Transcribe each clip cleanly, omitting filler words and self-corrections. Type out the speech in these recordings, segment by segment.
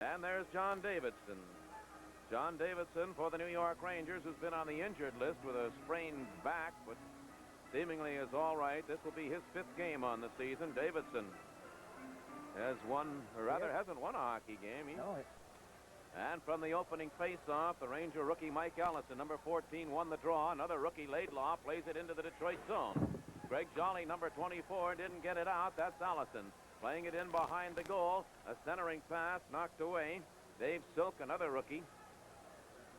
And there's John Davidson. John Davidson for the New York Rangers, who's been on the injured list with a sprained back, but seemingly is all right. This will be his 5th game on the season. Davidson has won, or rather hasn't won a hockey game. And from the opening face-off, the Ranger rookie Mike Allison, number 14, won the draw. Another rookie, Laidlaw, plays it into the Detroit zone. Greg Jolly, number 24, didn't get it out. That's Allison. Playing it in behind the goal. A centering pass knocked away. Dave Silk, another rookie.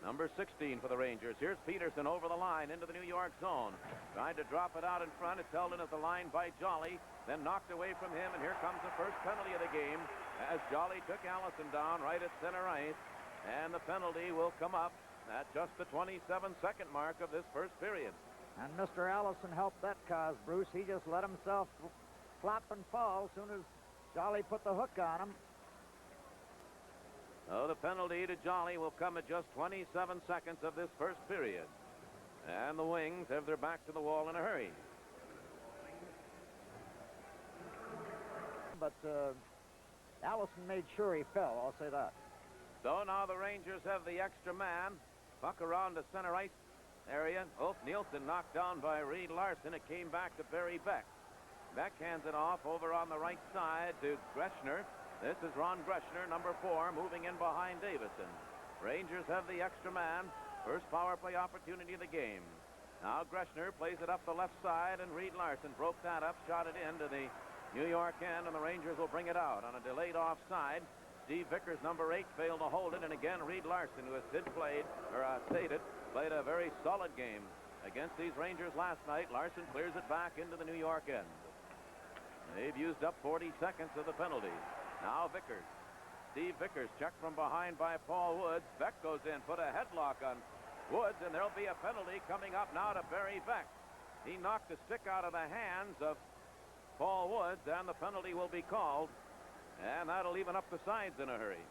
Number 16 for the Rangers. Here's Peterson over the line into the New York zone. Tried to drop it out in front. It's held in at the line by Jolly. Then knocked away from him. And here comes the first penalty of the game as Jolly took Allison down right at center ice. And the penalty will come up at just the 27-second mark of this first period. And Mr. Allison helped that cause, Bruce. He just let himself flop and fall as soon as Jolly put the hook on him. So the penalty to Jolly will come at just 27 seconds of this first period. And the Wings have their back to the wall in a hurry. But Allison made sure he fell, I'll say that. So now the Rangers have the extra man. Puck around the center ice area. Ulf Nielsen knocked down by Reed Larson. It came back to Barry Beck. Beck hands it off over on the right side to Greschner. This is Ron Greschner, number 4, moving in behind Davidson. Rangers have the extra man. First power play opportunity of the game. Now Greschner plays it up the left side, and Reed Larson broke that up, shot it into the New York end, and the Rangers will bring it out on a delayed offside. Steve Vickers, number 8, failed to hold it, and again Reed Larson, who has played a very solid game against these Rangers last night. Larson clears it back into the New York end. They've used up 40 seconds of the penalty. Now Vickers. Steve Vickers checked from behind by Paul Woods. Beck goes in, put a headlock on Woods, and there'll be a penalty coming up now to Barry Beck. He knocked the stick out of the hands of Paul Woods, and the penalty will be called. And that'll even up the sides in a hurry.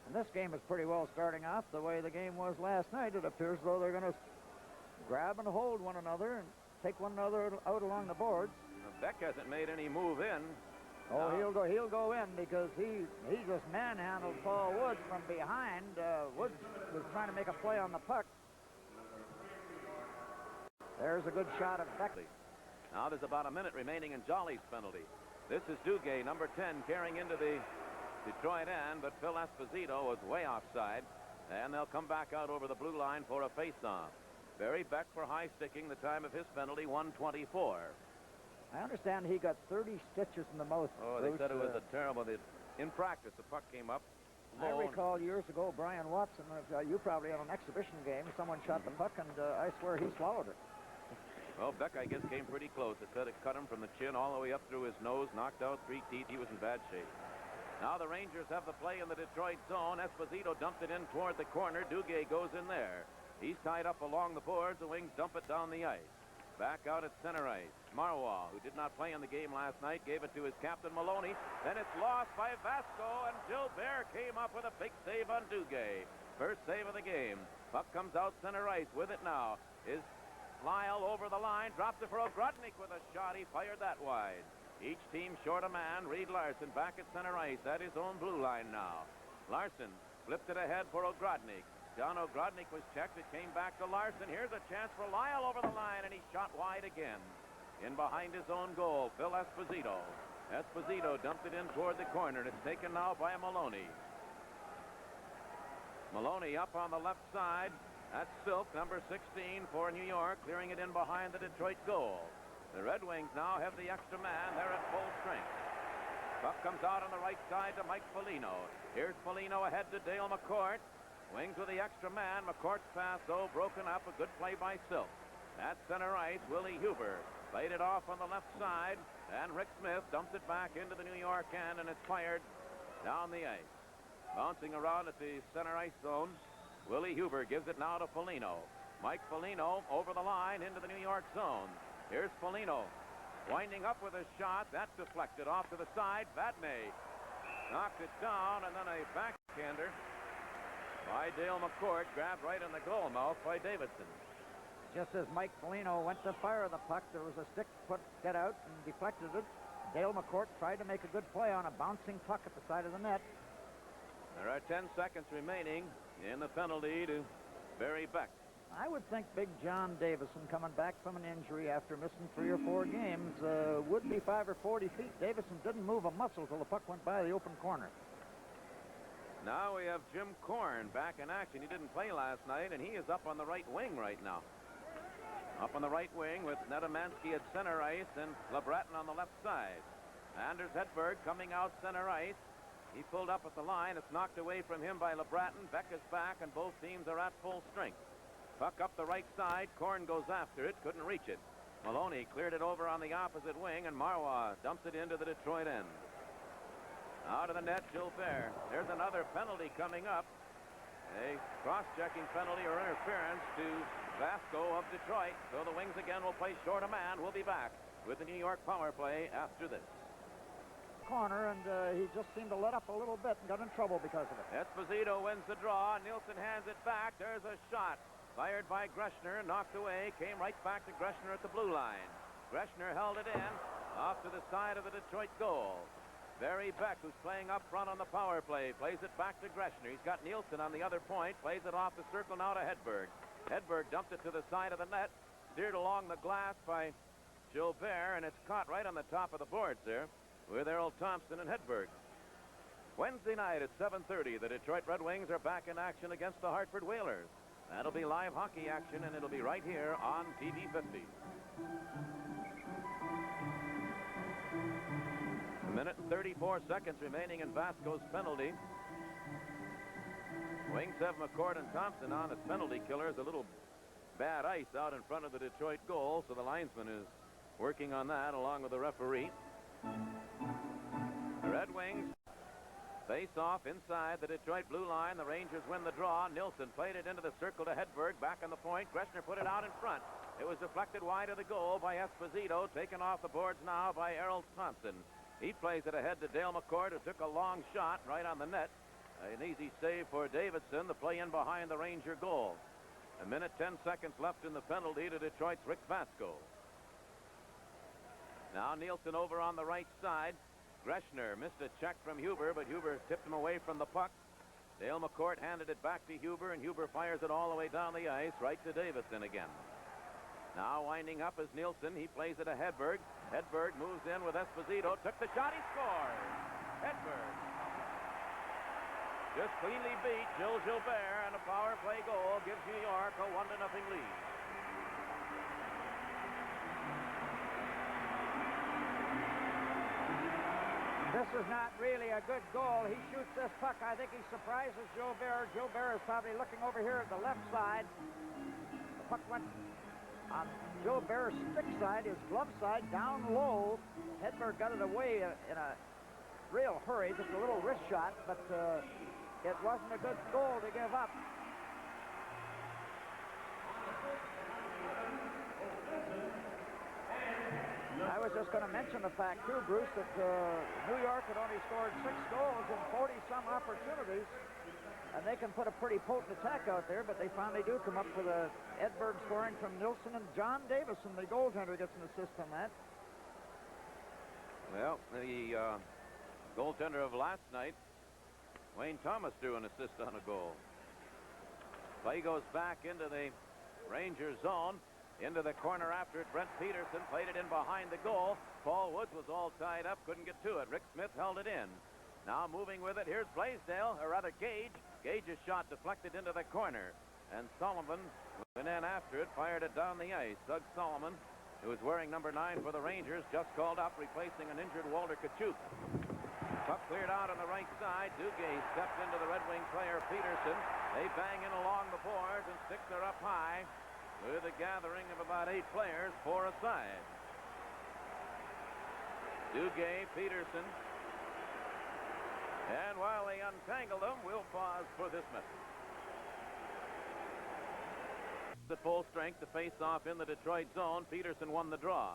And this game is pretty well starting off the way the game was last night. It appears as though they're going to grab and hold one another and take one another out along the boards. Beck hasn't made any move in. Oh, he'll go in because he just manhandled Paul Woods from behind. Woods was trying to make a play on the puck. There's a good shot of Beck. Now there's about a minute remaining in Jolly's penalty. This is Duguay, number 10, carrying into the Detroit end, but Phil Esposito was way offside, and they'll come back out over the blue line for a face-off. Barry Beck for high sticking, the time of his penalty, 1:24. I understand he got 30 stitches in the mouth. Oh, they said it was a terrible. In practice, the puck came up. I recall years ago, Brian Watson, you probably on an exhibition game, someone shot the puck, and I swear he swallowed it. Well, Beck, I guess, came pretty close. It said it cut him from the chin all the way up through his nose, knocked out 3 teeth. He was in bad shape. Now the Rangers have the play in the Detroit zone. Esposito dumped it in toward the corner. Duguay goes in there. He's tied up along the boards. The Wings dump it down the ice. Back out at center ice. Marwal, who did not play in the game last night, gave it to his captain, Maloney. Then it's lost by Vasco, and Gilbert came up with a big save on Duguay. First save of the game. Puck comes out center ice. With it now is Lyle over the line, drops it for Ogrodnik with a shot. He fired that wide. Each team short a man. Reed Larson back at center ice at his own blue line now. Larson flipped it ahead for Ogrodnik. John Ogrodnik was checked. It came back to Larson. Here's a chance for Lyle over the line, and he shot wide again. In behind his own goal, Phil Esposito. Esposito dumped it in toward the corner, and it's taken now by Maloney. Maloney up on the left side. That's Silk, number 16 for New York, clearing it in behind the Detroit goal. The Red Wings now have the extra man. They're at full strength. Puck comes out on the right side to Mike Foligno. Here's Foligno ahead to Dale Mccourt. Wings with the extra man. McCourt's pass, though, broken up. A good play by Silk. At center ice, Willie Huber played it off on the left side, and Rick Smith dumped it back into the New York end, and it's fired down the ice. Bouncing around at the center ice zone, Willie Huber gives it now to Foligno. Mike Foligno over the line into the New York zone. Here's Foligno winding up with a shot. That's deflected off to the side. Vatney knocked it down, and then a backhander by Dale McCourt, grabbed right in the goal mouth by Davidson. Just as Mike Foligno went to fire the puck, there was a stick get out and deflected it. Dale McCourt tried to make a good play on a bouncing puck at the side of the net. There are 10 seconds remaining in the penalty to Barry Beck. I would think Big John Davidson, coming back from an injury after missing 3 or 4 games, would be 5 or 40 feet. Davidson didn't move a muscle till the puck went by the open corner. Now we have Jim Korn back in action. He didn't play last night, and he is up on the right wing right now. Up on the right wing with Nedemansky at center ice and LeBreton on the left side. Anders Hedberg coming out center ice. He pulled up at the line. It's knocked away from him by LeBreton. Beck is back, and both teams are at full strength. Puck up the right side. Korn goes after it. Couldn't reach it. Maloney cleared it over on the opposite wing, and Marwa dumps it into the Detroit end. Out of the net, Gilbert. There's another penalty coming up. A cross-checking penalty or interference to Vasco of Detroit. So the Wings again will play short a man. We'll be back with the New York power play after this. Corner, and he just seemed to let up a little bit and got in trouble because of it. Esposito wins the draw. Nielsen hands it back. There's a shot. Fired by Greschner, knocked away, came right back to Greschner at the blue line. Greschner held it in, off to the side of the Detroit goal. Barry Beck, who's playing up front on the power play, plays it back to Greschner. He's got Nielsen on the other point, plays it off the circle now to Hedberg. Hedberg dumped it to the side of the net, steered along the glass by Gilbert, and it's caught right on the top of the boards there with Errol Thompson and Hedberg. Wednesday night at 7:30, the Detroit Red Wings are back in action against the Hartford Whalers. That'll be live hockey action, and it'll be right here on TV 50. A minute and 34 seconds remaining in Vasco's penalty. Wings have Mccourt and Thompson on as penalty killers. A little bad ice out in front of the Detroit goal, so the linesman is working on that along with the referee. The Red Wings face off inside the Detroit blue line. The Rangers win the draw. Nielsen played it into the circle to Hedberg. Back on the point. Greschner put it out in front. It was deflected wide of the goal by Esposito. Taken off the boards now by Errol Thompson. He plays it ahead to Dale Mccourt, who took a long shot right on the net. An easy save for Davidson. The play in behind the Ranger goal. A minute, 10 seconds left in the penalty to Detroit's Rick Vasco. Now Nielsen over on the right side. Greschner missed a check from Huber, but Huber tipped him away from the puck. Dale Mccourt handed it back to Huber, and Huber fires it all the way down the ice, right to Davidson again. Now winding up is Nielsen. He plays it to Hedberg. Hedberg moves in with Esposito. Took the shot. He scores. Hedberg just cleanly beat Gilles Gilbert, and a power play goal gives New York a 1-0 lead. This is not really a good goal. He shoots this puck. I think he surprises Gilbert. Gilbert is probably looking over here at the left side. The puck went on Gilbert's stick side, his glove side, down low. Hedberg got it away in a real hurry, just a little wrist shot, but it wasn't a good goal to give up. I was just going to mention the fact, too, Bruce, that New York had only scored 6 goals in 40-some opportunities, and they can put a pretty potent attack out there, but they finally do come up with a Hedberg scoring from Nielsen, and John Davidson, the goaltender, gets an assist on that. Well, the goaltender of last night, Wayne Thomas, drew an assist on a goal. Play goes back into the Rangers zone. Into the corner after it. Brent Peterson played it in behind the goal. Paul Woods was all tied up, couldn't get to it. Rick Smith held it in. Now moving with it, here's Blaisdell, or rather Gage. Gage's shot deflected into the corner. And Sullivan went in after it, fired it down the ice. Doug Sullivan, who is wearing number 9 for the Rangers, just called up, replacing an injured Walter Kachuk. Puck cleared out on the right side. Duguay stepped into the Red Wing player Peterson. They bang in along the boards, and sticks are up high, with a gathering of about 8 players, 4 aside. Duguay, Peterson. And while they untangle them, we'll pause for this message. At full strength to face off in the Detroit zone. Peterson won the draw.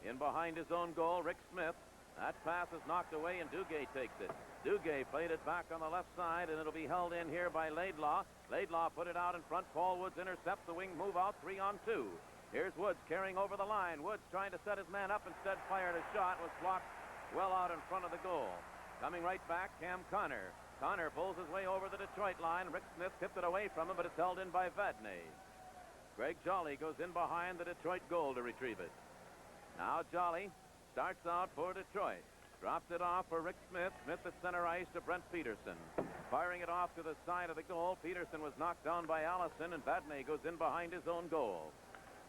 In behind his own goal, Rick Smith. That pass is knocked away, and Duguay takes it. Duguay played it back on the left side, and it'll be held in here by Laidlaw. Laidlaw put it out in front. Paul Woods intercepts the wing move out, 3-on-2. Here's Woods carrying over the line. Woods trying to set his man up, instead fired a shot, was blocked well out in front of the goal. Coming right back, Cam Connor. Connor pulls his way over the Detroit line. Rick Smith tipped it away from him, but it's held in by Vadnais. Greg Jolly goes in behind the Detroit goal to retrieve it. Now Jolly starts out for Detroit. Drops it off for Rick Smith. Smith at center ice to Brent Peterson. Firing it off to the side of the goal. Peterson was knocked down by Allison, and Vadnais goes in behind his own goal.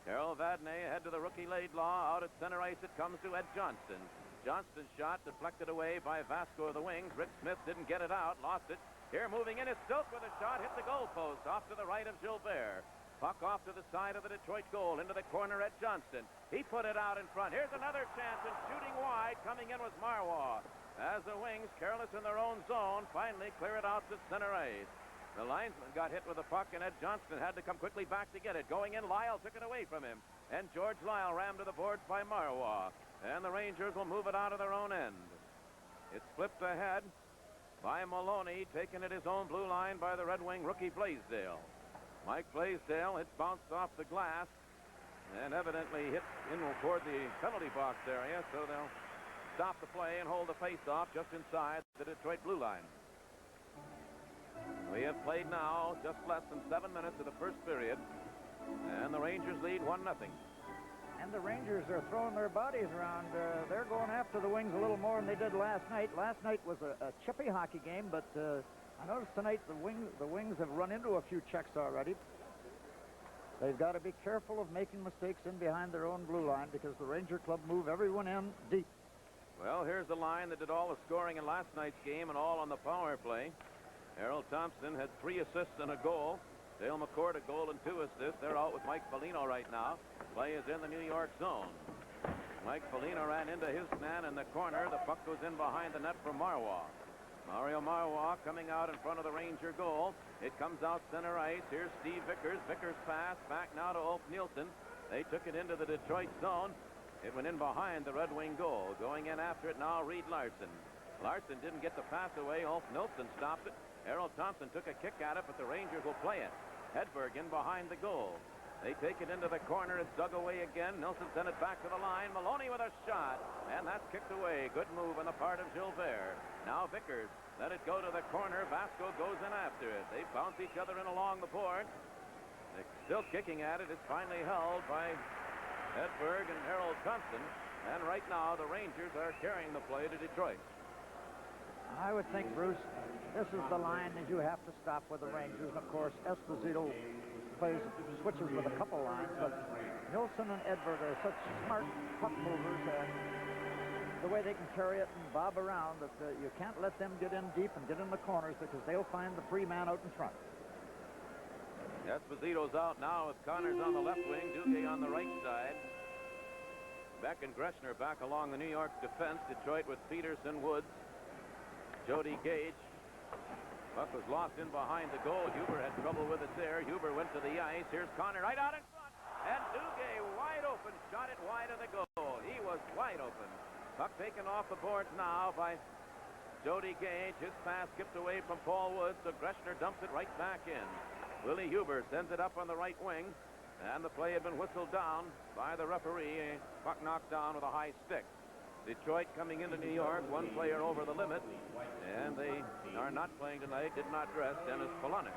Carol Vadnais ahead to the rookie Laidlaw. Out at center ice it comes to Ed Johnston. Johnston's shot deflected away by Vasco of the wings. Rick Smith didn't get it out, lost it. Here moving in is Stilk with a shot, hit the goalpost off to the right of Gilbert. Puck off to the side of the Detroit goal, into the corner at Johnston. He put it out in front. Here's another chance, and shooting wide, coming in was Marwa. As the Wings, careless in their own zone, finally clear it out to center ice. The linesman got hit with the puck, and Ed Johnston had to come quickly back to get it. Going in, Lyle took it away from him, and George Lyle rammed to the boards by Marwa. And the Rangers will move it out of their own end. It's flipped ahead by Maloney, taken at his own blue line by the Red Wing rookie Blaisdell. Mike Blaisdell, it's bounced off the glass and evidently hit in toward the penalty box area, so they'll stop the play and hold the face-off just inside the Detroit blue line. We have played now just less than 7 minutes of the first period, and the Rangers lead 1-0. And the Rangers are throwing their bodies around. They're going after the Wings a little more than they did last night. Last night was a chippy hockey game, but I noticed tonight the Wings have run into a few checks already. They've got to be careful of making mistakes in behind their own blue line because the Ranger Club move everyone in deep. Well, here's the line that did all the scoring in last night's game and all on the power play. Harold Thompson had 3 assists and a goal. Dale Mccourt a goal and 2 assists. They're out with Mike Foligno right now. Play is in the New York zone. Mike Foligno ran into his man in the corner. The puck goes in behind the net for Marwa. Mario Marwa coming out in front of the Ranger goal. It comes out center ice. Here's Steve Vickers. Vickers pass back now to Ulf Nielsen. They took it into the Detroit zone. It went in behind the Red Wing goal. Going in after it now, Reed Larson. Larson didn't get the pass away. Ulf Nielsen stopped it. Harold Thompson took a kick at it, but the Rangers will play it. Hedberg in behind the goal. They take it into the corner. It's dug away again. Nilsson sent it back to the line. Maloney with a shot, and that's kicked away. Good move on the part of Gilbert. Now Vickers let it go to the corner. Vasco goes in after it. They bounce each other in along the board. They're still kicking at it. It's finally held by Hedberg and Harold Thompson. And right now the Rangers are carrying the play to Detroit. I would think, Bruce, this is the line that you have to stop with the Rangers. And of course, Esposito switches with a couple lines, but Nilsson and Edberg are such smart puck movers, and the way they can carry it and bob around, that you can't let them get in deep and get in the corners because they'll find the free man out in front. Esposito's out now with Connors on the left wing, Duguay on the right side. Beck and Greschner back along the New York defense. Detroit with Peterson, Woods, Jody Gage. Puck was lost in behind the goal. Huber had trouble with it there. Huber went to the ice. Here's Connor right out in front. And Duguay wide open. Shot it wide of the goal. He was wide open. Puck taken off the boards now by Jody Gage. His pass skipped away from Paul Woods, so Greschner dumps it right back in. Willie Huber sends it up on the right wing. And the play had been whistled down by the referee. A puck knocked down with a high stick. Detroit coming into New York, one player over the limit, and they are not playing tonight, did not dress Dennis Polonic.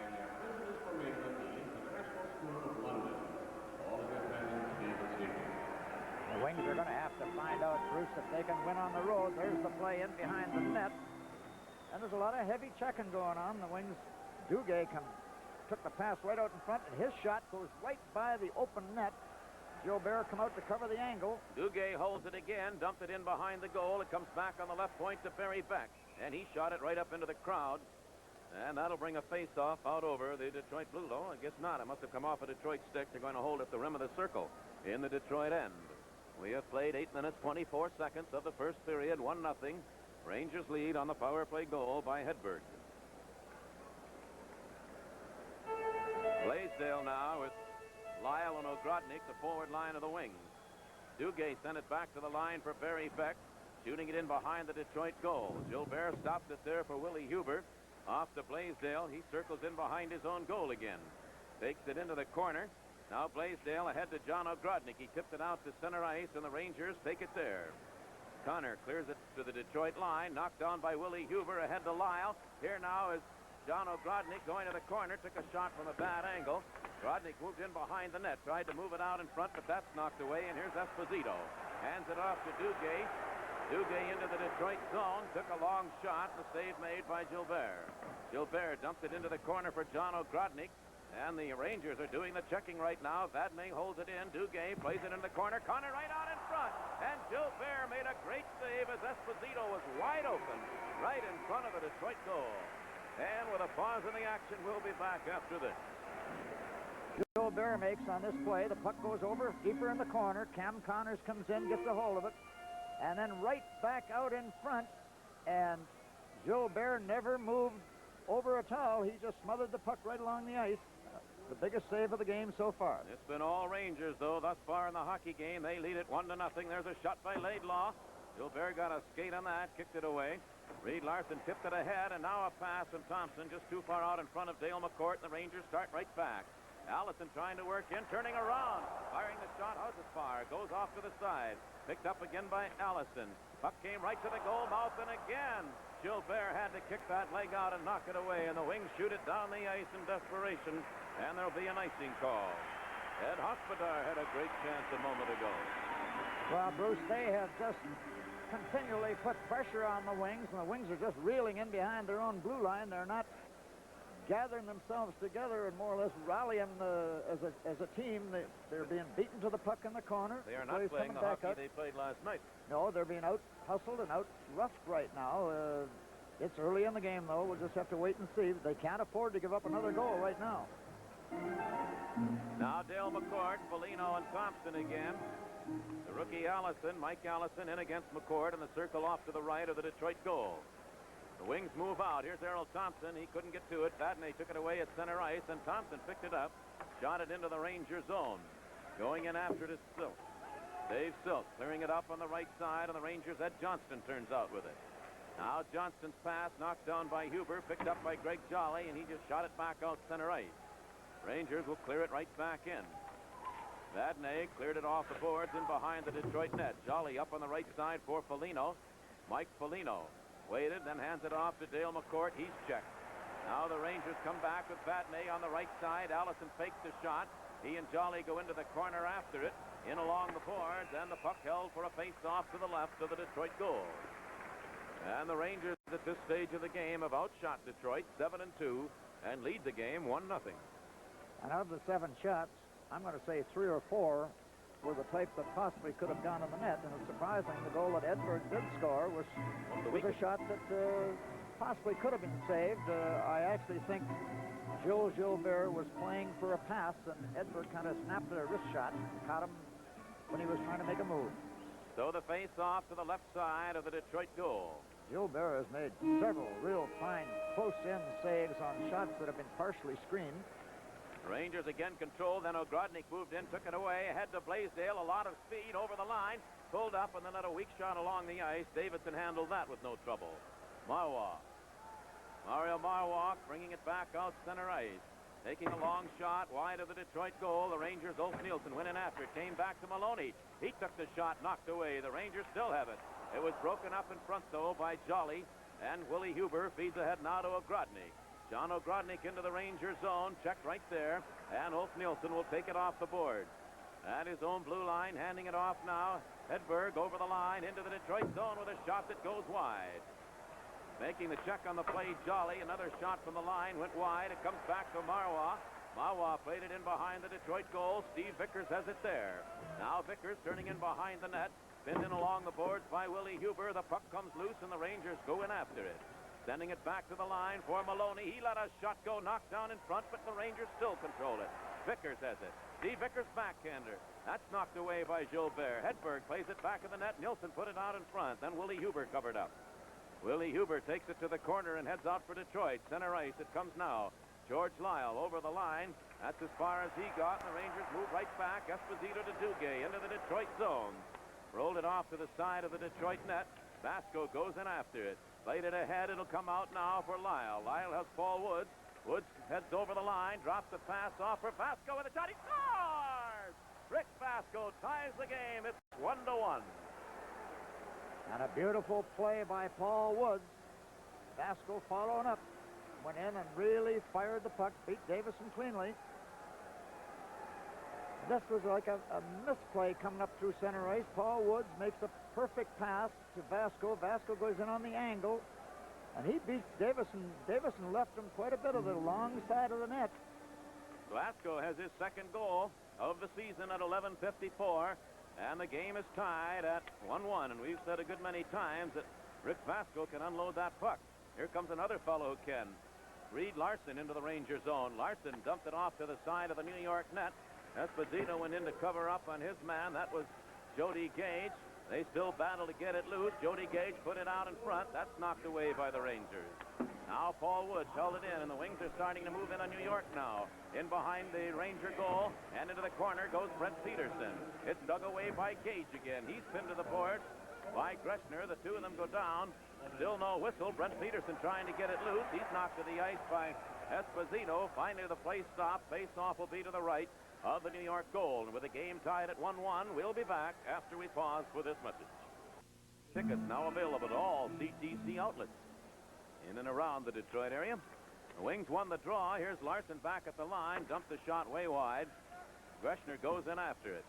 The Wings are going to have to find out, Bruce, if they can win on the road. There's the play in behind the net, and there's a lot of heavy checking going on. The Wings, Duguay took the pass right out in front, and his shot goes right by the open net. Gilbert come out to cover the angle. Duguay holds it again, dumped it in behind the goal. It comes back on the left point to Barry Beck, and he shot it right up into the crowd. And that'll bring a face-off out over the Detroit Blue. Oh, I guess not. It must have come off a Detroit stick. They're going to hold at the rim of the circle in the Detroit end. We have played 8 minutes, 24 seconds of the first period, 1-0. Rangers lead on the power play goal by Hedberg. Blaisdell now with Lyle and Ogrodnik, the forward line of the Wings. Duguay sent it back to the line for Barry Beck, shooting it in behind the Detroit goal. Gilbert stopped it there for Willie Huber. Off to Blaisdell. He circles in behind his own goal again. Takes it into the corner. Now Blaisdell ahead to John Ogrodnik. He tipped it out to center ice, and the Rangers take it there. Connor clears it to the Detroit line. Knocked down by Willie Huber ahead to Lyle. Here now is John O'Grodnik going to the corner. Took a shot from a bad angle. Grodnik moved in behind the net. Tried to move it out in front, but that's knocked away. And here's Esposito. Hands it off to Duguay. Duguay into the Detroit zone. Took a long shot. The save made by Gilbert. Gilbert dumped it into the corner for John O'Grodnik. And the Rangers are doing the checking right now. Vadnais holds it in. Duguay plays it in the corner. Connor right out in front. And Gilbert made a great save as Esposito was wide open right in front of the Detroit goal. And with a pause in the action, we'll be back after this. Gilbert makes on this play. The puck goes over deeper in the corner. Cam Connors comes in, gets a hold of it. And then right back out in front. And Gilbert never moved over a towel. He just smothered the puck right along the ice. The biggest save of the game so far. It's been all Rangers, though, thus far in the hockey game. They lead it 1-0. There's a shot by Laidlaw. Gilbert got a skate on that, kicked it away. Reed Larson tipped it ahead, and now a pass from Thompson just too far out in front of Dale Mccourt, and the Rangers start right back. Allison trying to work in, turning around, firing the shot. How's it far? Goes off to the side. Picked up again by Allison. Puck came right to the goal mouth, and again Gilbert had to kick that leg out and knock it away, and the Wings shoot it down the ice in desperation, and there'll be an icing call. Ed Hospodar had a great chance a moment ago. Well, Bruce, they have just continually put pressure on the Wings, and the Wings are just reeling in behind their own blue line. They're not gathering themselves together and more or less rallying as a team. They're being beaten to the puck in the corner. They are not playing the hockey they played last night. No, they're being out-hustled and out-roughed right now. It's early in the game, though. We'll just have to wait and see. They can't afford to give up another goal right now. Now Dale Mccourt, Foligno, and Thompson again. The rookie Allison, Mike Allison, in against Mccourt in the circle off to the right of the Detroit goal. The Wings move out. Here's Errol Thompson. He couldn't get to it. Vadnais took it away at center ice, and Thompson picked it up, shot it into the Ranger zone. Going in after it is Silk. Dave Silk clearing it up on the right side, and the Rangers' Ed Johnston turns out with it. Now Johnston's pass knocked down by Huber, picked up by Greg Jolly, and he just shot it back out center ice. Rangers will clear it right back in. Vadnais cleared it off the boards in behind the Detroit net. Jolly up on the right side for Foligno. Mike Foligno waited, then hands it off to Dale Mccourt. He's checked. Now the Rangers come back with Vadnais on the right side. Allison fakes the shot. He and Jolly go into the corner after it. In along the boards, and the puck held for a face-off to the left of the Detroit goal. And the Rangers at this stage of the game have outshot Detroit 7-2 and lead the game 1-0. And of the 7 shots, I'm going to say 3 or 4 were the type that possibly could have gone in the net. And it's surprising the goal that Hedberg did score was a shot that possibly could have been saved. I actually think Gilbert was playing for a pass, and Hedberg kind of snapped a wrist shot, caught him when he was trying to make a move. So the face-off to the left side of the Detroit goal. Gilbert has made several real fine close-in saves on shots that have been partially screened. Rangers again controlled, then O'Grodnik moved in, took it away, ahead to Blaisdell, a lot of speed over the line, pulled up, and then let a weak shot along the ice. Davidson handled that with no trouble. Mario Marwalk bringing it back out center ice. Taking a long shot wide of the Detroit goal. The Rangers, Ulf Nielsen went in after it. Came back to Maloney. He took the shot, knocked away. The Rangers still have it. It was broken up in front, though, by Jolly. And Willie Huber feeds ahead now to O'Grodnik. John O'Grodnik into the Ranger zone. Checked right there. And Ulf Nielsen will take it off the board. At his own blue line, handing it off now. Hedberg over the line into the Detroit zone with a shot that goes wide. Making the check on the play, Jolly. Another shot from the line went wide. It comes back to Marwa. Marwa played it in behind the Detroit goal. Steve Vickers has it there. Now Vickers turning in behind the net. Pinned in along the boards by Willie Huber. The puck comes loose and the Rangers go in after it. Sending it back to the line for Maloney. He let a shot go, knocked down in front, but the Rangers still control it. Vickers has it. Steve Vickers backhander. That's knocked away by Gilbert. Hedberg plays it back in the net. Nielsen put it out in front. Then Willie Huber covered up. Willie Huber takes it to the corner and heads out for Detroit. Center ice, it comes now. George Lyle over the line. That's as far as he got, and the Rangers move right back. Esposito to Duguay into the Detroit zone. Rolled it off to the side of the Detroit net. Vasco goes in after it. Played it ahead. It'll come out now for Lyle. Lyle has Paul Woods. Woods heads over the line, drops the pass off for Vasco with a shot. He scores! Rick Vasco ties the game. It's 1-1. And a beautiful play by Paul Woods. Vasco following up. Went in and really fired the puck. Beat Davidson cleanly. This was like a misplay coming up through center ice. Paul Woods makes a perfect pass to Vasco. Vasco goes in on the angle. And he beats Davidson. Davidson left him quite a bit of the long side of the net. Vasco has his second goal of the season at 11:54. And the game is tied at 1-1. And we've said a good many times that Rick Vasco can unload that puck. Here comes another fellow who can. Reed Larson into the Ranger zone. Larson dumped it off to the side of the New York net. Esposito went in to cover up on his man. That was Jody Gage. They still battle to get it loose. Jody Gage put it out in front. That's knocked away by the Rangers. Now Paul Woods held it in, and the Wings are starting to move in on New York now. In behind the Ranger goal, and into the corner goes Brent Peterson. It's dug away by Gage again. He's pinned to the board by Greschner. The two of them go down. Still no whistle. Brent Peterson trying to get it loose. He's knocked to the ice by Esposito. Finally, the play stopped. Face-off will be to the right of the New York goal. And with the game tied at 1-1, we'll be back after we pause for this message. Tickets now available at all CTC outlets in and around the Detroit area. The Wings won the draw. Here's Larson back at the line. Dumped the shot way wide. Greschner goes in after it.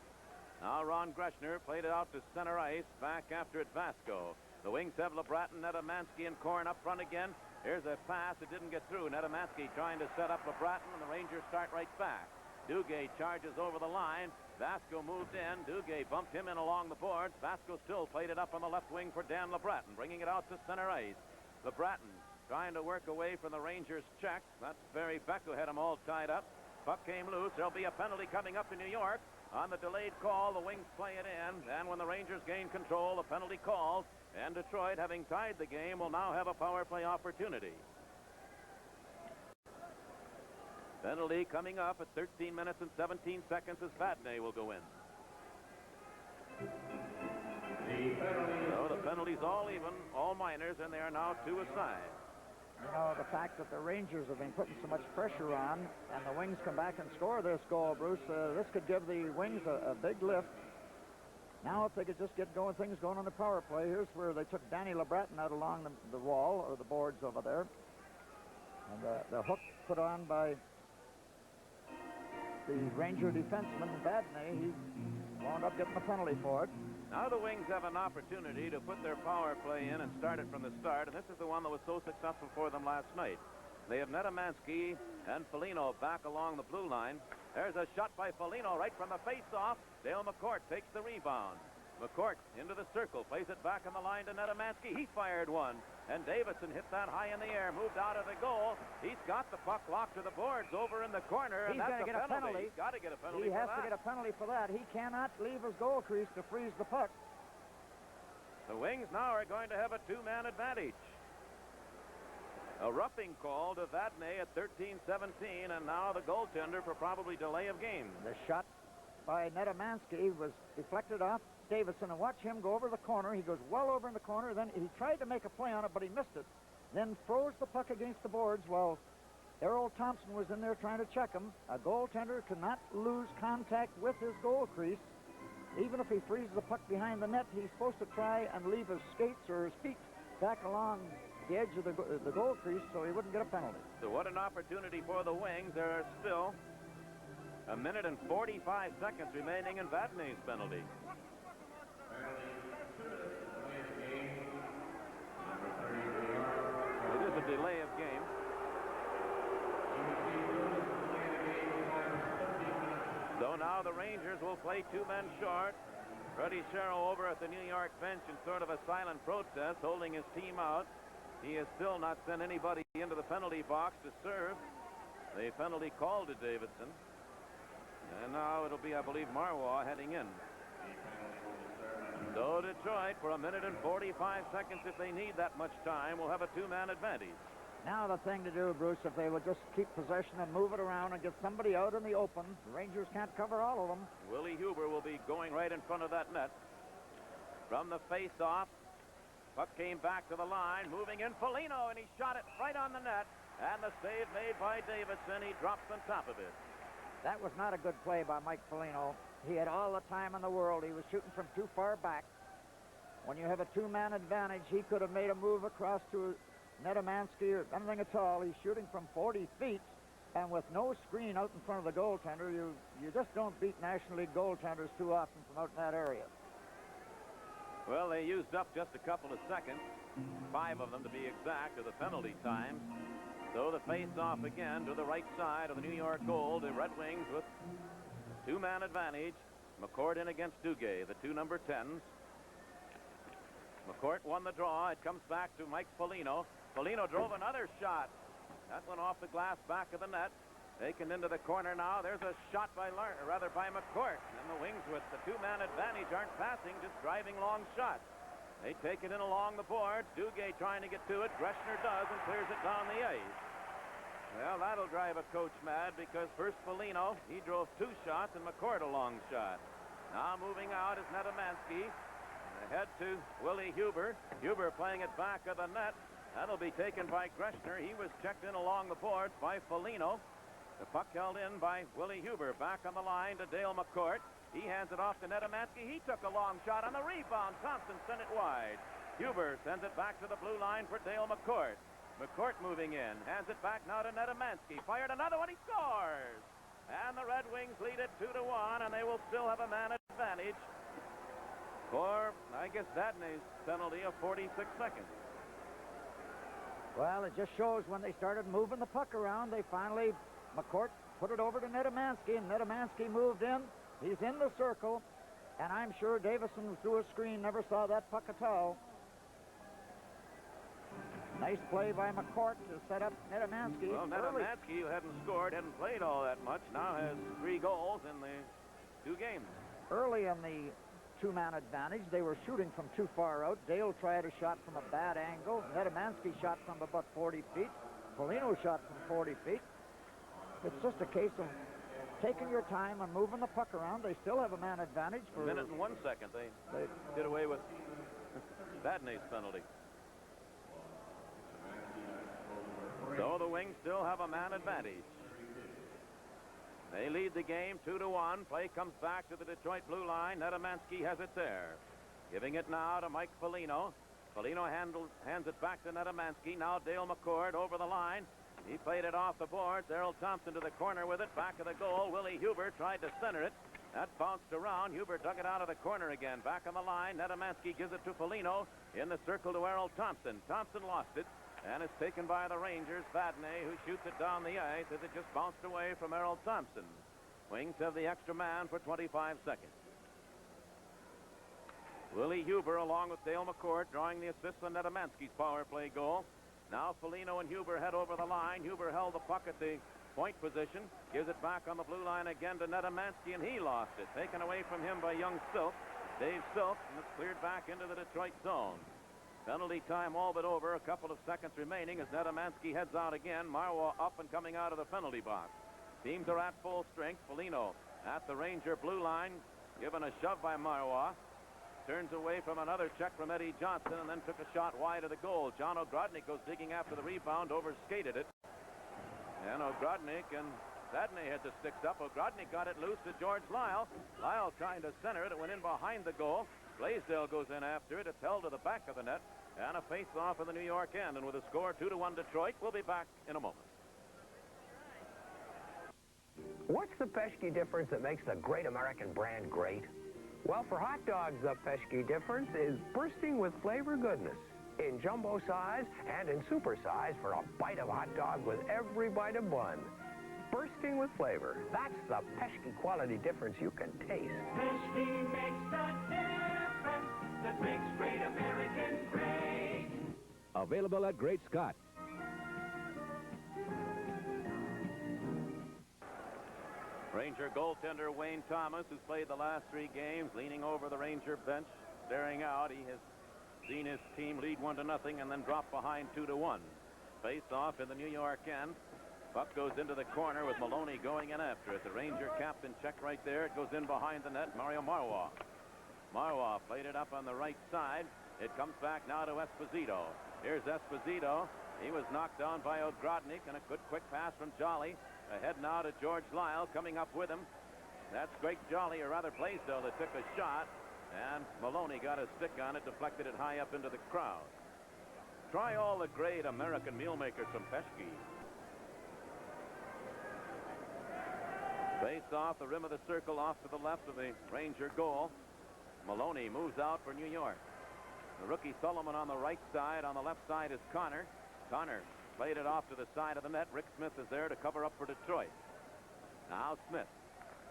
Now Ron Greschner played it out to center ice. Back after it, Vasco. The Wings have LeBratton, Netamansky, and Korn up front again. Here's a pass that didn't get through. Netamansky trying to set up LeBratton, and the Rangers start right back. Duguay charges over the line. Vasco moved in. Duguay bumped him in along the boards. Vasco still played it up on the left wing for Dan LeBratton, bringing it out to center ice. LeBratton trying to work away from the Rangers' check. That's Barry Beck who had him all tied up. Puck came loose. There'll be a penalty coming up to New York. On the delayed call, the Wings play it in. And when the Rangers gain control, the penalty calls. And Detroit, having tied the game, will now have a power play opportunity. Penalty coming up at 13 minutes and 17 seconds as Vadnais will go in. So the penalty's all even, all minors, and they are now two aside. You know, the fact that the Rangers have been putting so much pressure on, and the Wings come back and score this goal, Bruce, this could give the Wings a big lift. Now, if they could just get things going on the power play, here's where they took Danny LeBratton out along the wall, or the boards over there. And the hook put on by the Ranger defenseman, Vadnais, he wound up getting a penalty for it. Now the Wings have an opportunity to put their power play in and start it from the start, and this is the one that was so successful for them last night. They have Netamansky and Foligno back along the blue line. There's a shot by Foligno right from the face-off. Dale Mccourt takes the rebound. Mccourt into the circle, plays it back on the line to Netamansky. He fired one, and Davidson hit that high in the air, moved out of the goal. He's got the puck locked to the boards over in the corner, and that's a penalty. He's got to get a penalty. He has to get a penalty for that. He cannot leave his goal crease to freeze the puck. The Wings now are going to have a two-man advantage. A roughing call to Vadnais at 13-17, and now the goaltender for probably delay of game. The shot by Netamansky was deflected off Davidson, and watch him go over the corner. He goes well over in the corner. Then he tried to make a play on it, but he missed it. Then froze the puck against the boards while Errol Thompson was in there trying to check him. A goaltender cannot lose contact with his goal crease. Even if he freezes the puck behind the net, he's supposed to try and leave his skates or his feet back along the edge of the goal crease so he wouldn't get a penalty. So what an opportunity for the Wings. There are still a minute and 45 seconds remaining in Vadnais' penalty. It is a delay of game. So now the Rangers will play two men short. Fred Shero over at the New York bench in sort of a silent protest, holding his team out. He has still not sent anybody into the penalty box to serve. The penalty called to Davidson. And now it'll be, I believe, Marwa heading in. So Detroit, for a minute and 45 seconds, if they need that much time, will have a two-man advantage. Now the thing to do, Bruce, if they would just keep possession and move it around and get somebody out in the open. The Rangers can't cover all of them. Willie Huber will be going right in front of that net. From the face-off, puck came back to the line, moving in Foligno, and he shot it right on the net. And the save made by Davidson. He drops on top of it. That was not a good play by Mike Foligno. He had all the time in the world. He was shooting from too far back. when you have a two-man advantage, he could have made a move across to Nedemansky or anything at all. He's shooting from 40 feet, and with no screen out in front of the goaltender, you just don't beat National League goaltenders too often from out in that area. Well, they used up just a couple of seconds, 5 of them to be exact, of the penalty time. So the face-off again to the right side of the New York goal. The Red Wings with two-man advantage. Mccourt in against Duguay, the two number 10s. Mccourt won the draw. It comes back to Mike Foligno. Foligno drove another shot. That went off the glass back of the net. Taken into the corner now. There's a shot by Mccourt. And the Wings with the two-man advantage aren't passing, just driving long shots. They take it in along the boards. Duguay trying to get to it. Greschner does and clears it down the ice. Well, that'll drive a coach mad because first Foligno, he drove 2 shots and Mccourt a long shot. Now moving out is Nedemansky. Ahead to Willie Huber. Huber playing it back of the net. That'll be taken by Greschner. He was checked in along the boards by Foligno. The puck held in by Willie Huber. Back on the line to Dale Mccourt. He hands it off to Nedemansky. He took a long shot on the rebound. Thompson sent it wide. Huber sends it back to the blue line for Dale Mccourt. McCourt moving in. Hands it back now to Nedemansky. Fired another one. He scores. And the Red Wings lead it 2-1, and they will still have a man advantage for, I guess, Dadney's penalty of 46 seconds. Well, it just shows when they started moving the puck around, they finally, McCourt put it over to Nedemansky, and Nedemansky moved in. He's in the circle, and I'm sure Davidson through a screen never saw that puck at all. Nice play by McCourt to set up Nedemansky. Well, Nedemansky, who hadn't scored, hadn't played all that much, now has 3 goals in the 2 games. Early in the two-man advantage, they were shooting from too far out. Dale tried a shot from a bad angle. Nedemansky shot from about 40 feet. Foligno shot from 40 feet. It's just a case of taking your time and moving the puck around. They still have a man advantage. For a minute and 1 second. They did away with Dadney's penalty. So the Wings still have a man advantage. They lead the game 2-1. Play comes back to the Detroit blue line. Nedemansky has it there. Giving it now to Mike Foligno. Foligno hands it back to Nedemansky. Now Dale Mccourt over the line. He played it off the boards. Errol Thompson to the corner with it. Back of the goal. Willie Huber tried to center it. That bounced around. Huber dug it out of the corner again. Back on the line. Nedemansky gives it to Foligno. In the circle to Errol Thompson. Thompson lost it. And it's taken by the Rangers. Vadnais, who shoots it down the ice as it just bounced away from Errol Thompson. Wings have the extra man for 25 seconds. Willie Huber along with Dale Mccourt drawing the assist on Nedemansky's power play goal. Now Foligno and Huber head over the line. Huber held the puck at the point position. Gives it back on the blue line again to Nedemansky, and he lost it. Taken away from him by young Silk, Dave Silk, and it's cleared back into the Detroit zone. Penalty time all but over. A couple of seconds remaining as Nedemansky heads out again. Marois up and coming out of the penalty box. Teams are at full strength. Foligno at the Ranger blue line. Given a shove by Marois. Turns away from another check from Eddie Johnson and then took a shot wide of the goal. John Ogrodnik goes digging after the rebound. Overskated it. And Ogrodnik and Vadnais had the sticks up. Ogrodnik got it loose to George Lyle. Lyle trying to center it. It went in behind the goal. Blaisdell goes in after it. It's held to the back of the net. And a face-off in the New York end. And with a score 2-1 Detroit, we'll be back in a moment. What's the Peschke difference that makes the great American brand great? Well, for hot dogs, the Peschke difference is bursting with flavor goodness. In jumbo size and in super size for a bite of hot dog with every bite of bun. Bursting with flavor. That's the Peschke quality difference you can taste. Peschke makes the difference that makes great American great. Available at Great Scott. Ranger goaltender Wayne Thomas, who's played the last 3 games, leaning over the Ranger bench, staring out. He has seen his team lead 1-0 and then drop behind 2-1. Face off in the New York end. Puck goes into the corner with Maloney going in after it. The Ranger captain checked right there. It goes in behind the net. Mario Marois. Marois played it up on the right side. It comes back now to Esposito. Here's Esposito. He was knocked down by Ogrodnik, and a good quick pass from Jolly. Ahead now to George Lyle coming up with him. That's Greg Jolly, or rather Blaisdell, that took a shot. And Maloney got a stick on it, deflected it high up into the crowd. Try all the great American meal makers from Peschke. Face off the rim of the circle, off to the left of the Ranger goal. Maloney moves out for New York. The rookie Sullivan on the right side. On the left side is Connor. Connor played it off to the side of the net. Rick Smith is there to cover up for Detroit. Now Smith.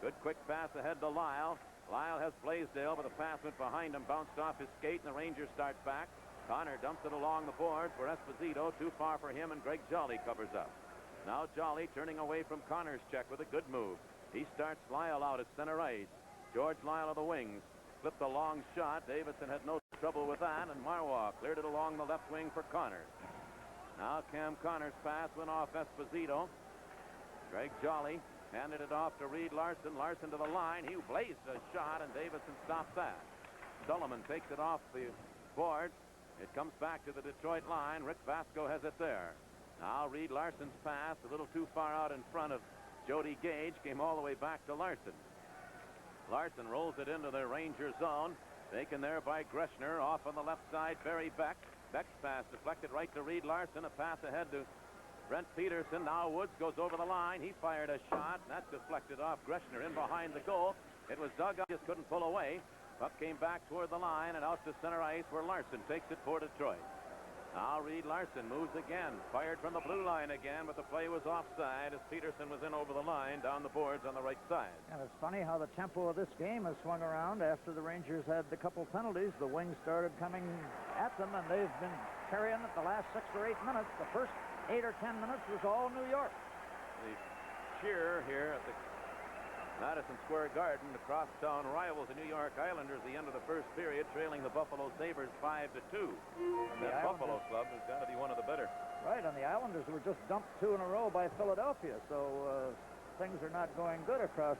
Good quick pass ahead to Lyle. Lyle has Blaisdell, but the pass went behind him, bounced off his skate, and the Rangers start back. Connor dumps it along the boards for Esposito. Too far for him, and Greg Jolly covers up. Now Jolly turning away from Connor's check with a good move. He starts Lyle out at center ice. George Lyle of the wings. Flipped a long shot. Davidson had no trouble with that, and Marwah cleared it along the left wing for Connor. Now Cam Connor's pass went off Esposito. Greg Jolly handed it off to Reed Larson. Larson to the line. He blazed a shot, and Davidson stops that. Sullivan takes it off the boards. It comes back to the Detroit line. Rick Vasco has it there. Now Reed Larson's pass, a little too far out in front of Jody Gage, came all the way back to Larson. Larson rolls it into the Ranger zone. Taken there by Greschner. Off on the left side, Barry Beck. Beck's pass deflected right to Reed Larson. A pass ahead to Brent Peterson. Now Woods goes over the line. He fired a shot. That's deflected off Greschner in behind the goal. It was dug up, just couldn't pull away. Puck came back toward the line and out to center ice where Larson takes it for Detroit. Now Reed Larson moves again. Fired from the blue line again, but the play was offside as Peterson was in over the line down the boards on the right side. And it's funny how the tempo of this game has swung around. After the Rangers had a couple penalties, the Wings started coming at them, and they've been carrying it the last 6 or 8 minutes. The first 8 or 10 minutes was all New York. The cheer here at the Madison Square Garden, the crosstown rivals, the New York Islanders, the end of the first period, trailing the Buffalo Sabres 5-2. That Buffalo club has got to be one of the better. Right, and the Islanders were just dumped 2 in a row by Philadelphia, so things are not going good across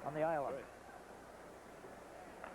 on the island. Right.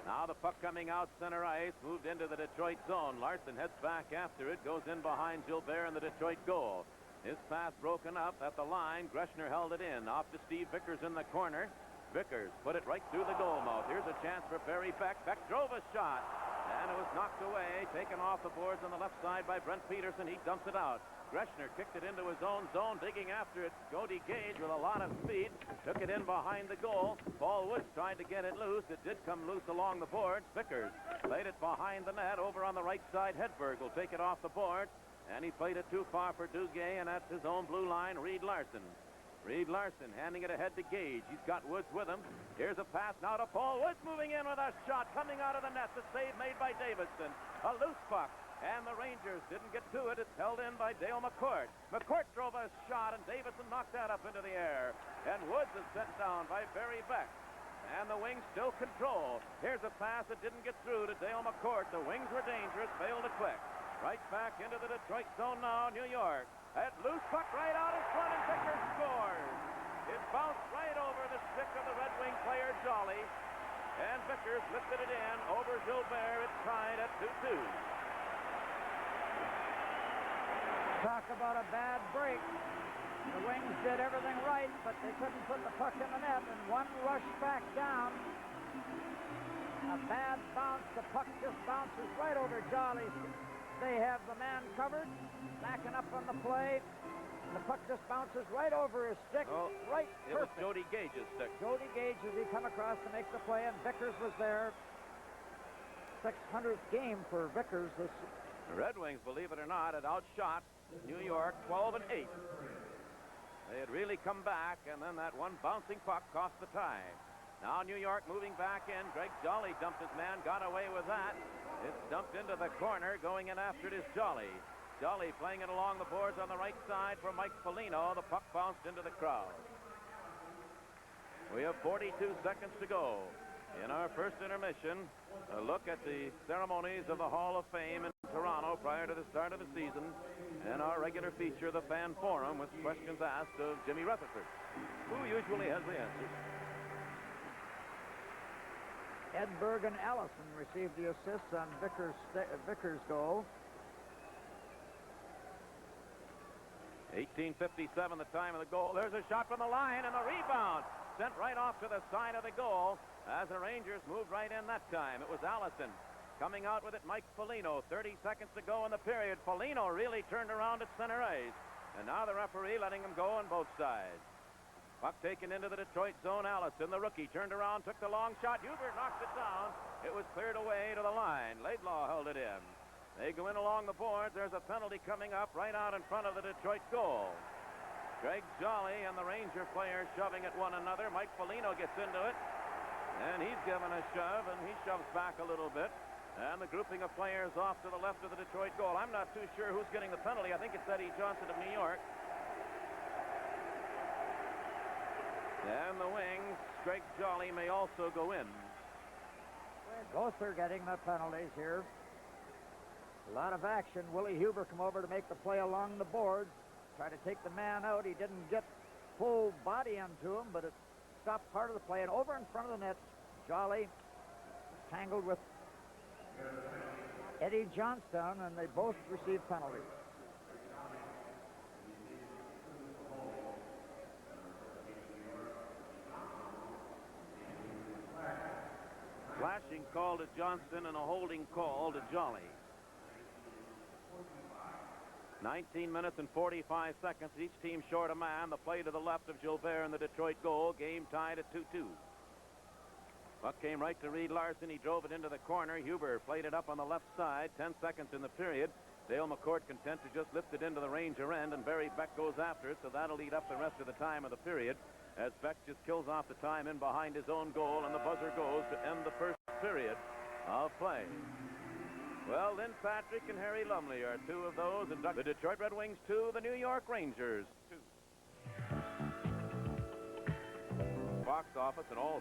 Now the puck coming out center ice, moved into the Detroit zone. Larson heads back after it, goes in behind Gilbert in the Detroit goal. His pass broken up at the line. Greschner held it in. Off to Steve Vickers in the corner. Vickers put it right through the goal mouth. Here's a chance for Barry Beck. Beck drove a shot, and it was knocked away. Taken off the boards on the left side by Brent Peterson. He dumps it out. Greschner kicked it into his own zone, digging after it. Jody Gage with a lot of speed took it in behind the goal. Paul Woods tried to get it loose. It did come loose along the boards. Vickers played it behind the net. Over on the right side, Hedberg will take it off the boards. And he played it too far for Duguay, and that's his own blue line, Reed Larson. Reed Larson handing it ahead to Gage. He's got Woods with him. Here's a pass now to Paul Woods, moving in with a shot coming out of the net. The save made by Davidson. A loose puck, and the Rangers didn't get to it. It's held in by Dale Mccourt. Mccourt drove a shot, and Davidson knocked that up into the air. And Woods is sent down by Barry Beck. And the Wings still control. Here's a pass that didn't get through to Dale Mccourt. The Wings were dangerous, failed to click. Right back into the Detroit zone now, New York. That loose puck right out in front, and Vickers scores. It bounced right over the stick of the Red Wing player, Jolly. And Vickers lifted it in over Gilbert. It's tied at 2-2. Talk about a bad break. The Wings did everything right, but they couldn't put the puck in the net, and one rush back down. A bad bounce. The puck just bounces right over Jolly. They have the man covered, backing up on the play. The puck just bounces right over his stick. Right, it was Jody Gage's stick. Jody Gage as he come across to make the play, and Vickers was there. 600th game for Vickers. The Red Wings, believe it or not, had outshot New York 12-8. They had really come back, and then that one bouncing puck cost the tie. Now New York moving back in. Greg Jolly dumped his man, got away with that. It's dumped into the corner. Going in after it is Jolly. Jolly playing it along the boards on the right side for Mike Foligno. The puck bounced into the crowd. We have 42 seconds to go. In our first intermission, a look at the ceremonies of the Hall of Fame in Toronto prior to the start of the season, and our regular feature, the Fan Forum, with questions asked of Jimmy Rutherford, who usually has the answers. Hedberg and Allison received the assists on Vickers' goal. 18:57, the time of the goal. There's a shot from the line, and the rebound sent right off to the side of the goal. as the Rangers moved right in that time. It was Allison. Coming out with it, Mike Foligno. 30 seconds to go in the period. Foligno really turned around at center ice. And now the referee letting him go on both sides. Puck taken into the Detroit zone. Allison, the rookie, turned around, took the long shot. Huber knocked it down. It was cleared away to the line. Laidlaw held it in. They go in along the boards. There's a penalty coming up right out in front of the Detroit goal. Greg Jolly and the Ranger players shoving at one another. Mike Foligno gets into it. And he's given a shove, and he shoves back a little bit. And the grouping of players off to the left of the Detroit goal. I'm not too sure who's getting the penalty. I think it's Eddie Johnson of New York. And the wings, Greg Jolly may also go in. Both are getting the penalties here. A lot of action. Willie Huber come over to make the play along the boards. Try to take the man out. He didn't get full body into him, but it stopped part of the play. And over in front of the net, Jolly tangled with Eddie Johnstone, and they both received penalties. Flashing call to Johnston and a holding call to Jolly. 19 minutes and 45 seconds. Each team short a man. The play to the left of Gilbert in the Detroit goal. Game tied at 2-2. Puck came right to Reed Larson. He drove it into the corner. Huber played it up on the left side. 10 seconds in the period. Dale Mccourt content to just lift it into the Ranger end, and Barry Beck goes after it, so that'll eat up the rest of the time of the period as Beck just kills off the time in behind his own goal, and the buzzer goes to end the first period of play. Well, Lynn Patrick and Harry Lumley are two of those, and the Detroit Red Wings 2, the New York Rangers 2. Box office and all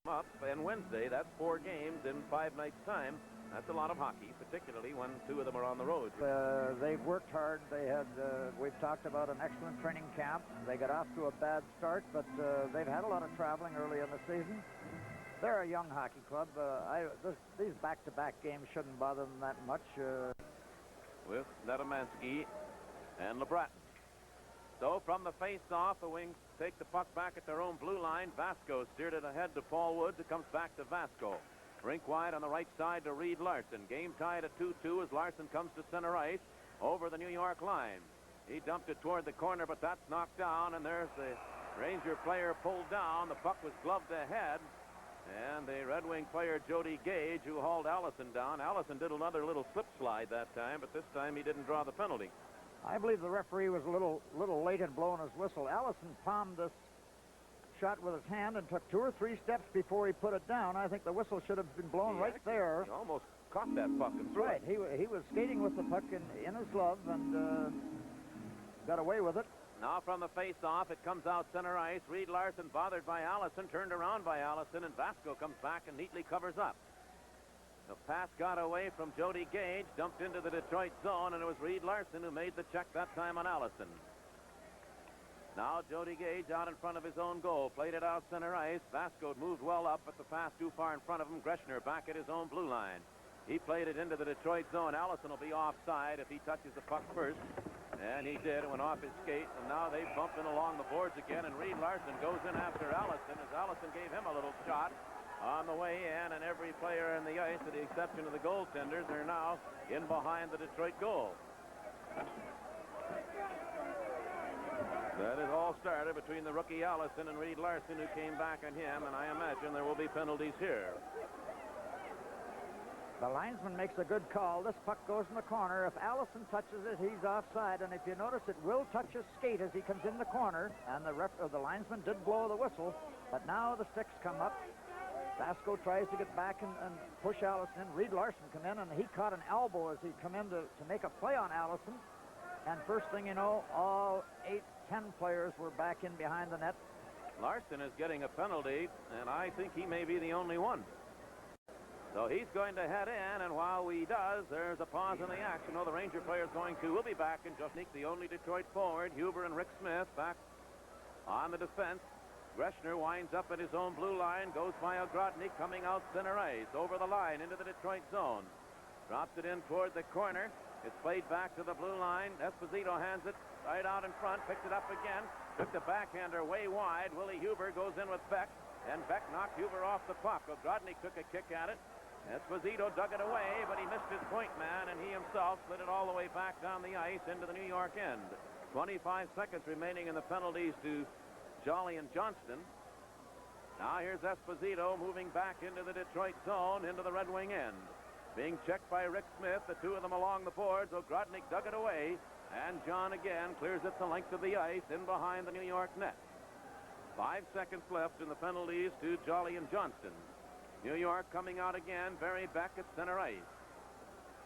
up, and Wednesday, that's 4 games in 5 nights' time. That's a lot of hockey, particularly when 2 of them are on the road. They've worked hard. They had, we've talked about an excellent training camp. They got off to a bad start, but they've had a lot of traveling early in the season. They're a young hockey club. These back-to-back games shouldn't bother them that much. With Nedomansky and LeBratton. So from the face-off, the Wings take the puck back at their own blue line. Vasco steered it ahead to Paul Woods. It comes back to Vasco. Rink wide on the right side to Reed Larson. Game tied at 2-2 as Larson comes to center ice over the New York line. He dumped it toward the corner, but that's knocked down, and there's the Ranger player pulled down. The puck was gloved ahead, and the Red Wing player, Jody Gage, who hauled Allison down. Allison did another little slip slide that time, but this time he didn't draw the penalty. I believe the referee was a little late in blowing his whistle. Allison palmed this shot with his hand and took 2 or 3 steps before he put it down. I think the whistle should have been blown right there. He almost caught that puck and threw it. He was skating with the puck in his glove and got away with it. Now from the face-off, it comes out center ice. Reed Larson bothered by Allison, turned around by Allison, and Vasco comes back and neatly covers up. The pass got away from Jody Gage, dumped into the Detroit zone, and it was Reed Larson who made the check that time on Allison. Now Jody Gage out in front of his own goal, played it out center ice. Vasco moved well up, but the pass too far in front of him. Greschner back at his own blue line. He played it into the Detroit zone. Allison will be offside if he touches the puck first. And he did. It went off his skate, and now they bumped in along the boards again, and Reed Larson goes in after Allison as Allison gave him a little shot on the way in, and every player in the ice, with the exception of the goaltenders, are now in behind the Detroit goal. That is all started between the rookie Allison and Reed Larson, who came back on him, and I imagine there will be penalties here. The linesman makes a good call. This puck goes in the corner. If Allison touches it, he's offside, and if you notice, it will touch his skate as he comes in the corner, and the linesman did blow the whistle, but now the sticks come up. Vasco tries to get back and push Allison in. Reed Larson come in, and he caught an elbow as he come in to make a play on Allison. And first thing you know, all 8-10 players were back in behind the net. Larson is getting a penalty, and I think he may be the only one. So he's going to head in, and while he does, there's a pause in the action. Oh, the Ranger player's going to. We'll be back in just the only Detroit forward. Huber and Rick Smith back on the defense. Greschner winds up at his own blue line, goes by Ogrodny, coming out center ice, over the line into the Detroit zone. Drops it in toward the corner. It's played back to the blue line. Esposito hands it right out in front, picks it up again, took the backhander way wide. Willie Huber goes in with Beck. and Beck knocked Huber off the puck. Ogrodnik took a kick at it. Esposito dug it away, but he missed his point man, and he himself slid it all the way back down the ice into the New York end. 25 seconds remaining in the penalties to Jolly and Johnston. Now here's Esposito moving back into the Detroit zone, into the Red Wing end. Being checked by Rick Smith, the two of them along the boards. Ogrodnik dug it away, and John again clears it the length of the ice in behind the New York net. 5 seconds left in the penalties to Jolly and Johnston. New York coming out again. Barry Beck at center ice.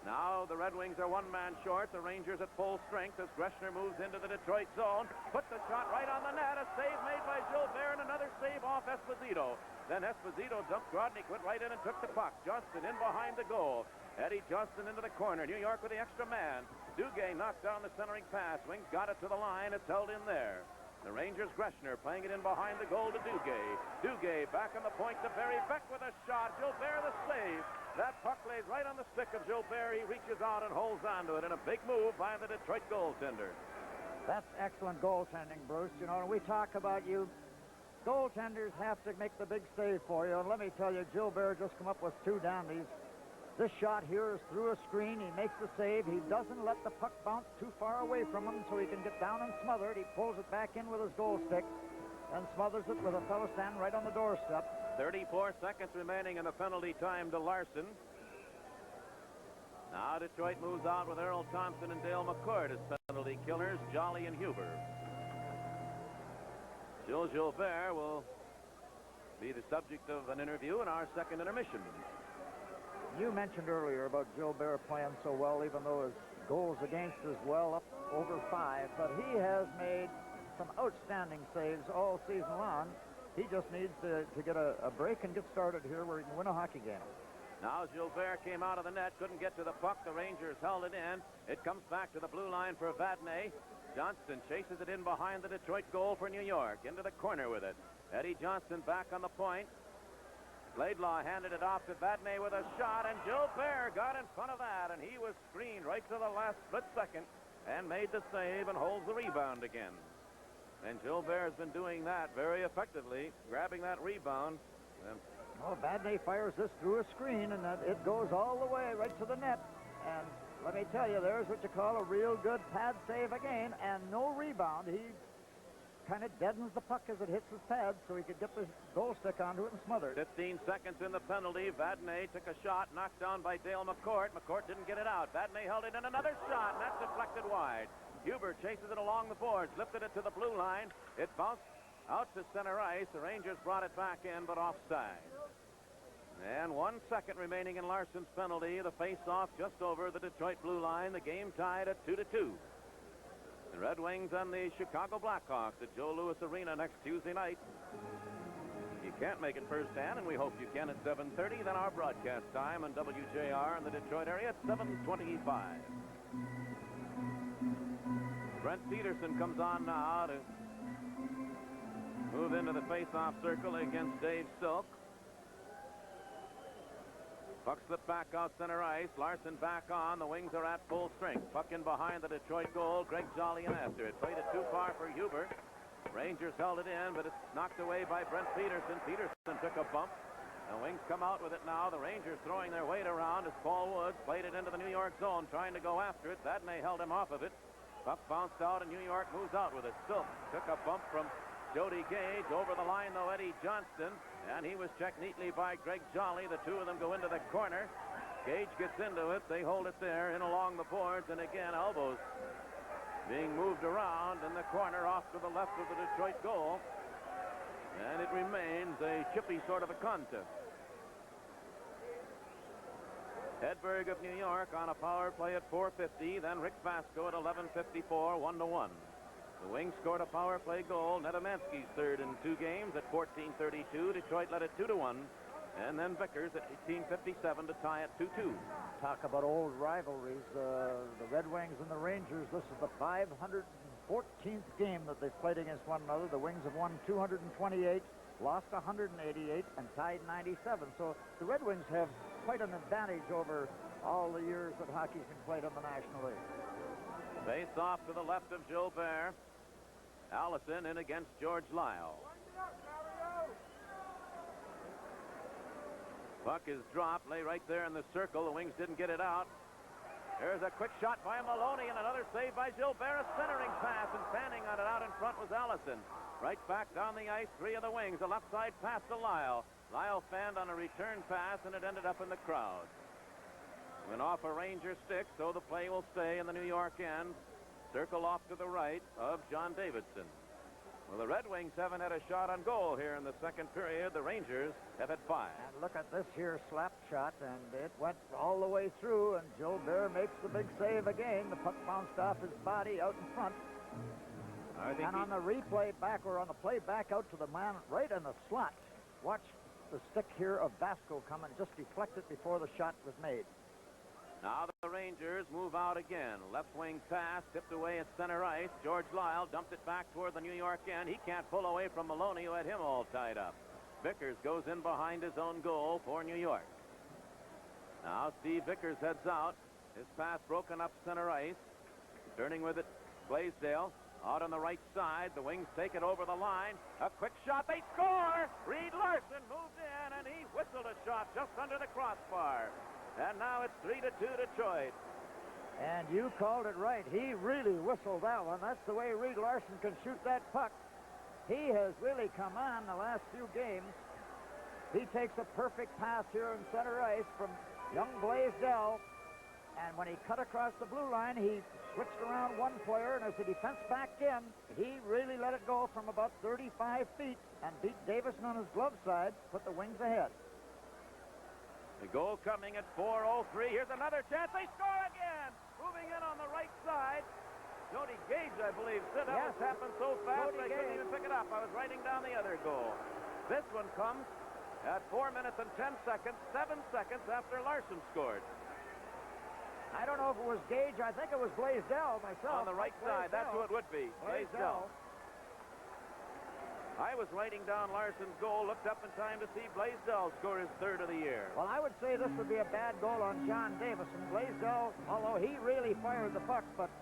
Now the Red Wings are one-man short. The Rangers at full strength as Greschner moves into the Detroit zone. Put the shot right on the net. A save made by Gilbert and another save off Esposito. Then Esposito dumped. Grodnik went right in and took the puck. Johnston in behind the goal. Eddie Johnston into the corner. New York with the extra man. Duguay knocked down the centering pass. Wings got it to the line. It's held in there. The Rangers' Greschner playing it in behind the goal to Duguay. Duguay back on the point to Barry Beck with a shot. Gilbert the save. That puck lays right on the stick of Gilbert. He reaches out and holds onto it in a big move by the Detroit goaltender. That's excellent goaltending, Bruce. You know, we talk about you. Goaltenders have to make the big save for you. And let me tell you, Gilbert just come up with two dandies. This shot here is through a screen. He makes the save. He doesn't let the puck bounce too far away from him so he can get down and smother it. He pulls it back in with his goal stick and smothers it with a fellow standing right on the doorstep. 34 seconds remaining in the penalty time to Larson. Now Detroit moves out with Earl Thompson and Dale Mccourt as penalty killers, Jolly and Huber. Jules Gilbert will be the subject of an interview in our second intermission. You mentioned earlier about Gilbert playing so well, even though his goals against is well up over 5, but he has made some outstanding saves all season long. He just needs to get a break and get started here where he can win a hockey game. Now Gilbert came out of the net, couldn't get to the puck. The Rangers held it in. It comes back to the blue line for Vadnais. Johnston chases it in behind the Detroit goal for New York. Into the corner with it. Eddie Johnston back on the point. Laidlaw handed it off to Vadnais with a shot, and Gilbert got in front of that, and he was screened right to the last split second and made the save and holds the rebound again. And Gilbert has been doing that very effectively, grabbing that rebound. Well, Vadnais fires this through a screen, and it goes all the way right to the net. And let me tell you, there's what you call a real good pad save again, and no rebound. He kind of deadens the puck as it hits his pad so he could get the goal stick onto it and smother it. 15 seconds in the penalty. Vadnais took a shot, knocked down by Dale Mccourt. Mccourt didn't get it out. Vadnais held it in, another shot, and that's deflected wide. Huber chases it along the boards, lifted it to the blue line. It bounced out to center ice. The Rangers brought it back in, but offside. And 1 second remaining in Larson's penalty. The face-off just over the Detroit blue line. The game tied at 2-2. The Red Wings and the Chicago Blackhawks at Joe Louis Arena next Tuesday night. You can't make it firsthand, and we hope you can at 7:30. Then our broadcast time on WJR in the Detroit area at 7:25. Brent Peterson comes on now to move into the face-off circle against Dave Silk. Puck slipped back out center ice. Larson back on. The Wings are at full strength. Puck in behind the Detroit goal. Greg Jolly in after it. Played it too far for Huber. Rangers held it in, but it's knocked away by Brent Peterson. Peterson took a bump. The Wings come out with it now. The Rangers throwing their weight around as Paul Woods played it into the New York zone, trying to go after it. Vadnais held him off of it. Puck bounced out, and New York moves out with it. Silk took a bump from Jody Gage. Over the line, though, Eddie Johnston. And he was checked neatly by Greg Jolly. The two of them go into the corner. Gage gets into it. They hold it there in along the boards. And again, elbows being moved around in the corner off to the left of the Detroit goal. And it remains a chippy sort of a contest. Hedberg of New York on a power play at 4:50. Then Rick Vasco at 11:54, 1-1. The Wings scored a power play goal. Nedomansky's third in 2 games at 14:32. Detroit led it 2-1. And then Vickers at 18:57 to tie it 2-2. Talk about old rivalries. The Red Wings and the Rangers. This is the 514th game that they've played against one another. The Wings have won 228, lost 188, and tied 97. So the Red Wings have quite an advantage over all the years that hockey's been played in the National League. Face off to the left of Gilbert. Allison in against George Lyle. Puck is dropped, lay right there in the circle. The Wings didn't get it out. There's a quick shot by Maloney and another save by Gilbert. A centering pass, and standing on it out in front was Allison. Right back down the ice, 3 of the Wings. A left side pass to Lyle. Lyle fanned on a return pass, and it ended up in the crowd. Went off a Ranger stick, so the play will stay in the New York end. Circle off to the right of John Davidson. Well, the Red Wings haven't had a shot on goal here in the second period. The Rangers have had 5. And look at this here slap shot, and it went all the way through, and Gilbert makes the big save again. The puck bounced off his body out in front. And on the replay back, or on the play back out to the man right in the slot, watch the stick here of Vasco come and just deflect it before the shot was made. Now the Rangers move out again. Left wing pass, tipped away at center ice. George Lyle dumped it back toward the New York end. He can't pull away from Maloney, who had him all tied up. Vickers goes in behind his own goal for New York. Now Steve Vickers heads out. His pass broken up center ice. Turning with it, Blaisdell. Out on the right side, the Wings take it over the line. A quick shot, they score! Reed Larson moved in, and he whistled a shot just under the crossbar. And now it's 3-2 Detroit. And you called it right. He really whistled that one. That's the way Reed Larson can shoot that puck. He has really come on the last few games. He takes a perfect pass here in center ice from young Blaisdell. And when he cut across the blue line, he switched around one player, and as the defense backed in, he really let it go from about 35 feet and beat Davidson on his glove side, put the Wings ahead. The goal coming at 4:03. Here's another chance. They score again. Moving in on the right side. Jody Gage, I believe, said that Yes, was happened so fast Jody I couldn't Gage. even pick it up. I was writing down the other goal. This one comes at 4 minutes and 10 seconds, 7 seconds after Larson scored. I don't know if it was Gage. I think it was Blaisdell myself. On the right side, that's who it would be. Blaisdell. I was writing down Larson's goal, looked up in time to see Blaisdell score his 3rd of the year. Well, I would say this would be a bad goal on John Davidson. Blaisdell, although he really fired the puck, but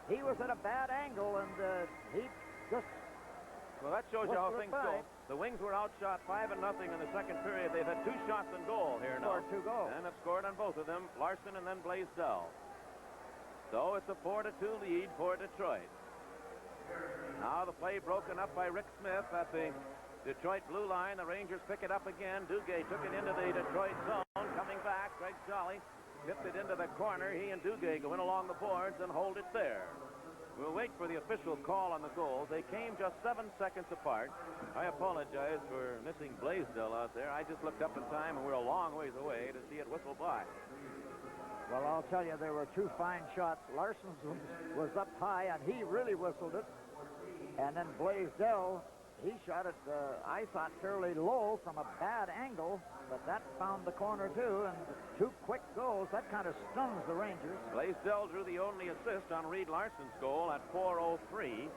he was at a bad angle, and he just... Well, that shows you how What's things the go. five? The Wings were outshot 5-0 in the second period. They've had 2 shots on goal here now. Scored 2 goals. And have scored on both of them, Larson and then Blaisdell. So it's a 4-2 lead for Detroit. Now the play broken up by Rick Smith at the Detroit blue line. The Rangers pick it up again. Duguay took it into the Detroit zone. Coming back, Greg Jolly tipped it into the corner. He and Duguay go in along the boards and hold it there. We'll wait for the official call on the goals. They came just 7 seconds apart. I apologize for missing Blaisdell out there. I just looked up in time, and we're a long ways away to see it whistle by. Well, I'll tell you, there were 2 fine shots. Larson's was up high, and he really whistled it. And then Blaisdell, he shot it, I thought, fairly low from a bad angle, but that found the corner, too, and 2 quick goals. That kind of stuns the Rangers. Blaisdell drew the only assist on Reed Larson's goal at 4:03,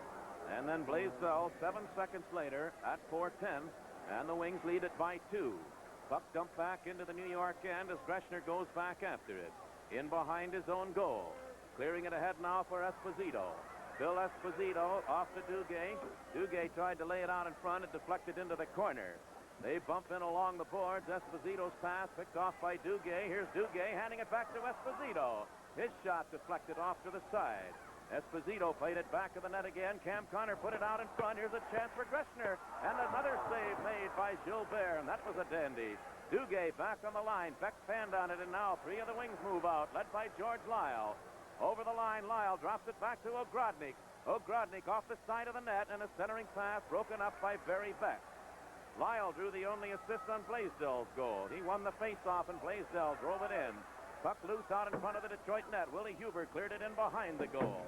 and then Blaisdell 7 seconds later at 4:10, and the Wings lead it by 2. Puck dumped back into the New York end as Greschner goes back after it. In behind his own goal. Clearing it ahead now for Esposito. Phil Esposito off to Duguay. Duguay tried to lay it out in front. It deflected into the corner. They bump in along the boards. Esposito's pass picked off by Duguay. Here's Duguay handing it back to Esposito. His shot deflected off to the side. Esposito played it back of the net again. Cam Connor put it out in front. Here's a chance for Greschner. And another save made by Gilbert, and that was a dandy. Duguay back on the line. Beck fanned on it, and now 3 of the Wings move out, led by George Lyle. Over the line, Lyle drops it back to Ogrodnik. Ogrodnik off the side of the net, and a centering pass broken up by Barry Beck. Lyle drew the only assist on Blaisdell's goal. He won the face-off, and Blaisdell drove it in. Puck loose out in front of the Detroit net. Willie Huber cleared it in behind the goal.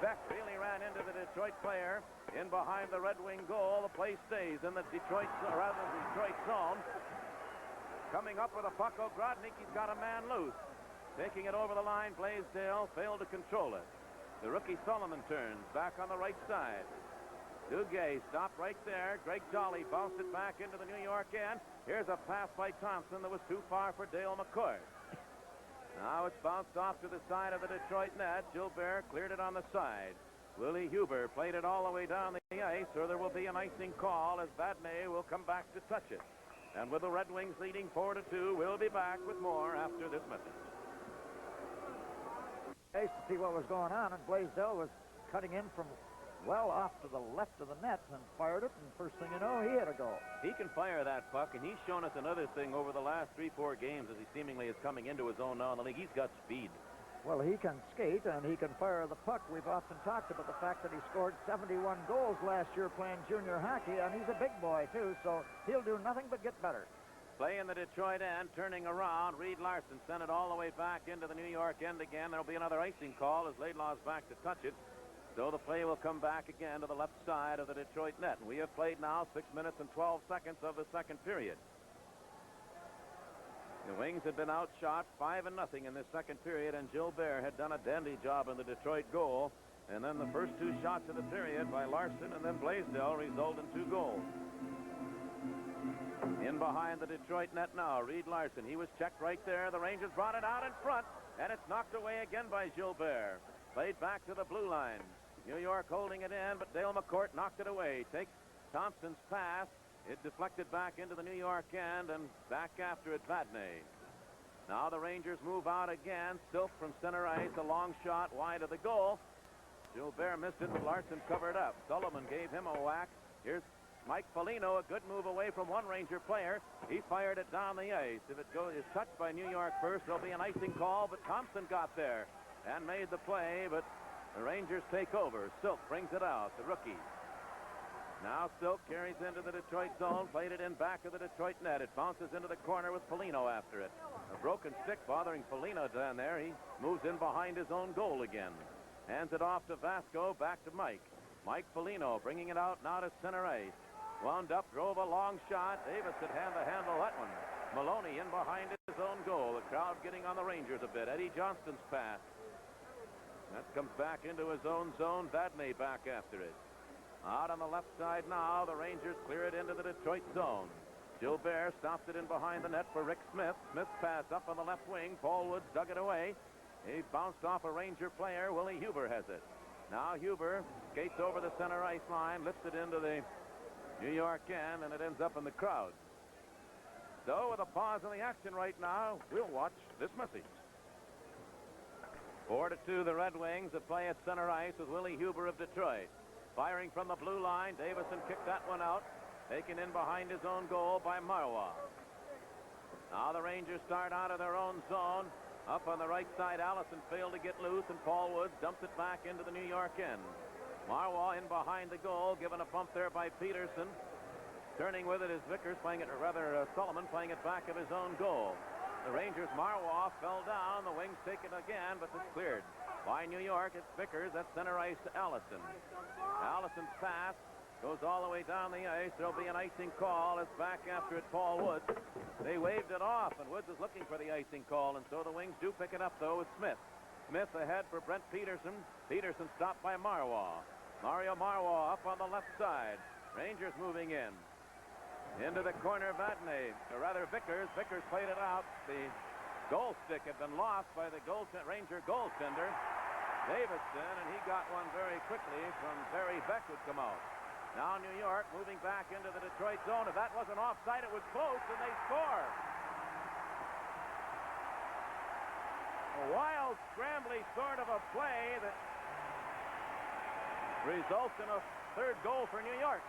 Beck really ran into the Detroit player in behind the Red Wing goal. The play stays in the Detroit zone. Coming up with a puck, Ogrodnik, he's got a man loose. Taking it over the line, Blaisdell failed to control it. The rookie Sullivan turns back on the right side. Duguay stopped right there. Greg Jolly bounced it back into the New York end. Here's a pass by Thompson that was too far for Dale Mccourt. Now it's bounced off to the side of the Detroit net. Gilbert cleared it on the side. Willie Huber played it all the way down the ice, or there will be an icing call as Vadnais will come back to touch it. And with the Red Wings leading 4-2, we'll be back with more after this message. Nice to see what was going on, and Blaisdell was cutting in from well off to the left of the net and fired it, and first thing you know, he had a goal. He can fire that puck, and he's shown us another thing over the last 3-4 games as he seemingly is coming into his own now in the league. He's got speed. Well, he can skate, and he can fire the puck. We've often talked about the fact that he scored 71 goals last year playing junior hockey, and he's a big boy, too, so he'll do nothing but get better. Play in the Detroit end, turning around. Reed Larson sent it all the way back into the New York end again. There'll be another icing call as Laidlaw's back to touch it. So the play will come back again to the left side of the Detroit net. And we have played now 6 minutes and 12 seconds of the second period. The Wings had been outshot 5-0 in this second period, and Gilbert had done a dandy job in the Detroit goal. And then the first two shots of the period by Larson and then Blaisdell result in 2 goals. In behind the Detroit net now, Reed Larson. He was checked right there. The Rangers brought it out in front, and it's knocked away again by Gilbert. Played back to the blue line. New York holding it in, but Dale Mccourt knocked it away. Takes Thompson's pass. It deflected back into the New York end, and back after it, Vadnais. Now the Rangers move out again. Silk from center ice, a long shot wide of the goal. Gilbert missed it, but Larson covered up. Sullivan gave him a whack. Here's Mike Foligno, a good move away from one Ranger player. He fired it down the ice. If it is touched by New York first, there'll be an icing call, but Thompson got there and made the play, but the Rangers take over. Silk brings it out, the rookie. Now Silk carries into the Detroit zone, played it in back of the Detroit net. It bounces into the corner with Foligno after it. A broken stick bothering Foligno down there. He moves in behind his own goal again. Hands it off to Vasco, back to Mike. Mike Foligno bringing it out now to center ice. Wound up, drove a long shot. Davidson had to handle that one. Maloney in behind his own goal. The crowd getting on the Rangers a bit. Eddie Johnston's pass. That comes back into his own zone. Vadnais back after it. Out on the left side now, the Rangers clear it into the Detroit zone. Gilbert stops it in behind the net for Rick Smith. Smith's pass up on the left wing. Paul Woods dug it away. He bounced off a Ranger player. Willie Huber has it. Now Huber skates over the center ice line, lifts it into the New York end, and it ends up in the crowd. So with a pause in the action right now, we'll watch this message. 4-2 the Red Wings that play at center ice with Willie Huber of Detroit. Firing from the blue line, Davidson kicked that one out. Taken in behind his own goal by Marwa. Now the Rangers start out of their own zone. Up on the right side, Allison failed to get loose, and Paul Woods dumped it back into the New York end. Marwa in behind the goal, given a bump there by Peterson. Turning with it is Vickers, Sullivan playing it back of his own goal. The Rangers, Marwa fell down. The Wings take it again, but it's cleared by New York. It's Vickers at center ice to Allison. Allison's pass goes all the way down the ice. There'll be an icing call. It's back after it, Paul Woods. They waved it off, and Woods is looking for the icing call, and so the Wings do pick it up, though, with Smith. Smith ahead for Brent Peterson. Peterson stopped by Marwa. Mario Marwa up on the left side. Rangers moving in. Into the corner, Vadnais, or rather Vickers. Vickers played it out. The goal stick had been lost by the Ranger goaltender, Davidson, and he got one very quickly from Barry Beck, who'd come out. Now New York moving back into the Detroit zone. If that wasn't offside, it was close, and they score. A wild, scrambly sort of a play that results in a third goal for New York.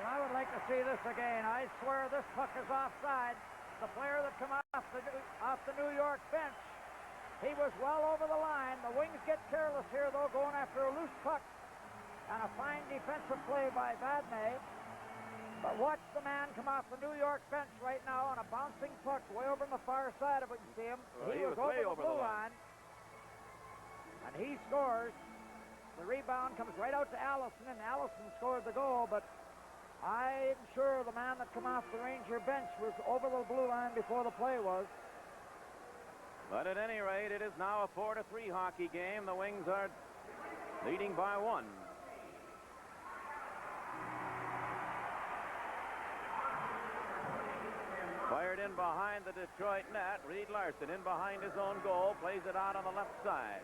Well, I would like to see this again. I swear this puck is offside. The player that came off the New York bench, he was well over the line. The Wings get careless here, though, going after a loose puck. And a fine defensive play by Vadnais. But watch the man come off the New York bench right now on a bouncing puck way over on the far side if we can see him. Well, he was way over the blue line. And he scores. The rebound comes right out to Allison, and Allison scored the goal, but I'm sure the man that came off the Ranger bench was over the blue line before the play was. But at any rate, it is now a 4-3 hockey game. The Wings are leading by 1. Fired in behind the Detroit net. Reed Larson in behind his own goal. Plays it out on the left side.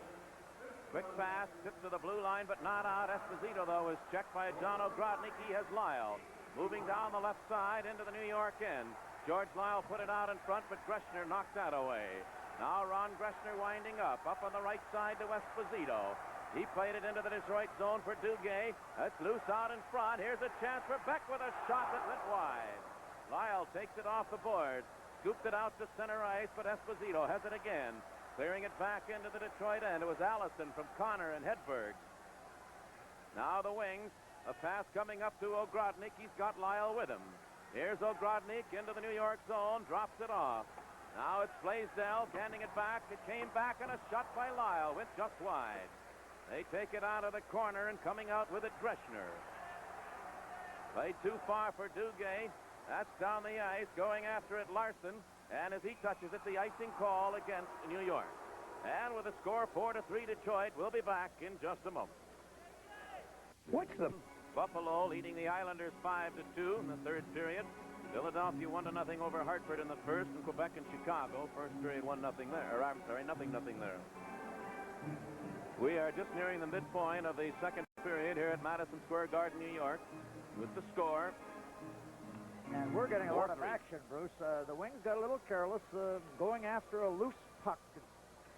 Quick pass, tipped to the blue line, but not out. Esposito, though, is checked by John Ogrodnik. He has Lyle. moving down the left side into the New York end. George Lyle put it out in front, but Greschner knocked that away. Now Ron Greschner winding up on the right side to Esposito. He played it into the Detroit zone for Duguay. That's loose out in front. Here's a chance for Beck with a shot that went wide. Lyle takes it off the board, scooped it out to center ice, but Esposito has it again, clearing it back into the Detroit end. It was Allison from Connor and Hedberg. Now the wings, a pass coming up to Ogrodnik. He's got Lyle with him. Here's Ogrodnik into the New York zone, drops it off. Now it's Blaisdell handing it back. It came back, and a shot by Lyle went just wide. They take it out of the corner, and coming out with it, Greschner. Played too far for Duguay. That's down the ice, going after it, Larson. And as he touches it, the icing call against New York. And with a score 4-3 Detroit, we'll be back in just a moment. What's the... Buffalo leading the Islanders 5-2 in the third period. Philadelphia 1-0 over Hartford in the first, and Quebec and Chicago. First period 1-0 there. Or I'm sorry, 0-0 there. We are just nearing the midpoint of the second period here at Madison Square Garden, New York, with the score. And we're getting a lot of 4-3. action, Bruce. The Wings got a little careless going after a loose puck. It's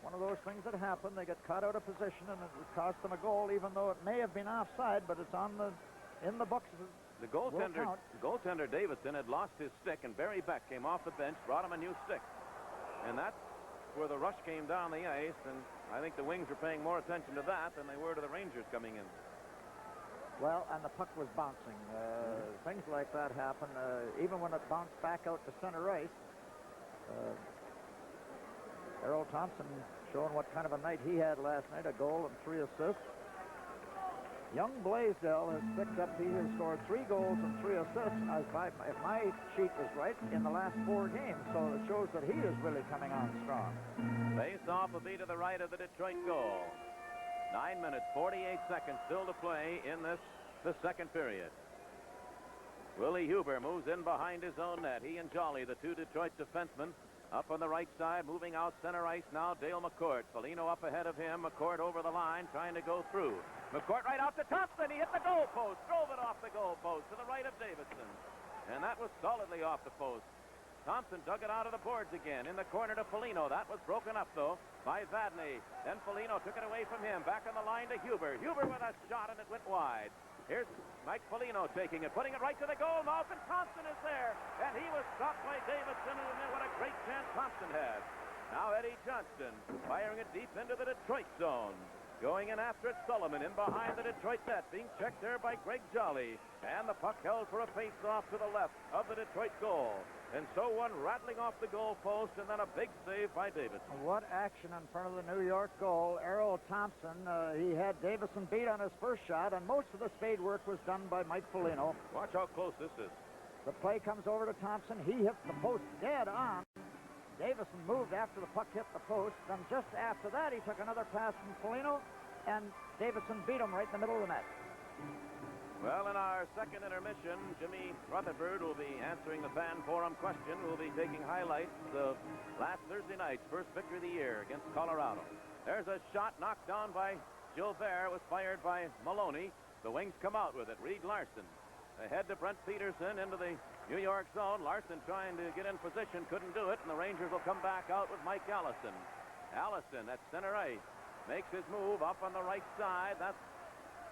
one of those things that happen. They get caught out of position, and it cost them a goal, even though it may have been offside, but it's in the books. The goaltender Davidson had lost his stick, and Barry Beck came off the bench, brought him a new stick. And that's where the rush came down the ice, and I think the Wings are paying more attention to that than they were to the Rangers coming in. Well, and the puck was bouncing. Things like that happen, even when it bounced back out to center ice. Errol Thompson showing what kind of a night he had last night, a goal and 3 assists. Young Blaisdell has picked up, he has scored 3 goals and 3 assists, if my sheet is right, in the last 4 games. So it shows that he is really coming on strong. Face off will be to the right of the Detroit goal. 9 minutes, 48 seconds still to play in the second period. Willie Huber moves in behind his own net. He and Jolly, the 2 Detroit defensemen, up on the right side, moving out center ice now. Dale Mccourt. Foligno up ahead of him. Mccourt over the line, trying to go through. Mccourt right out to Thompson. He hit the goal post. Drove it off the goal post to the right of Davidson. And that was solidly off the post. Thompson dug it out of the boards again. In the corner to Foligno. That was broken up, though, by Vadney. Then Foligno took it away from him. Back on the line to Huber. Huber with a shot, and it went wide. Here's Mike Foligno taking it, putting it right to the goal mouth, and Thompson is there. And he was stopped by Davidson, and what a great chance Thompson had. Now Eddie Johnston firing it deep into the Detroit zone. Going in after it, Sullivan in behind the Detroit net, being checked there by Greg Jolly. And the puck held for a face-off to the left of the Detroit goal. And so one rattling off the goal post, and then a big save by Davidson. What action in front of the New York goal. Errol Thompson, he had Davidson beat on his first shot, and most of the spade work was done by Mike Foligno. Watch how close this is. The play comes over to Thompson. He hits the post dead on. Davidson moved after the puck hit the post. Then just after that, he took another pass from Foligno, and Davidson beat him right in the middle of the net. Well, in our second intermission, Jimmy Rutherford will be answering the fan forum question. We'll be taking highlights of last Thursday night's first victory of the year against Colorado. There's a shot knocked down by Gilbert. It was fired by Maloney. The Wings come out with it. Reed Larson ahead to Brent Peterson into the New York zone. Larson trying to get in position, couldn't do it, and the Rangers will come back out with Mike Allison. Allison at center ice makes his move up on the right side. That's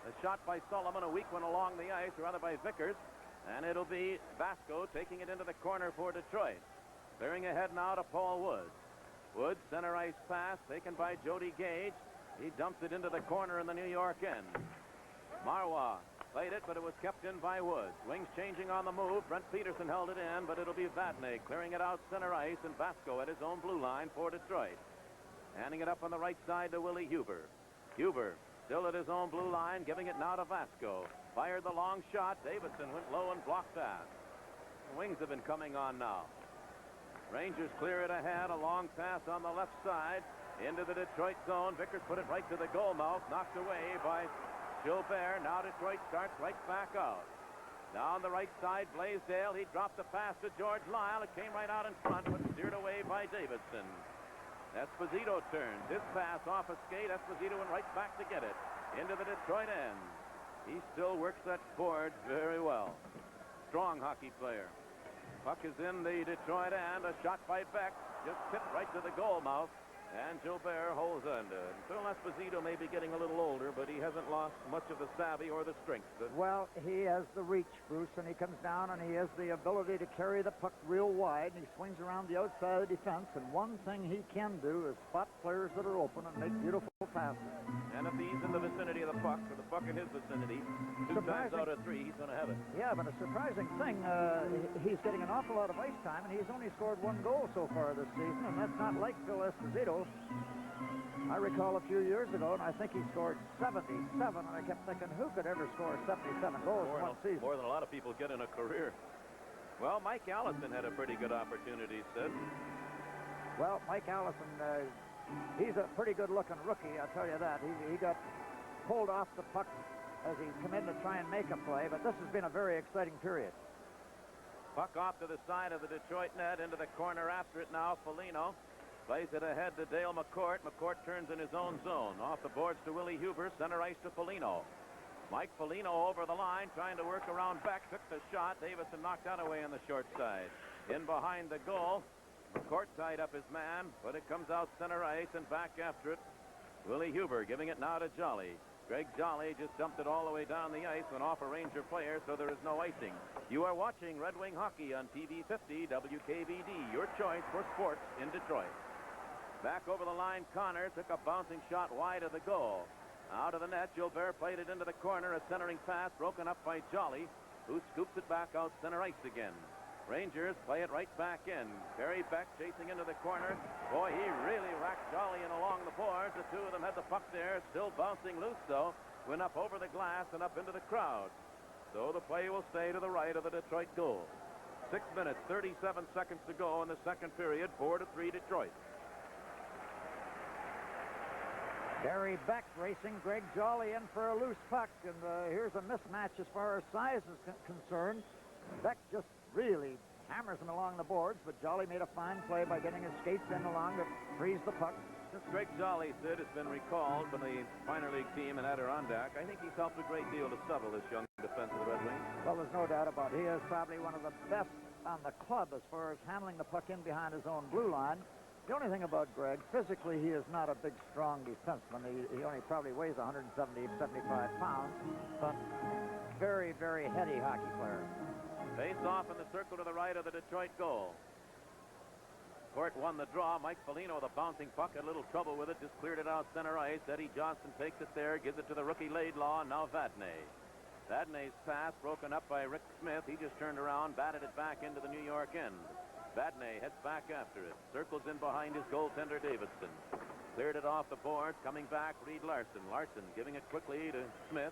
a shot by Sullivan, a weak one along the ice, or rather by Vickers. And it'll be Vasco taking it into the corner for Detroit. Clearing ahead now to Paul Woods. Woods, center ice pass, taken by Jody Gage. He dumps it into the corner in the New York end. Marwa played it, but it was kept in by Woods. Wings changing on the move. Brent Peterson held it in, but it'll be Vadney clearing it out center ice, and Vasco at his own blue line for Detroit. Handing it up on the right side to Willie Huber. Huber still at his own blue line, giving it now to Vasco. Fired the long shot. Davidson went low and blocked that. The Wings have been coming on now. Rangers clear it ahead. A long pass on the left side into the Detroit zone. Vickers put it right to the goal mouth. Knocked away by Gilbert. Now Detroit starts right back out. Down the right side, Blaisdell. He dropped the pass to George Lyle. It came right out in front, but steered away by Davidson. Esposito turns. His pass off a skate. Esposito went right back to get it into the Detroit end. He still works that board very well. strong hockey player. Puck is in the Detroit end. A shot by Beck. Just hit right to the goal mouth. And Gilbert holds on to it. Phil Esposito may be getting a little older, but he hasn't lost much of the savvy or the strength. Well, he has the reach, Bruce, and he comes down and he has the ability to carry the puck real wide, and he swings around the outside of the defense, and one thing he can do is spot players that are open and make beautiful passes. And if he's in the vicinity of the puck, or the puck in his vicinity, two times out of three, he's going to have it. Yeah, but a surprising thing, he's getting an awful lot of ice time, and he's only scored 1 goal so far this season, and that's not like Phil Esposito. I recall a few years ago, and I think he scored 77, and I kept thinking, who could ever score 77 goals in one season? More than a lot of people get in a career. Well, Mike Allison had a pretty good opportunity, Sid. Well, Mike Allison, he's a pretty good-looking rookie, I'll tell you that. He got pulled off the puck as he come in to try and make a play, but this has been a very exciting period. Puck off to the side of the Detroit net, into the corner after it now. Foligno plays it ahead to Dale Mccourt. Mccourt turns in his own zone. Off the boards to Willie Huber. Center ice to Foligno. Mike Foligno over the line, trying to work around Beck. Took the shot. Davidson knocked that away on the short side. In behind the goal. McCourt tied up his man, but it comes out center ice and back after it. Willie Huber giving it now to Jolly. Greg Jolly just dumped it all the way down the ice, went off a Ranger player, so there is no icing. You are watching Red Wing Hockey on TV 50 WKVD, your choice for sports in Detroit. Back over the line, Connor took a bouncing shot wide of the goal. Out of the net, Gilbert played it into the corner. A centering pass broken up by Jolly, who scoops it back out center ice again. Rangers play it right back in. Barry Beck chasing into the corner. Boy, he really racked Jolly in along the boards. The two of them had the puck there, still bouncing loose, though. Went up over the glass and up into the crowd. So the play will stay to the right of the Detroit goal. 6 minutes, 37 seconds to go in the second period. 4-3 Detroit. Barry Beck racing Greg Jolly in for a loose puck, and here's a mismatch as far as size is concerned. Beck just really hammers him along the boards, but Jolly made a fine play by getting his skates in along to freeze the puck. Since Greg Jolly, Sid, has been recalled from the minor league team in Adirondack, I think he's helped a great deal to settle this young defense of the Red Wings. Well, there's no doubt about it. He is probably one of the best on the club as far as handling the puck in behind his own blue line. The only thing about Greg, physically, he is not a big, strong defenseman. He only probably weighs 175 pounds, but very, very heady hockey player. Face off in the circle to the right of the Detroit goal. Court won the draw. Mike Foligno, the bouncing puck, had a little trouble with it, just cleared it out center ice. Eddie Johnson takes it there, gives it to the rookie Laidlaw, and now Vadnais. Vadnais's pass broken up by Rick Smith. He just turned around, batted it back into the New York end. Vadnais heads back after it. Circles in behind his goaltender, Davidson. Cleared it off the boards. Coming back, Reed Larson. Larson giving it quickly to Smith.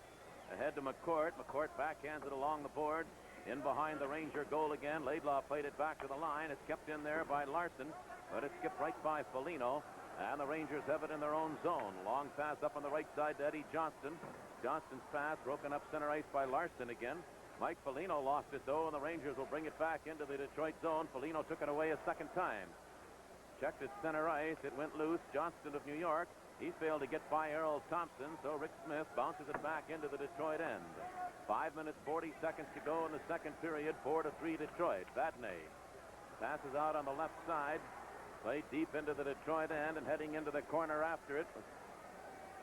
Ahead to McCourt. McCourt backhands it along the boards. In behind the Ranger goal again. Laidlaw played it back to the line. It's kept in there by Larson, but it skipped right by Foligno. And the Rangers have it in their own zone. Long pass up on the right side to Eddie Johnston. Johnston's pass broken up center ice by Larson again. Mike Foligno lost it, though, and the Rangers will bring it back into the Detroit zone. Foligno took it away a second time. Checked at center ice. It went loose. Johnston of New York. He failed to get by Earl Thompson, so Rick Smith bounces it back into the Detroit end. 5 minutes, 40 seconds to go in the second period. 4-3 Detroit. Vadnais passes out on the left side. Played deep into the Detroit end and heading into the corner after it.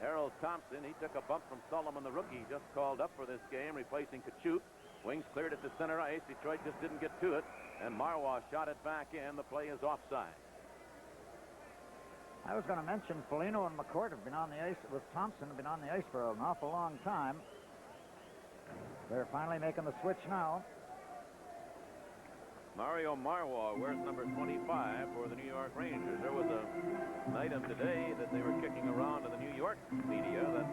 Harold Thompson, he took a bump from Sullivan, the rookie, just called up for this game, replacing Kachuk. Wings cleared it to center ice. Detroit just didn't get to it, and Marwa shot it back in. The play is offside. I was going to mention Foligno and McCourt have been on the ice with Thompson, have been on the ice for an awful long time. They're finally making the switch now. Mario Marwa wears number 25 for the New York Rangers. There was an item today that they were kicking around in the New York media that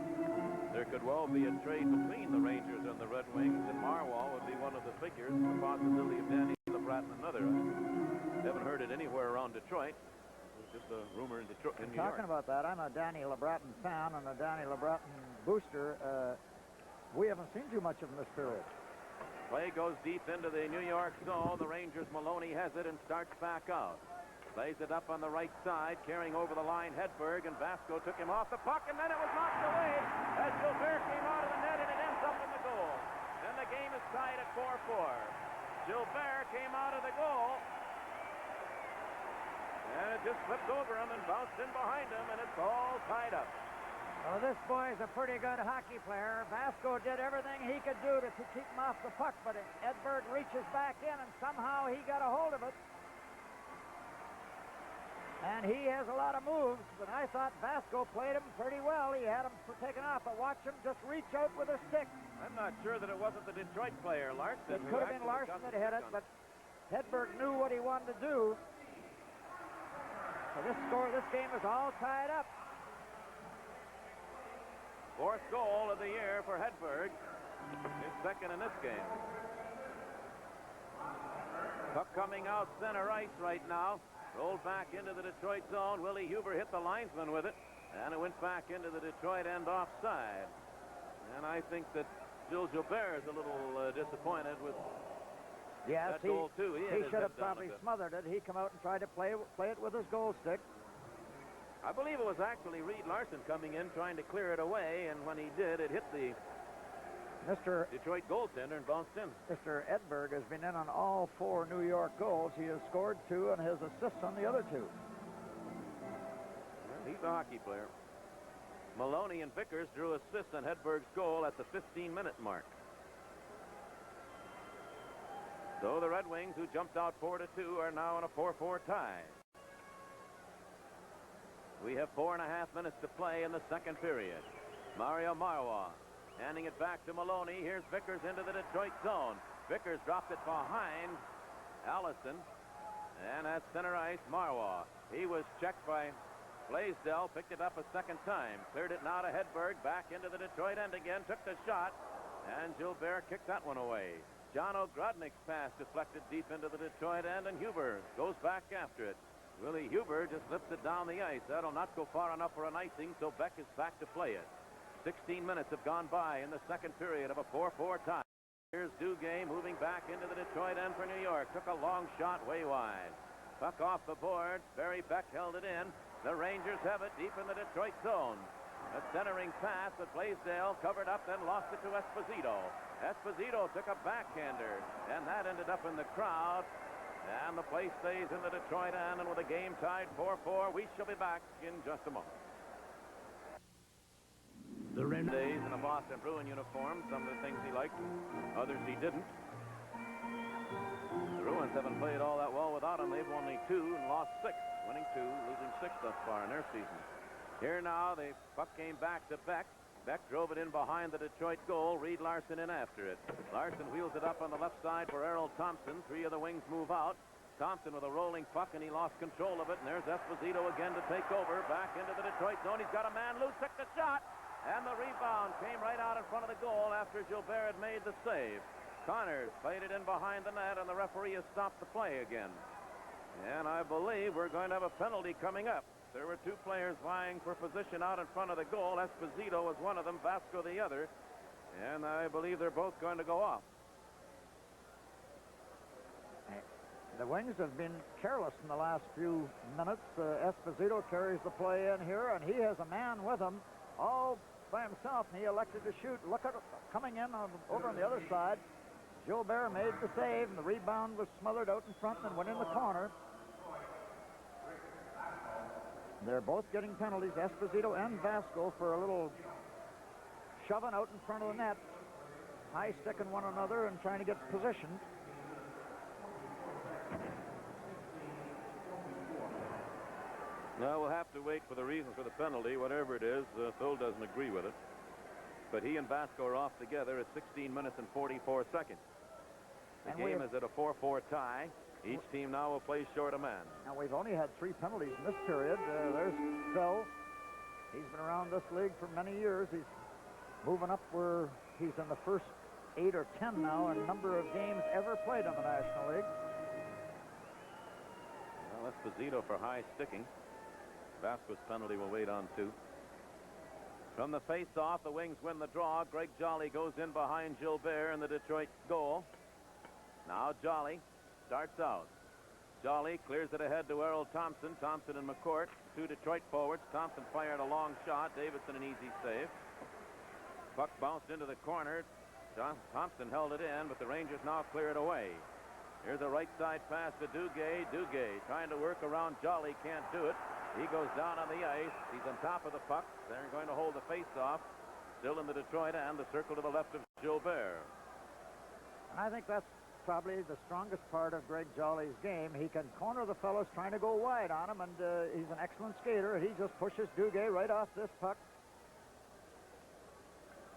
there could well be a trade between the Rangers and the Red Wings, and Marwa would be one of the figures, the possibility of Danny LeBrat and another. I haven't heard it anywhere around Detroit. It was just a rumor in Detroit, in New York. Talking about that, I'm a Danny LeBraton fan and a Danny LeBraton booster. We haven't seen too much of him this period. Play goes deep into the New York zone. The Rangers, Maloney has it and starts back out. Plays it up on the right side, carrying over the line Hedberg, and Vasco took him off the puck, and then it was knocked away as Gilbert came out of the net, and it ends up in the goal. Then the game is tied at 4-4. Gilbert came out of the goal. And it just flipped over him and bounced in behind him, and it's all tied up. Well, this boy is a pretty good hockey player. Vasco did everything he could do to keep him off the puck, but Hedberg reaches back in, and somehow he got a hold of it. And he has a lot of moves, but I thought Vasco played him pretty well. He had him taken off, but watch him just reach out with a stick. I'm not sure that it wasn't the Detroit player, Larson. It could have been Larson that hit it, but Hedberg knew what he wanted to do. So this game is all tied up. Fourth goal of the year for Hedberg. His second in this game. Puck coming out center ice right now. Rolled back into the Detroit zone. Willie Huber hit the linesman with it. And it went back into the Detroit end offside. And I think that Gilles Gilbert is a little disappointed with that goal, too. He should have probably smothered it. He come out and tried to play it with his goal stick. I believe it was actually Reed Larson coming in trying to clear it away, and when he did, it hit the Detroit goaltender and bounced in. Mr. Hedberg has been in on all 4 New York goals. He has scored 2 and has assists on the other 2. Well, he's a hockey player. Maloney and Vickers drew assists on Hedberg's goal at the 15-minute mark. So the Red Wings, who jumped out 4-2, are now in a 4-4 tie. We have 4.5 minutes to play in the second period. Mario Marois handing it back to Maloney. Here's Vickers into the Detroit zone. Vickers dropped it behind Allison. And at center ice, Marois. He was checked by Blaisdell, picked it up a second time. Cleared it now to Hedberg, back into the Detroit end again, took the shot. And Gilbert kicked that one away. John O'Grodnick's pass deflected deep into the Detroit end, and Huber goes back after it. Willie Huber just lifts it down the ice. That'll not go far enough for an icing, so Beck is back to play it. 16 minutes have gone by in the second period of a 4-4 tie. Here's Duguay moving back into the Detroit end for New York. Took a long shot way wide. Puck off the boards. Barry Beck held it in. The Rangers have it deep in the Detroit zone. A centering pass that Blaisdell covered up, then lost it to Esposito. Esposito took a backhander, and that ended up in the crowd. And the play stays in the Detroit end, and with a game tied 4-4, we shall be back in just a moment. The Days in a Boston Bruin uniform, some of the things he liked, others he didn't. The Bruins haven't played all that well without him. They've won 2 and lost 6, winning 2, losing 6 thus far in their season. Here now, the puck came back to Beck. Beck drove it in behind the Detroit goal. Reed Larson in after it. Larson wheels it up on the left side for Errol Thompson. 3 of the wings move out. Thompson with a rolling puck, and he lost control of it. And there's Esposito again to take over. Back into the Detroit zone. He's got a man loose. Took the shot. And the rebound came right out in front of the goal after Gilbert had made the save. Connors played it in behind the net, and the referee has stopped the play again. And I believe we're going to have a penalty coming up. There were 2 players vying for position out in front of the goal. Esposito was one of them, Vasco the other. And I believe they're both going to go off. The Wings have been careless in the last few minutes. Esposito carries the play in here, and he has a man with him all by himself, and he elected to shoot. Look at it coming in over on the other side. Gilbert made the save, and the rebound was smothered out in front and went in the corner. They're both getting penalties, Esposito and Vasco, for a little shoving out in front of the net, high-sticking one another and trying to get positioned. Now we'll have to wait for the reason for the penalty, whatever it is. Phil doesn't agree with it. But he and Vasco are off together at 16 minutes and 44 seconds. The game is at a 4-4 tie. Each team now will play short a man. Now, we've only had 3 penalties in this period. There's Phil. He's been around this league for many years. He's moving up where he's in the first 8 or 10 now in number of games ever played in the National League. Well, Esposito for high sticking. Vasquez penalty will wait on 2. From the face-off, the Wings win the draw. Greg Jolly goes in behind Gilbert in the Detroit goal. Now Jolly starts out. Jolly clears it ahead to Errol Thompson. Thompson and Mccourt, 2 Detroit forwards. Thompson fired a long shot. Davidson an easy save. Puck bounced into the corner. Thompson held it in, but the Rangers now clear it away. Here's a right side pass to Duguay. Duguay trying to work around Jolly. Can't do it. He goes down on the ice. He's on top of the puck. They're going to hold the face-off. Still in the Detroit end. The circle to the left of Gilbert. And I think that's probably the strongest part of Greg Jolly's game. He can corner the fellows trying to go wide on him, and he's an excellent skater. He just pushes Duguay right off this puck.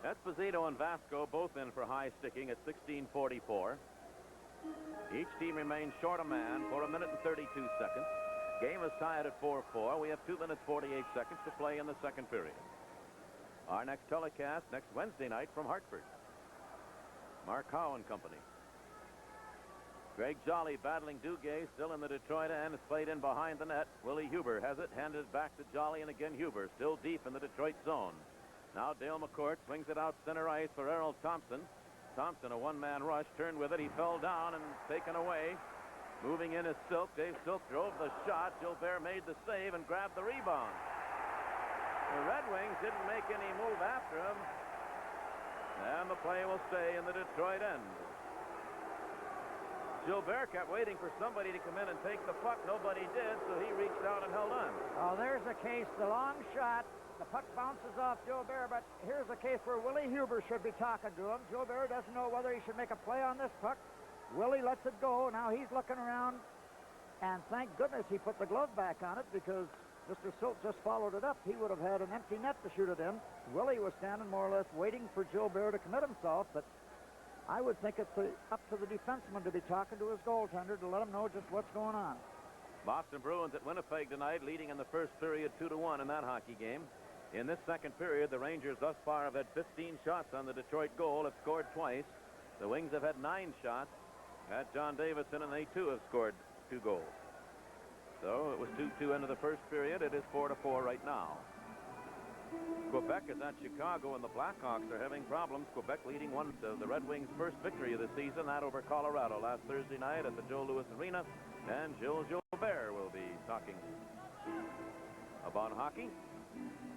Esposito and Vasco both in for high sticking at 16:44. Each team remains short a man for 1 minute and 32 seconds. Game is tied at 4-4. We have 2 minutes 48 seconds to play in the second period. Our next telecast next Wednesday night from Hartford. Mark Howe and company. Greg Jolly battling Duguay, still in the Detroit end. It's played in behind the net. Willie Huber has it, handed it back to Jolly, and again Huber still deep in the Detroit zone. Now Dale Mccourt swings it out center ice for Errol Thompson. Thompson, a one-man rush, turned with it. He fell down and taken away. Moving in is Silk. Dave Silk drove the shot. Gilbert made the save and grabbed the rebound. The Red Wings didn't make any move after him. And the play will stay in the Detroit end. Gilbert kept waiting for somebody to come in and take the puck. Nobody did, so he reached out and held on. Oh, there's a case. The long shot. The puck bounces off Gilbert, but here's a case where Willie Huber should be talking to him. Gilbert doesn't know whether he should make a play on this puck. Willie lets it go. Now he's looking around, and thank goodness he put the glove back on it, because Mr. Silk just followed it up. He would have had an empty net to shoot it in. Willie was standing more or less waiting for Gilbert to commit himself, but I would think it's up to the defenseman to be talking to his goaltender to let him know just what's going on. Boston Bruins at Winnipeg tonight, leading in the first period 2-1 in that hockey game. In this second period, the Rangers thus far have had 15 shots on the Detroit goal, have scored twice. The Wings have had 9 shots at John Davidson, and they too have scored 2 goals. So it was 2-2 into the first period. It is 4-4 right now. Quebec is at Chicago, and the Blackhawks are having problems. Quebec leading one of the Red Wings' first victory of the season, that over Colorado last Thursday night at the Joe Louis Arena. And Gilles Gilbert will be talking about hockey.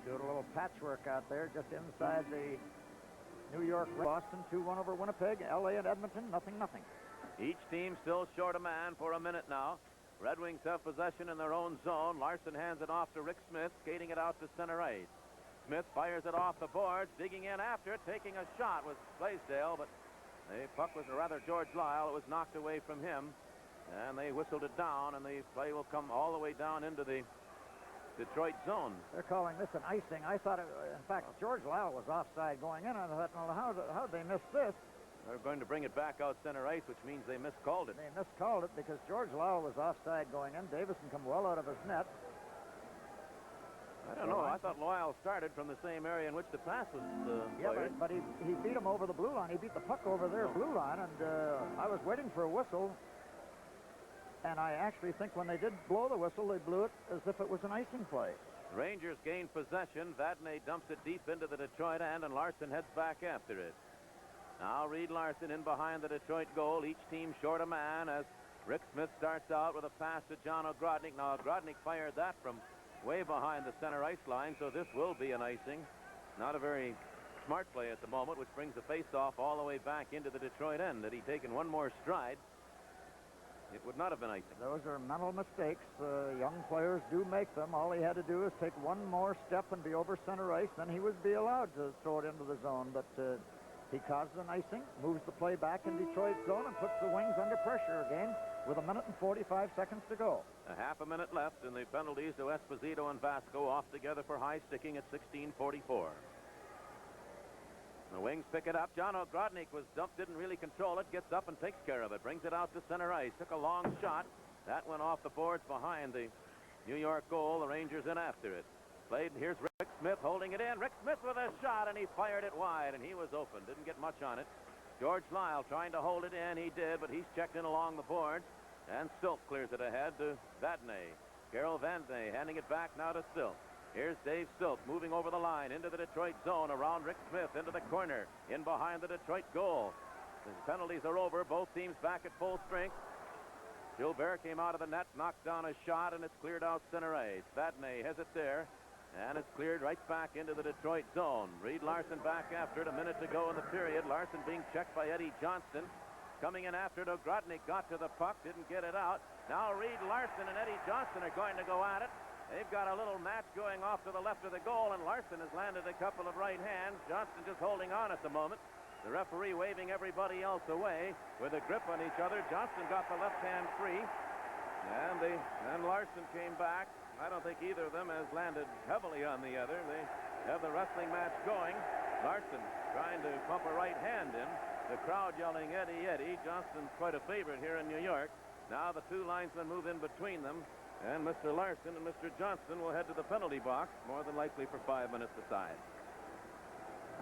Doing a little patchwork out there just inside the New York. Boston 2-1 over Winnipeg. LA and Edmonton 0-0. Each team still short a man for a minute now. Red Wings have possession in their own zone. Larson hands it off to Rick Smith, skating it out to center ice. Smith fires it off the boards, digging in after it, taking a shot with Blaisdell, but the puck was, or rather George Lyle, it was knocked away from him, and they whistled it down, and the play will come all the way down into the Detroit zone. They're calling this an icing. I thought, in fact, George Lyle was offside going in, and I thought, well, how did they miss this? They're going to bring it back out center ice, which means they miscalled it. They miscalled it because George Lyle was offside going in. Davison come well out of his net. I don't know. I thought Lyle started from the same area in which the pass was Yeah, fired. but he beat him over the blue line. He beat the puck over their blue line, and I was waiting for a whistle. And I actually think when they did blow the whistle, they blew it as if it was an icing play. Rangers gain possession. Vadnais dumps it deep into the Detroit end, and Larson heads back after it. Now Reed Larson in behind the Detroit goal. Each team short a man as Rick Smith starts out with a pass to John Ogrodnik. Now Ogrodnik fired that from way behind the center ice line, so this will be an icing. Not a very smart play at the moment, which brings the face-off all the way back into the Detroit end. Had he taken one more stride, it would not have been icing. Those are mental mistakes. Young players do make them. All he had to do is take one more step and be over center ice. Then he would be allowed to throw it into the zone. But he causes an icing, moves the play back in Detroit's zone, and puts the Wings under pressure again with 1 minute and 45 seconds to go. A half a minute left, and the penalties to Esposito and Vasco off together for high sticking at 16:44. The Wings pick it up. John Ogrodnik was dumped, didn't really control it, gets up and takes care of it, brings it out to center ice, took a long shot. That went off the boards behind the New York goal. The Rangers in after it. Played, and here's Rick Smith holding it in. Rick Smith with a shot, and he fired it wide, and he was open. Didn't get much on it. George Lyle trying to hold it in. He did, but he's checked in along the boards, and Silk clears it ahead to Vadnais. Carol Vadnais handing it back now to Silk. Here's Dave Silk moving over the line into the Detroit zone around Rick Smith into the corner in behind the Detroit goal. The penalties are over. Both teams back at full strength. Gilbert came out of the net, knocked down a shot, and it's cleared out center ice. Vadnais has it there, and it's cleared right back into the Detroit zone. Reed Larson back after it. A minute to go in the period. Larson being checked by Eddie Johnston. coming in after it. Ogrodnik got to the puck, didn't get it out. Now Reed Larson and Eddie Johnston are going to go at it. They've got a little match going off to the left of the goal, and Larson has landed a couple of right hands. Johnston just holding on at the moment. The referee waving everybody else away with a grip on each other. Johnston got the left hand free, and Larson came back. I don't think either of them has landed heavily on the other. They have the wrestling match going. Larson trying to pump a right hand in. The crowd yelling, Eddie, Eddie. Johnston's quite a favorite here in New York. Now the two linesmen move in between them, and Mr. Larson and Mr. Johnston will head to the penalty box, more than likely for 5 minutes aside.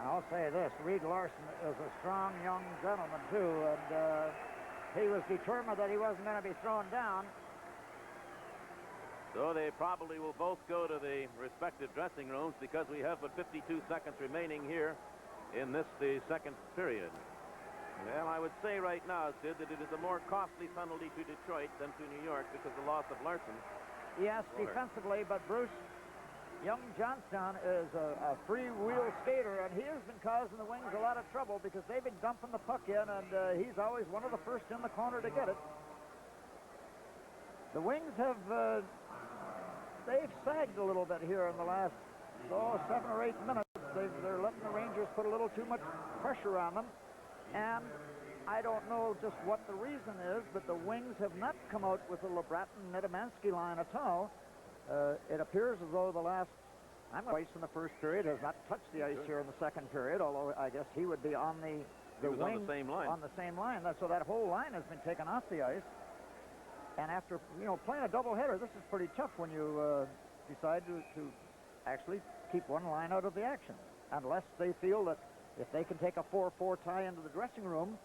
I'll say this, Reed Larson is a strong young gentleman, too, and he was determined that he wasn't going to be thrown down. So they probably will both go to the respective dressing rooms because we have but 52 seconds remaining here in the second period. Well, I would say right now, Sid, that it is a more costly penalty to Detroit than to New York because of the loss of Larson. Yes, defensively, but Bruce, young Johnstown is a free-wheel skater, and he has been causing the Wings a lot of trouble because they've been dumping the puck in, and he's always one of the first in the corner to get it. The Wings have they've sagged a little bit here in the last 7 or 8 minutes. They're letting the Rangers put a little too much pressure on them. And I don't know just what the reason is, but the Wings have not come out with the LeBratton-Nedemansky line at all. It appears as though the last ice in the first period has not touched the ice here in the second period, although I guess he would be on the wing on the same line. On the same line. So that whole line has been taken off the ice. And after, playing a doubleheader, this is pretty tough when you decide to actually keep one line out of the action, unless they feel that if they can take a 4-4 tie into the dressing room,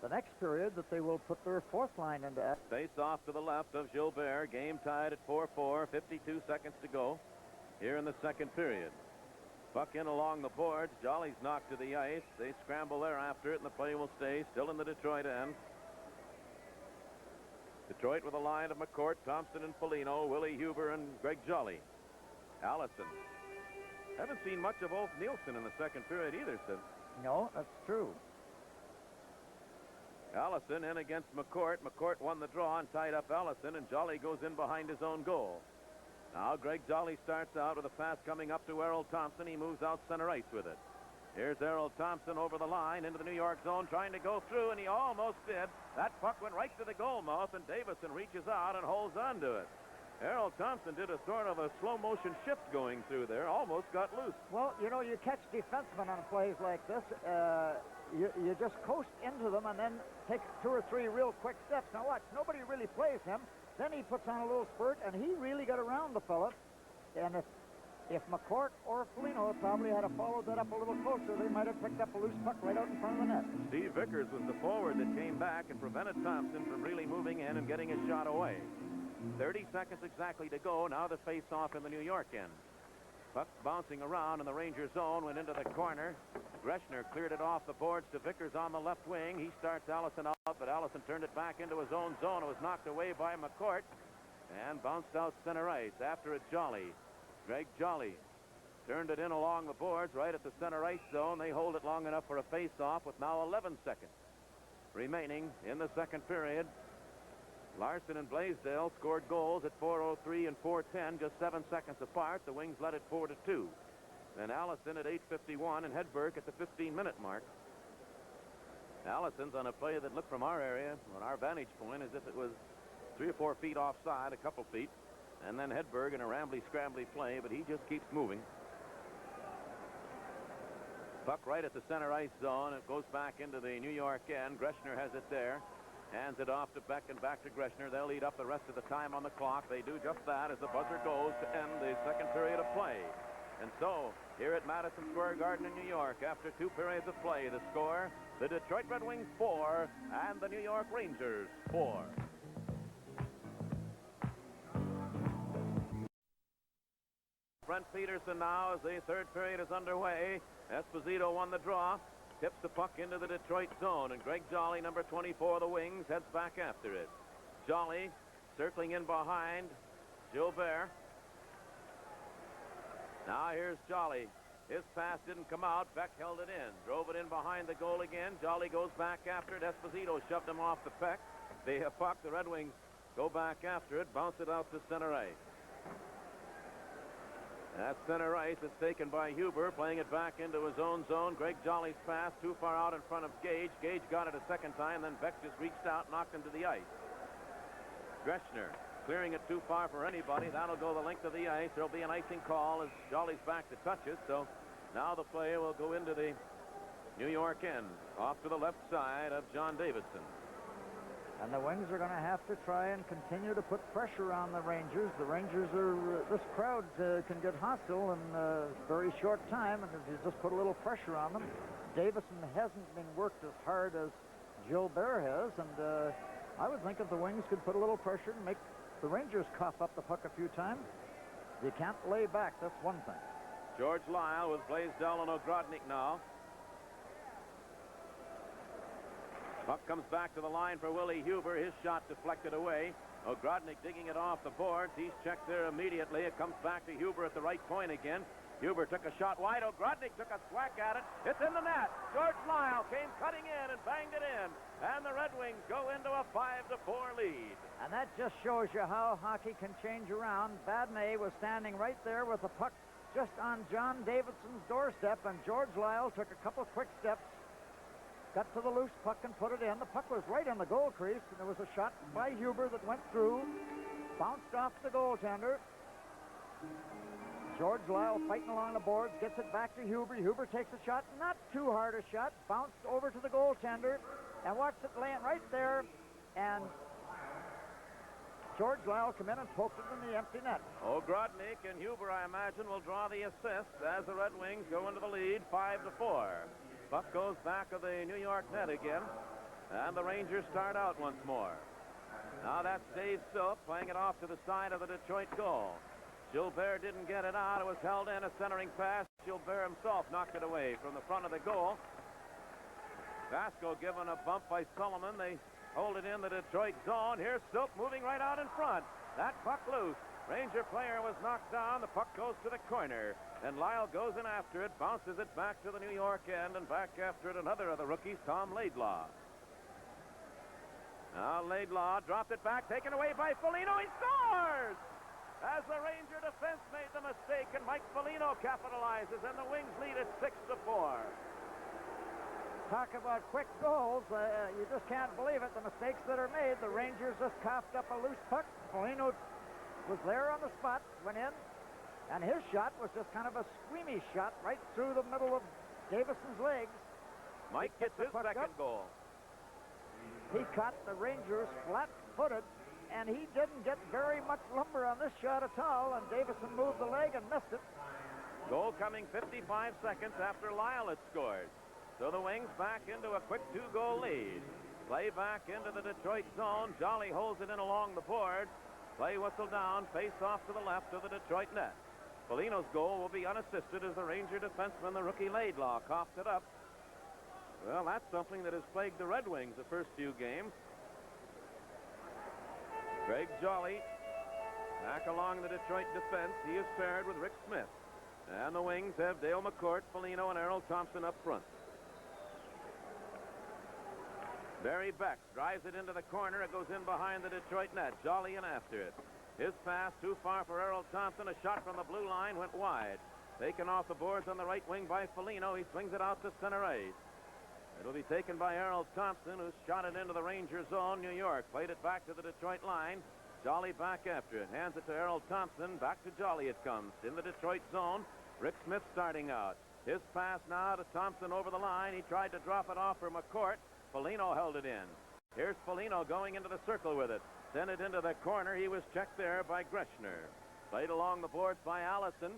the next period that they will put their fourth line into action. Face off to the left of Gilbert. Game tied at 4-4. 52 seconds to go here in the second period. Puck in along the boards. Jolly's knocked to the ice. They scramble there after it, and the play will stay still in the Detroit end. Detroit with a line of Mccourt, Thompson, and Foligno, Willie Huber, and Greg Jolly. Allison. Haven't seen much of Ulf Nielsen in the second period either, Sid. No, that's true. Allison in against Mccourt. Mccourt won the draw and tied up Allison, and Jolly goes in behind his own goal. Now Greg Jolly starts out with a pass coming up to Errol Thompson. He moves out center ice with it. Here's Errol Thompson over the line into the New York zone, trying to go through, and he almost did. That puck went right to the goal mouth, and Davidson reaches out and holds on to it. Errol Thompson did a sort of a slow-motion shift going through there, almost got loose. Well, you catch defensemen on plays like this. You just coast into them and then take 2 or 3 real quick steps. Now watch, nobody really plays him. Then he puts on a little spurt, and he really got around the fella. And if Mccourt or Foligno probably had followed that up a little closer, they might have picked up a loose puck right out in front of the net. Steve Vickers was the forward that came back and prevented Thompson from really moving in and getting his shot away. 30 seconds exactly to go. Now the face-off in the New York end. Puck bouncing around in the Ranger zone, went into the corner. Greschner cleared it off the boards to Vickers on the left wing. He starts Allison out, but Allison turned it back into his own zone. It was knocked away by Mccourt and bounced out center ice. After it, Jolly. Greg Jolly turned it in along the boards right at the center ice zone. They hold it long enough for a face-off with now 11 seconds remaining in the second period. Larson and Blaisdell scored goals at 4:03 and 4:10, just 7 seconds apart. The Wings led it 4-2. Then Allison at 8:51 and Hedberg at the 15-minute mark. Allison's on a play that looked from our area, on our vantage point, as if it was 3 or 4 feet offside, a couple feet. And then Hedberg in a rambly, scrambly play, but he just keeps moving. Puck right at the center ice zone. It goes back into the New York end. Greschner has it there. Hands it off to Beck and back to Greschner. They'll eat up the rest of the time on the clock. They do just that as the buzzer goes to end the second period of play. And so, here at Madison Square Garden in New York, after 2 periods of play, the score, the Detroit Red Wings 4 and the New York Rangers 4. Brent Peterson now as the third period is underway. Esposito won the draw. Tips the puck into the Detroit zone, and Greg Jolly, number 24 of the Wings, heads back after it. Jolly circling in behind Gilbert. Now here's Jolly. His pass didn't come out. Beck held it in. Drove it in behind the goal again. Jolly goes back after it. Esposito shoved him off the puck. The Red Wings go back after it. Bounce it out to center ice. At center ice, it's taken by Huber, playing it back into his own zone. Greg Jolly's pass too far out in front of Gage. Gage got it a second time, then Beck just reached out, knocked him to the ice. Greschner clearing it too far for anybody. That'll go the length of the ice. There'll be an icing call as Jolly's back to touch it. So now the play will go into the New York end, off to the left side of John Davidson. And the Wings are going to have to try and continue to put pressure on the Rangers. The Rangers are, this crowd can get hostile in a very short time, and if you just put a little pressure on them. Davison hasn't been worked as hard as Gilbert has, and I would think if the Wings could put a little pressure and make the Rangers cough up the puck a few times, you can't lay back. That's one thing. George Lyle with Blaisdell and Ogrodnik now. Puck comes back to the line for Willie Huber. His shot deflected away. Ogrodnik digging it off the boards. He's checked there immediately. It comes back to Huber at the right point again. Huber took a shot wide. Ogrodnik took a whack at it. It's in the net. George Lyle came cutting in and banged it in. And the Red Wings go into a 5-4 lead. And that just shows you how hockey can change around. Badney was standing right there with the puck just on John Davidson's doorstep, and George Lyle took a couple quick steps, got to the loose puck and put it in. The puck was right on the goal crease, and there was a shot by Huber that went through, bounced off the goaltender. George Lyle fighting along the boards, gets it back to Huber. Huber takes a shot, not too hard a shot, bounced over to the goaltender, and watched it laying right there, and George Lyle come in and poked it in the empty net. Ogrodnik and Huber, I imagine, will draw the assist as the Red Wings go into the lead, 5-4. Puck goes back of the New York net again, and the Rangers start out once more. Now that's Dave Silk playing it off to the side of the Detroit goal. Gilbert didn't get it out. It was held in, a centering pass. Gilbert himself knocked it away from the front of the goal. Vasco given a bump by Sullivan. They hold it in the Detroit zone. Here's Silk moving right out in front. That puck loose. Ranger player was knocked down. The puck goes to the corner. And Lyle goes in after it, bounces it back to the New York end, and back after it another of the rookies, Tom Laidlaw. Now Laidlaw dropped it back, taken away by Foligno. He scores! As the Ranger defense made the mistake, and Mike Foligno capitalizes, and the Wings lead at 6-4. Talk about quick goals. You just can't believe it, the mistakes that are made. The Rangers just coughed up a loose puck. Foligno was there on the spot, went in, and his shot was just kind of a squeamy shot right through the middle of Davison's legs. Mike gets his second goal. He caught the Rangers flat-footed, and he didn't get very much lumber on this shot at all, and Davison moved the leg and missed it. Goal coming 55 seconds after Lyle had scored. So the Wings back into a quick 2-goal lead. Play back into the Detroit zone. Jolly holds it in along the boards. Play whistle down, face off to the left of the Detroit net. Foligno's goal will be unassisted as the Ranger defenseman, the rookie Laidlaw, coughed it up. Well, that's something that has plagued the Red Wings the first few games. Greg Jolly back along the Detroit defense. He is paired with Rick Smith. And the Wings have Dale McCourt, Foligno, and Errol Thompson up front. Barry Beck drives it into the corner. It goes in behind the Detroit net. Jolly in after it. His pass too far for Errol Thompson. A shot from the blue line went wide. Taken off the boards on the right wing by Foligno. He swings it out to center ice. It'll be taken by Errol Thompson, who's shot it into the Ranger zone. New York played it back to the Detroit line. Jolly back after it. Hands it to Errol Thompson. Back to Jolly it comes. In the Detroit zone. Rick Smith starting out. His pass now to Thompson over the line. He tried to drop it off for Mccourt. Foligno held it in. Here's Foligno going into the circle with it. Sent it into the corner. He was checked there by Greschner. Played along the boards by Allison.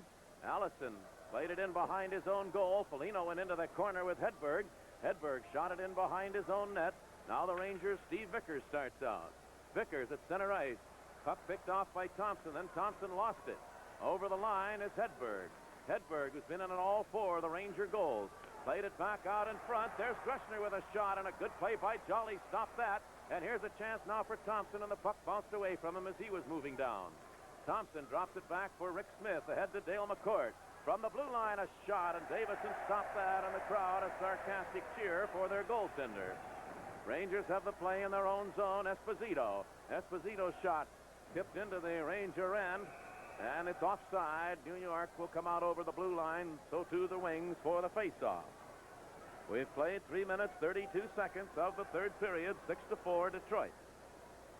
Allison played it in behind his own goal. Foligno went into the corner with Hedberg. Hedberg shot it in behind his own net. Now the Rangers' Steve Vickers starts out. Vickers at center ice. Puck picked off by Thompson. Then Thompson lost it. Over the line is Hedberg. Hedberg, who's been in on all four of the Ranger goals. Played it back out in front. There's Greschner with a shot, and a good play by Jolly stopped that. And here's a chance now for Thompson, and the puck bounced away from him as he was moving down. Thompson drops it back for Rick Smith. Ahead to Dale McCourt. From the blue line, a shot, and Davidson stopped that, and the crowd a sarcastic cheer for their goaltender. Rangers have the play in their own zone. Esposito's shot tipped into the Ranger end, and it's offside. New York will come out over the blue line, so too the Wings for the faceoff. We've played 3 minutes, 32 seconds of the third period, 6-4 Detroit.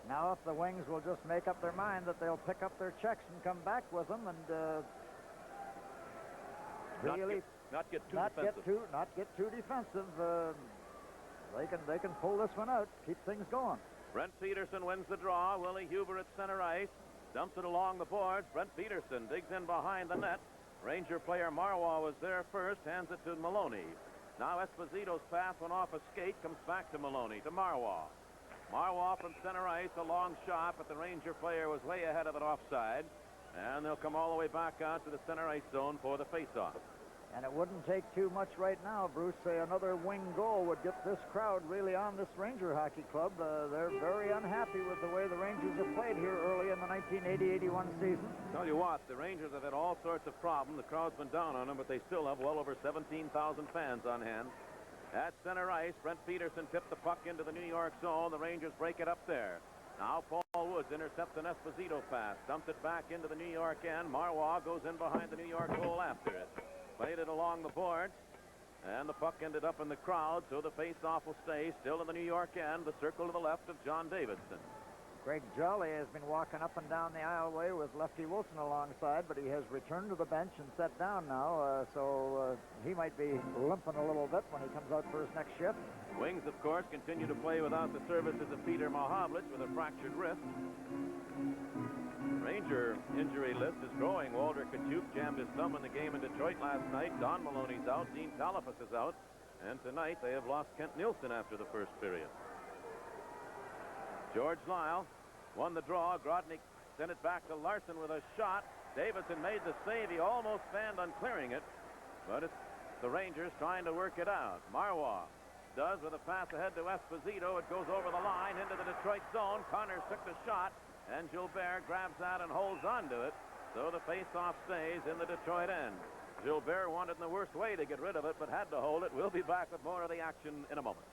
Now, if the Wings will just make up their mind that they'll pick up their checks and come back with them and really not get too defensive. They can pull this one out, keep things going. Brent Peterson wins the draw. Willie Huber at center ice. Dumps it along the boards. Brent Peterson digs in behind the net. Ranger player Marwa was there first, hands it to Maloney. Now Esposito's pass went off a skate, comes back to Maloney, to Marwa. Marwa from center ice, a long shot, but the Ranger player was way ahead of it offside. And they'll come all the way back out to the center ice zone for the faceoff. And it wouldn't take too much right now, Bruce. Say another wing goal would get this crowd really on this Ranger hockey club. They're very unhappy with the way the Rangers have played here early in the 1980-81 season. Tell you what, the Rangers have had all sorts of problems. The crowd's been down on them, but they still have well over 17,000 fans on hand. At center ice, Brent Peterson tipped the puck into the New York zone. The Rangers break it up there. Now Paul Woods intercepts an Esposito pass, dumps it back into the New York end. Marwa goes in behind the New York goal after it. Played it along the boards, and the puck ended up in the crowd, so the face-off will stay still in the New York end, the circle to the left of John Davidson. Greg Jolly has been walking up and down the aisleway with Lefty Wilson alongside, but he has returned to the bench and sat down now, so he might be limping a little bit when he comes out for his next shift. Wings, of course, continue to play without the services of Peter Mahavlich with a fractured wrist. Ranger injury list is growing. Walter Kachuk jammed his thumb in the game in Detroit last night. Don Maloney's out. Dean Talafas is out. And tonight they have lost Kent Nielsen after the first period. George Lyle won the draw. Grodnik sent it back to Larson with a shot. Davidson made the save. He almost fanned on clearing it. But it's the Rangers trying to work it out. Marwa does with a pass ahead to Esposito. It goes over the line into the Detroit zone. Connors took the shot. And Gilbert grabs that and holds on to it. So the face-off stays in the Detroit end. Gilbert wanted in the worst way to get rid of it, but had to hold it. We'll be back with more of the action in a moment.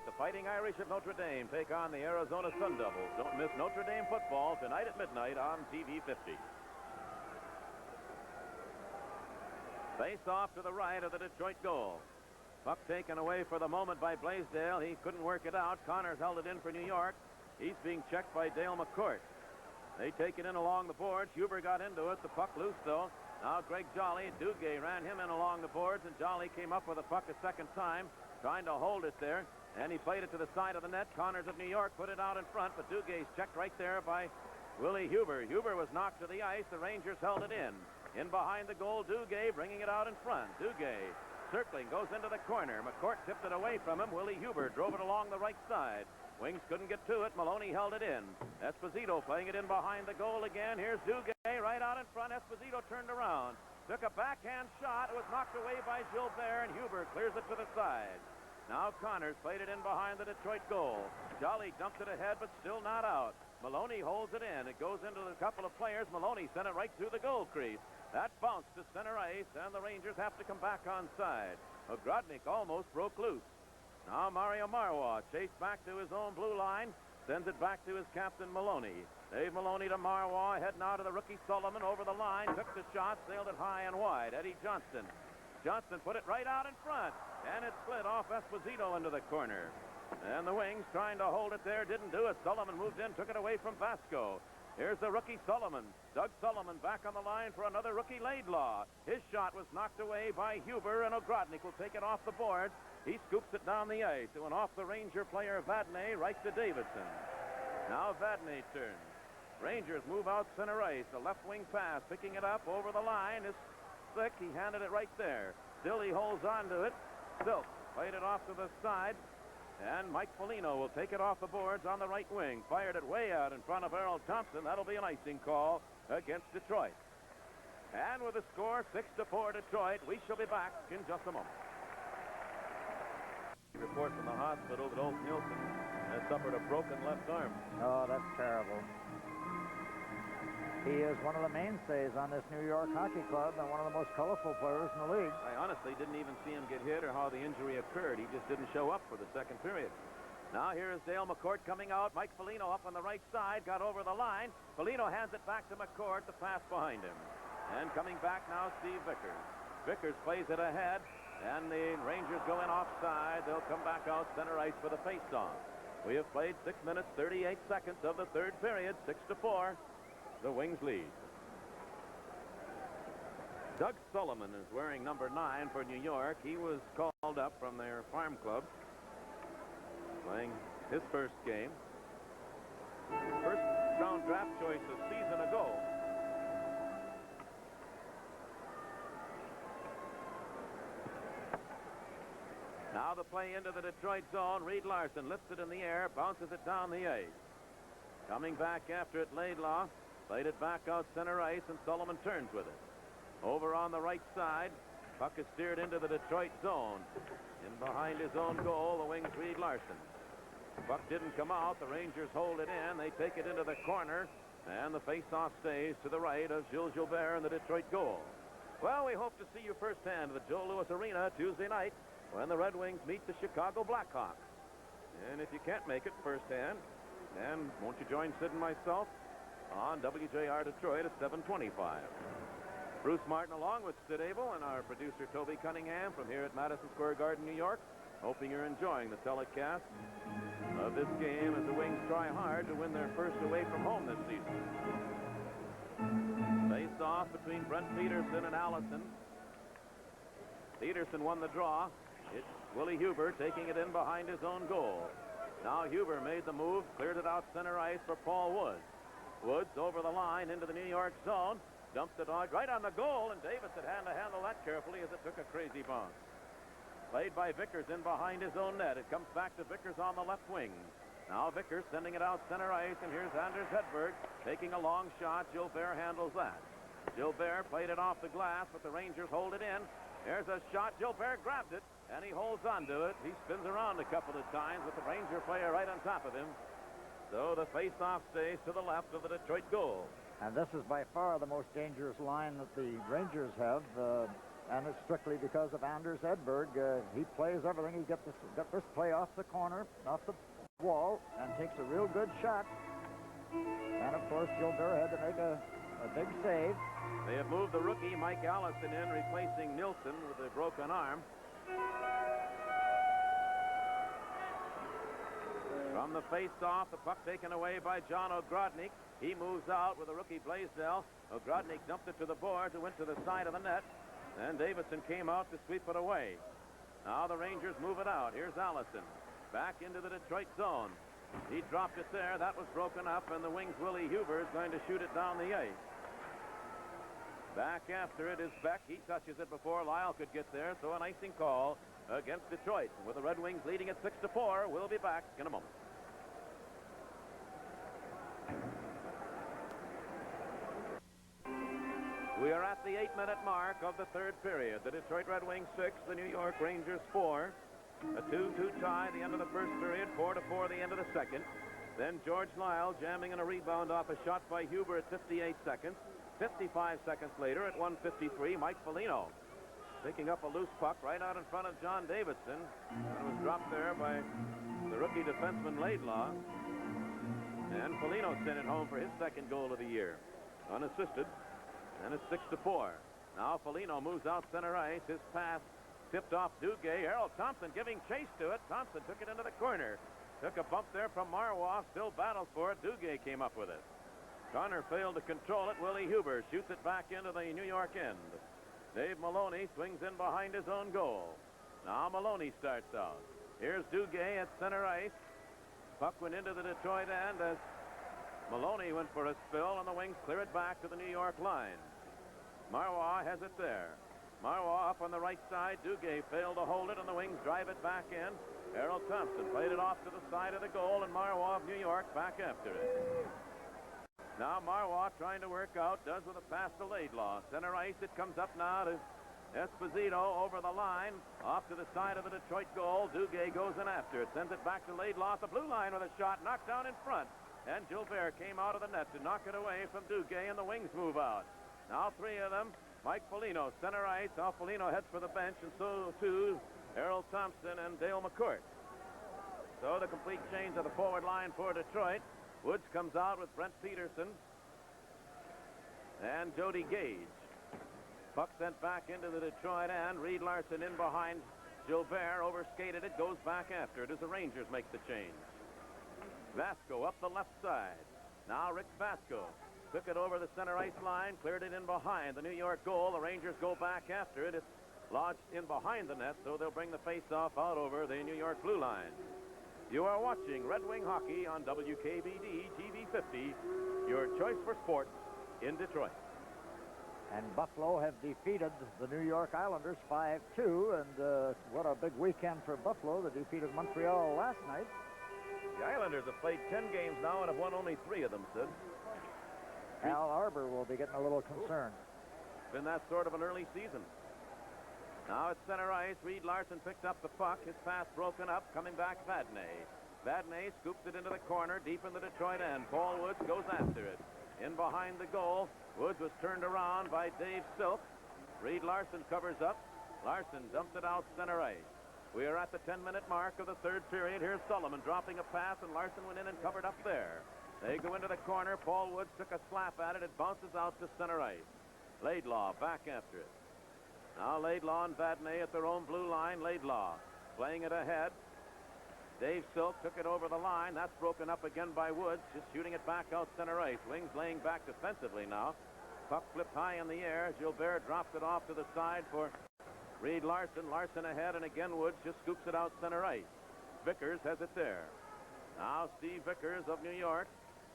The Fighting Irish of Notre Dame take on the Arizona Sun Devils. Don't miss Notre Dame football tonight at midnight on TV 50. Face-off to the right of the Detroit goal. Puck taken away for the moment by Blaisdell. He couldn't work it out. Connors held it in for New York. He's being checked by Dale Mccourt. They take it in along the boards. Huber got into it. The puck loose, though. Now Greg Jolly. Duguay ran him in along the boards, and Jolly came up with the puck a second time, trying to hold it there. And he played it to the side of the net. Connors of New York put it out in front, but Dugay's checked right there by Willie Huber. Huber was knocked to the ice. The Rangers held it in. In behind the goal, Duguay bringing it out in front. Duguay circling, goes into the corner. McCourt tipped it away from him. Willie Huber drove it along the right side. Wings couldn't get to it. Maloney held it in. Esposito playing it in behind the goal again. Here's Duguay right out in front. Esposito turned around. Took a backhand shot. It was knocked away by Gilbert, and Huber clears it to the side. Now Connors played it in behind the Detroit goal. Jolly dumped it ahead, but still not out. Maloney holds it in. It goes into a couple of players. Maloney sent it right through the goal crease. That bounced to center ice, and the Rangers have to come back onside. Grodnik almost broke loose. Now Mario Marwa chased back to his own blue line, sends it back to his captain Maloney. Dave Maloney to Marwa, heading out of the rookie Sullivan over the line, took the shot, sailed it high and wide. Eddie Johnston. Johnston put it right out in front, and it slid off Esposito into the corner. And the Wings trying to hold it there, didn't do it. Sullivan moved in, took it away from Vasco. Here's the rookie Sullivan. Doug Sullivan back on the line for another rookie Laidlaw. His shot was knocked away by Huber, and Ogrodnik will take it off the boards. He scoops it down the ice. It went off the Ranger player Vadnais right to Davidson. Now Vadnais turns. Rangers move out center ice. A left wing pass, picking it up over the line is Slick. He handed it right there. Still he holds on to it. Silk played it off to the side. And Mike Foligno will take it off the boards on the right wing. Fired it way out in front of Errol Thompson. That'll be an icing call against Detroit. And with the score 6-4 Detroit, we shall be back in just a moment. Report from the hospital that Ulf Nielsen has suffered a broken left arm. Oh, that's terrible. He is one of the mainstays on this New York Hockey Club and one of the most colorful players in the league. I honestly didn't even see him get hit or how the injury occurred. He just didn't show up for the second period. Now here is Dale Mccourt coming out. Mike Foligno up on the right side, got over the line. Foligno hands it back to Mccourt, the pass behind him. And coming back now, Steve Vickers. Vickers plays it ahead, and the Rangers go in offside. They'll come back out center ice for the faceoff. We have played 6 minutes, 38 seconds of the third period, 6-4. The Wings lead. Doug Sullivan is wearing number 9 for New York. He was called up from their farm club, playing his first game. First round draft choice a season ago. Now the play into the Detroit zone. Reed Larson lifts it in the air, bounces it down the ice. Coming back after it, Laidlaw. Played it back out center ice, and Sullivan turns with it. Over on the right side, puck is steered into the Detroit zone. In behind his own goal, the Wings Reed Larson. Puck didn't come out. The Rangers hold it in. They take it into the corner, and the face-off stays to the right of Gilles Gilbert in the Detroit goal. Well, we hope to see you firsthand at the Joe Louis Arena Tuesday night when the Red Wings meet the Chicago Blackhawks. And if you can't make it firsthand, then won't you join Sid and myself on WJR Detroit at 7:25. Bruce Martin along with Sid Abel and our producer Toby Cunningham from here at Madison Square Garden, New York, hoping you're enjoying the telecast of this game as the Wings try hard to win their first away from home this season. Face off between Brent Peterson and Allison. Peterson won the draw. It's Willie Huber taking it in behind his own goal. Now Huber made the move, cleared it out center ice for Paul Woods. Woods over the line into the New York zone, dumped it right on the goal, and Davidson had to handle that carefully as it took a crazy bounce. Played by Vickers in behind his own net. It comes back to Vickers on the left wing. Now Vickers sending it out center ice, and here's Anders Hedberg taking a long shot. Gilbert handles that. Gilbert played it off the glass, but the Rangers hold it in. There's a shot. Gilbert grabbed it, and he holds on to it. He spins around a couple of times with the Ranger player right on top of him. So the face-off stays to the left of the Detroit goal. And this is by far the most dangerous line that the Rangers have, and it's strictly because of Anders Hedberg. He plays everything. He got this play off the corner, off the wall, and takes a real good shot. And, of course, Gilbert had to make a big save. They have moved the rookie Mike Allison in, replacing Nilsson with a broken arm. From the face-off, the puck taken away by John Ogrodnik. He moves out with the rookie Blaisdell. Ogrodnik dumped it to the boards. It went to the side of the net. And Davidson came out to sweep it away. Now the Rangers move it out. Here's Allison. Back into the Detroit zone. He dropped it there. That was broken up, and the Wings' Willie Huber is going to shoot it down the ice. Back after it is Beck. He touches it before Lyle could get there, so an icing call against Detroit. With the Red Wings leading at 6-4, we'll be back in a moment. We are at the 8-minute mark of the third period. The Detroit Red Wings 6, the New York Rangers 4. A 2-2 tie, the end of the first period, 4-4, the end of the second. Then George Lyle jamming in a rebound off a shot by Huber at 58 seconds. 55 seconds later at 1:53, Mike Foligno picking up a loose puck right out in front of John Davidson. And it was dropped there by the rookie defenseman Laidlaw. And Foligno sent it home for his second goal of the year, unassisted. And it's 6-4. Now Foligno moves out center ice. His pass tipped off Duguay. Harold Thompson giving chase to it. Thompson took it into the corner. Took a bump there from Marwa. Still battles for it. Duguay came up with it. Connor failed to control it. Willie Huber shoots it back into the New York end. Dave Maloney swings in behind his own goal. Now Maloney starts out. Here's Duguay at center ice. Puck went into the Detroit end as Maloney went for a spill, and the Wings clear it back to the New York line. Marwa has it there. Marwa up on the right side. Duguay failed to hold it, and the Wings drive it back in. Harold Thompson played it off to the side of the goal, and Marwa of New York back after it. Now Marwa trying to work out, does with a pass to Laidlaw. Center ice, it comes up now to Esposito over the line, off to the side of the Detroit goal. Duguay goes in after it, sends it back to Laidlaw at the blue line with a shot knocked down in front. and Gilbert came out of the net to knock it away from Duguay, and the wings move out. Now 3 of them. Mike Foligno, center ice. Now Foligno heads for the bench, and so too Errol Thompson and Dale McCourt. So the complete change of the forward line for Detroit. Woods comes out with Brent Peterson and Jody Gage. Puck sent back into the Detroit end. Reed Larson in behind Gilbert, overskated it, goes back after it as the Rangers make the change. Vasco up the left side. Now Rick Vasco took it over the center ice line, cleared it in behind the New York goal. The Rangers go back after it. It's lodged in behind the net, so they'll bring the face-off out over the New York blue line. You are watching Red Wing Hockey on WKBD TV 50, your choice for sports in Detroit. And Buffalo have defeated the New York Islanders 5-2, and what a big weekend for Buffalo. They defeated Montreal last night. The Islanders have played 10 games now and have won only 3 of them, Sid. Al Arbor will be getting a little concerned. It's been that sort of an early season. Now it's center ice. Reed Larson picked up the puck. His pass broken up. Coming back, Vadnais. Vadnais scoops it into the corner, deep in the Detroit end. Paul Woods goes after it. In behind the goal, Woods was turned around by Dave Silk. Reed Larson covers up. Larson dumps it out center ice. We are at the 10-minute mark of the third period. Here's Sullivan dropping a pass, and Larson went in and covered up there. They go into the corner. Paul Woods took a slap at it. It bounces out to center ice. Laidlaw back after it. Now Laidlaw and Vadnais at their own blue line. Laidlaw playing it ahead. Dave Silk took it over the line. That's broken up again by Woods, just shooting it back out center ice. Wings laying back defensively now. Puck flipped high in the air. Gilbert drops it off to the side for Reed Larson. Larson ahead, and again Woods just scoops it out center ice. Vickers has it there. Now Steve Vickers of New York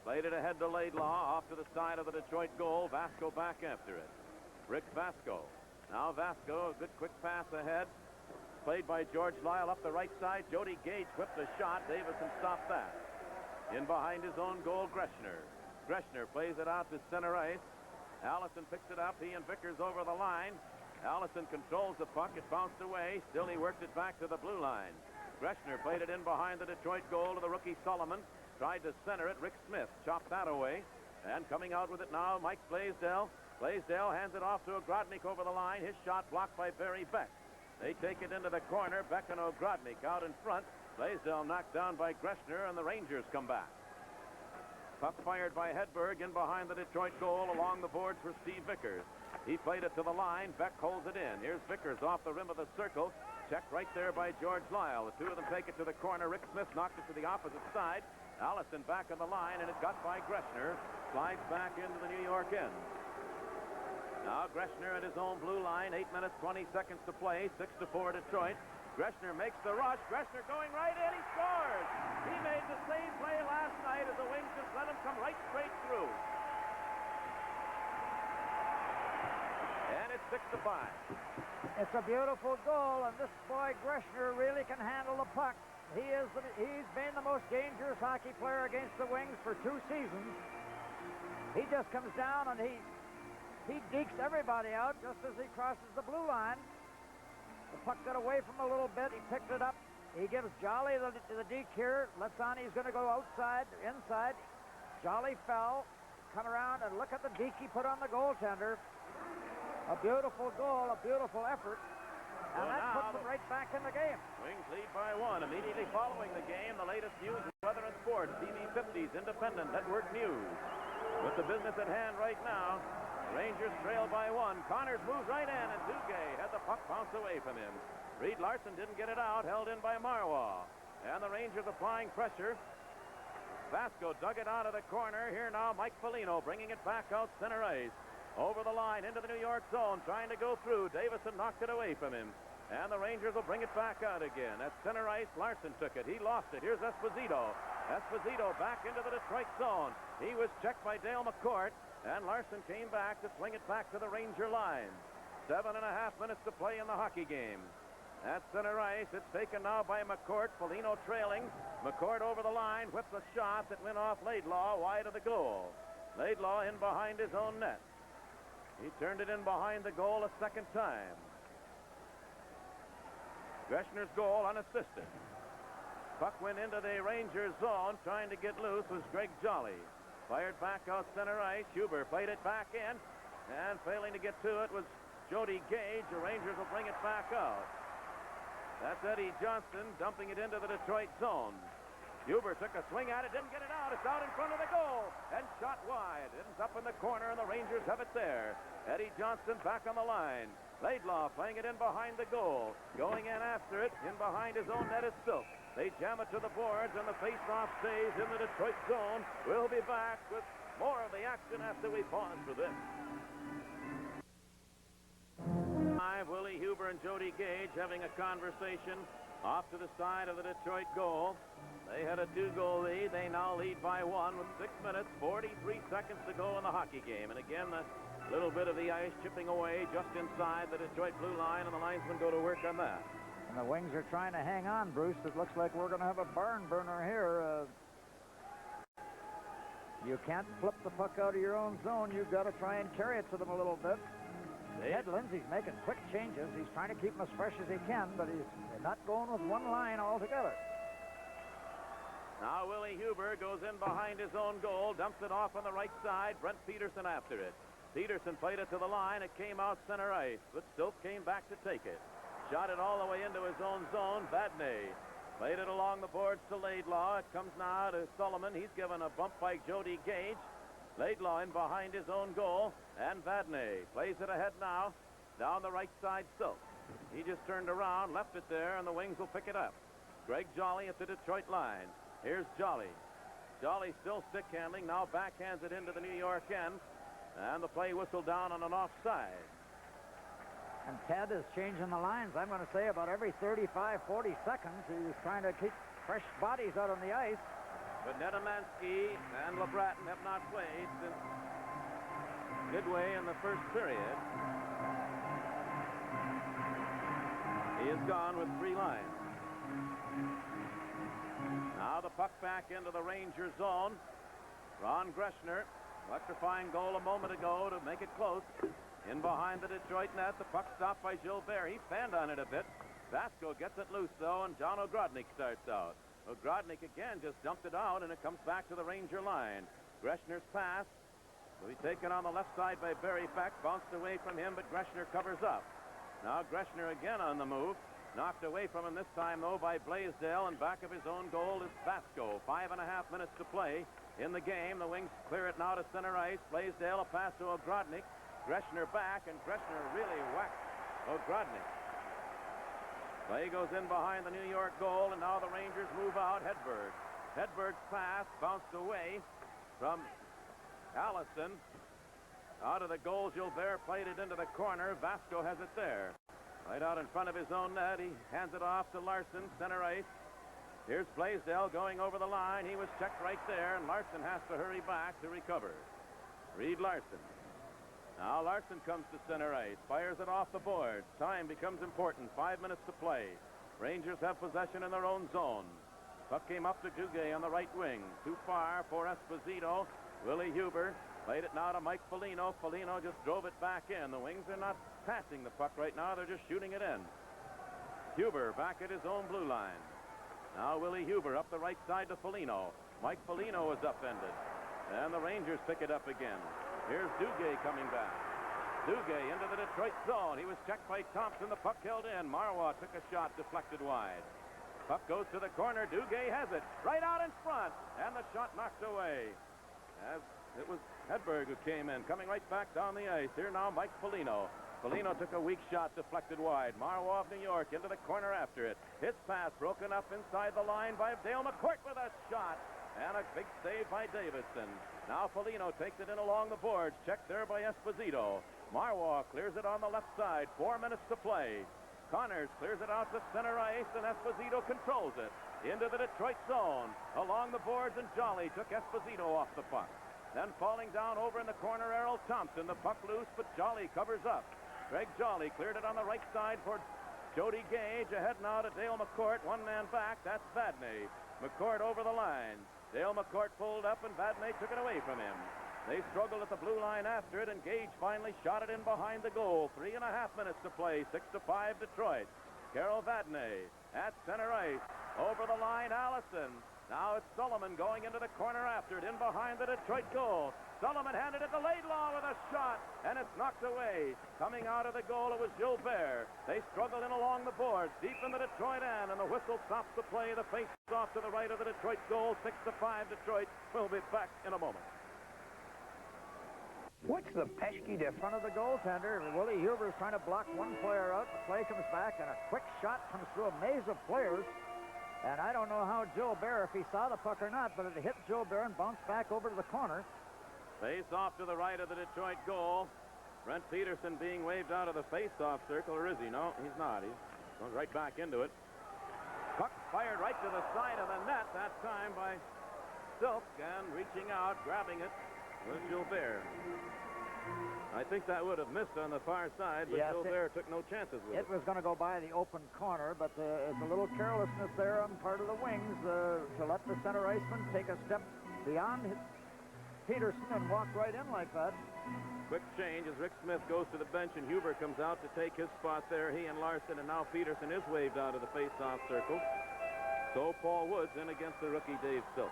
played it ahead to Laidlaw, off to the side of the Detroit goal. Vasco back after it. Rick Vasco. Now Vasco, a good quick pass ahead. Played by George Lyle up the right side. Jody Gage whipped a shot. Davidson stopped that. In behind his own goal, Greschner. Greschner plays it out to center ice. Allison picks it up. He and Vickers over the line. Allison controls the puck. It bounced away. Still he worked it back to the blue line. Greschner played it in behind the Detroit goal to the rookie Sullivan. Tried to center it. Rick Smith chopped that away. And coming out with it now, Mike Blaisdell. Blaisdell hands it off to Ogrodnik over the line. His shot blocked by Barry Beck. They take it into the corner. Beck and Ogrodnik out in front. Blaisdell knocked down by Greschner, and the Rangers come back. Puck fired by Hedberg in behind the Detroit goal along the boards for Steve Vickers. He played it to the line. Beck holds it in. Here's Vickers off the rim of the circle. Checked right there by George Lyle. The two of them take it to the corner. Rick Smith knocked it to the opposite side. Allison back on the line, and it got by Greschner. Slides back into the New York end. Now Greschner at his own blue line. 8 minutes, 20 seconds to play. 6-4 Detroit. Greschner makes the rush. Greschner going right in. He scores. He made the same play last night as the Wings just let him come right straight through. And it's 6-5. It's a beautiful goal, and this boy Greschner really can handle the puck. He's been the most dangerous hockey player against the Wings for 2 seasons. He just comes down and he dekes everybody out just as he crosses the blue line. The puck got away from him a little bit. He picked it up. He gives Jolly the deke here. Lets on he's going to go outside, inside. Jolly fell. Come around and look at the deke he put on the goaltender. A beautiful goal, a beautiful effort. And that puts them right back in the game. Wings lead by 1. Immediately following the game, the latest news, weather and sports, TV 50's Independent Network News. With the business at hand right now, Rangers trail by 1. Connors moves right in, and Duguay had the puck bounce away from him. Reed Larson didn't get it out, held in by Marwah. And the Rangers applying pressure. Vasco dug it out of the corner. Here now, Mike Foligno bringing it back out center ice. Over the line into the New York zone, trying to go through. Davison knocked it away from him. And the Rangers will bring it back out again. At center ice, Larson took it. He lost it. Here's Esposito. Esposito back into the Detroit zone. He was checked by Dale McCourt. And Larson came back to swing it back to the Ranger line. 7.5 minutes to play in the hockey game. At center ice, it's taken now by McCourt. Foligno trailing. McCourt over the line, whips a shot that went off Laidlaw wide of the goal. Laidlaw in behind his own net. He turned it in behind the goal a second time. Greschner's goal unassisted. Puck went into the Rangers zone. Trying to get loose was Greg Jolly. Fired back out center ice. Huber played it back in. And failing to get to it was Jody Gage. The Rangers will bring it back out. That's Eddie Johnston dumping it into the Detroit zone. Huber took a swing at it, didn't get it out. It's out in front of the goal and shot wide. It ends up in the corner, and the Rangers have it there. Eddie Johnston back on the line. Laidlaw playing it in behind the goal. Going in after it, in behind his own net is Silk. They jam it to the boards, and the face-off stays in the Detroit zone. We'll be back with more of the action after we pause for this. Willie Huber and Jody Gage having a conversation off to the side of the Detroit goal. They had a 2-goal lead. They now lead by 1 with 6 minutes, 43 seconds to go in the hockey game. And again, the little bit of the ice chipping away just inside the Detroit blue line, and the linesmen go to work on that. And the Wings are trying to hang on, Bruce. It looks like we're going to have a barn burner here. You can't flip the puck out of your own zone. You've got to try and carry it to them a little bit. Ed Lindsay's making quick changes. He's trying to keep them as fresh as he can, but he's not going with one line altogether. Now Willie Huber goes in behind his own goal, dumps it off on the right side. Brent Peterson after it. Peterson played it to the line. It came out center ice, but Silk came back to take it. Shot it all the way into his own zone. Vadnais played it along the boards to Laidlaw. It comes now to Sullivan. He's given a bump by Jody Gage. Laidlaw in behind his own goal, and Vadnais plays it ahead now. Down the right side, Silk. He just turned around, left it there, and the Wings will pick it up. Greg Jolly at the Detroit line. Here's Jolly. Jolly still stick handling, now backhands it into the New York end, and the play whistled down on an offside. And Ted is changing the lines, I'm going to say, about every 35, 40 seconds. He's trying to keep fresh bodies out on the ice. But Nedemansky and LeBratton have not played since midway in the first period. He is gone with 3 lines. Now the puck back into the Ranger zone. Ron Greschner, electrifying goal a moment ago to make it close. In behind the Detroit net, the puck stopped by Gilbert. He fanned on it a bit. Vasco gets it loose, though, and John Ogrodnik starts out. Ogrodnik again just dumped it out, and it comes back to the Ranger line. Greschner's pass will be taken on the left side by Barry Beck. Bounced away from him, but Greschner covers up. Now Greschner again on the move. Knocked away from him this time, though, by Blaisdell, and back of his own goal is Vasco. 5.5 minutes to play in the game. The Wings clear it now to center ice. Blaisdell, a pass to Ogrodnik. Greschner back, and Greschner really whacked Ogrodnik. Play goes in behind the New York goal, and now the Rangers move out. Hedberg. Hedberg's pass bounced away from Allison. Out of the goal, Gilbert played it into the corner. Vasco has it there. Right out in front of his own net. He hands it off to Larson, center ice. Here's Blaisdell going over the line. He was checked right there, and Larson has to hurry back to recover. Reed Larson. Now Larson comes to center ice, fires it off the boards. Time becomes important. 5 minutes to play. Rangers have possession in their own zone. Puck came up to Duguay on the right wing. Too far for Esposito. Willie Huber played it now to Mike Foligno. Foligno just drove it back in. The Wings are not passing the puck right now. They're just shooting it in. Huber back at his own blue line. Now Willie Huber up the right side to Foligno. Mike Foligno is upended. And the Rangers pick it up again. Here's Duguay coming back. Duguay into the Detroit zone. He was checked by Thompson. The puck held in. Marwa took a shot, deflected wide. Puck goes to the corner. Duguay has it right out in front. And the shot knocked away. As it was Hedberg who came in, coming right back down the ice. Here now Mike Foligno. Foligno took a weak shot, deflected wide. Marwa of New York into the corner after it. His pass broken up inside the line by Dale Mccourt with a shot. And a big save by Davidson. Now Foligno takes it in along the boards. Checked there by Esposito. Marwa clears it on the left side. 4 minutes to play. Connors clears it out to center ice, and Esposito controls it. Into the Detroit zone. Along the boards, and Jolly took Esposito off the puck. Then falling down over in the corner, Errol Thompson. The puck loose, but Jolly covers up. Greg Jolly cleared it on the right side for Jody Gage. Ahead now to Dale Mccourt. One man back. That's Vadnais. Mccourt over the line. Dale Mccourt pulled up, and Vadnais took it away from him. They struggled at the blue line after it, and Gage finally shot it in behind the goal. 3.5 minutes to play. 6-5 Detroit. Carol Vadnais at center ice. Over the line, Allison. Now it's Sullivan going into the corner after it, in behind the Detroit goal. Sullivan handed it to Laidlaw with a shot, and it's knocked away. Coming out of the goal, it was Gilbert. They struggled in along the boards, deep in the Detroit end, and the whistle stops the play. The face-off to the right of the Detroit goal, 6-5 Detroit. We'll be back in a moment. What's the pesky difference? In front of the goaltender, Willie Huber is trying to block one player out. The play comes back, and a quick shot comes through a maze of players. And I don't know how Gilbert, if he saw the puck or not, but it hit Gilbert and bounced back over to the corner. Face off to the right of the Detroit goal. Brent Peterson being waved out of the face-off circle, or is he? No, he's not. He's going right back into it. Puck fired right to the side of the net that time by Silk, and reaching out, grabbing it was Gilbert. I think that would have missed on the far side, but Yes, Gilbert took no chances with it. It was going to go by the open corner, but it's a little carelessness there on part of the Wings to let the center iceman take a step beyond Peterson and walk right in like that. Quick change as Rick Smith goes to the bench and Huber comes out to take his spot there. He and Larson, and now Peterson is waved out of the face-off circle. So Paul Woods in against the rookie Dave Silk.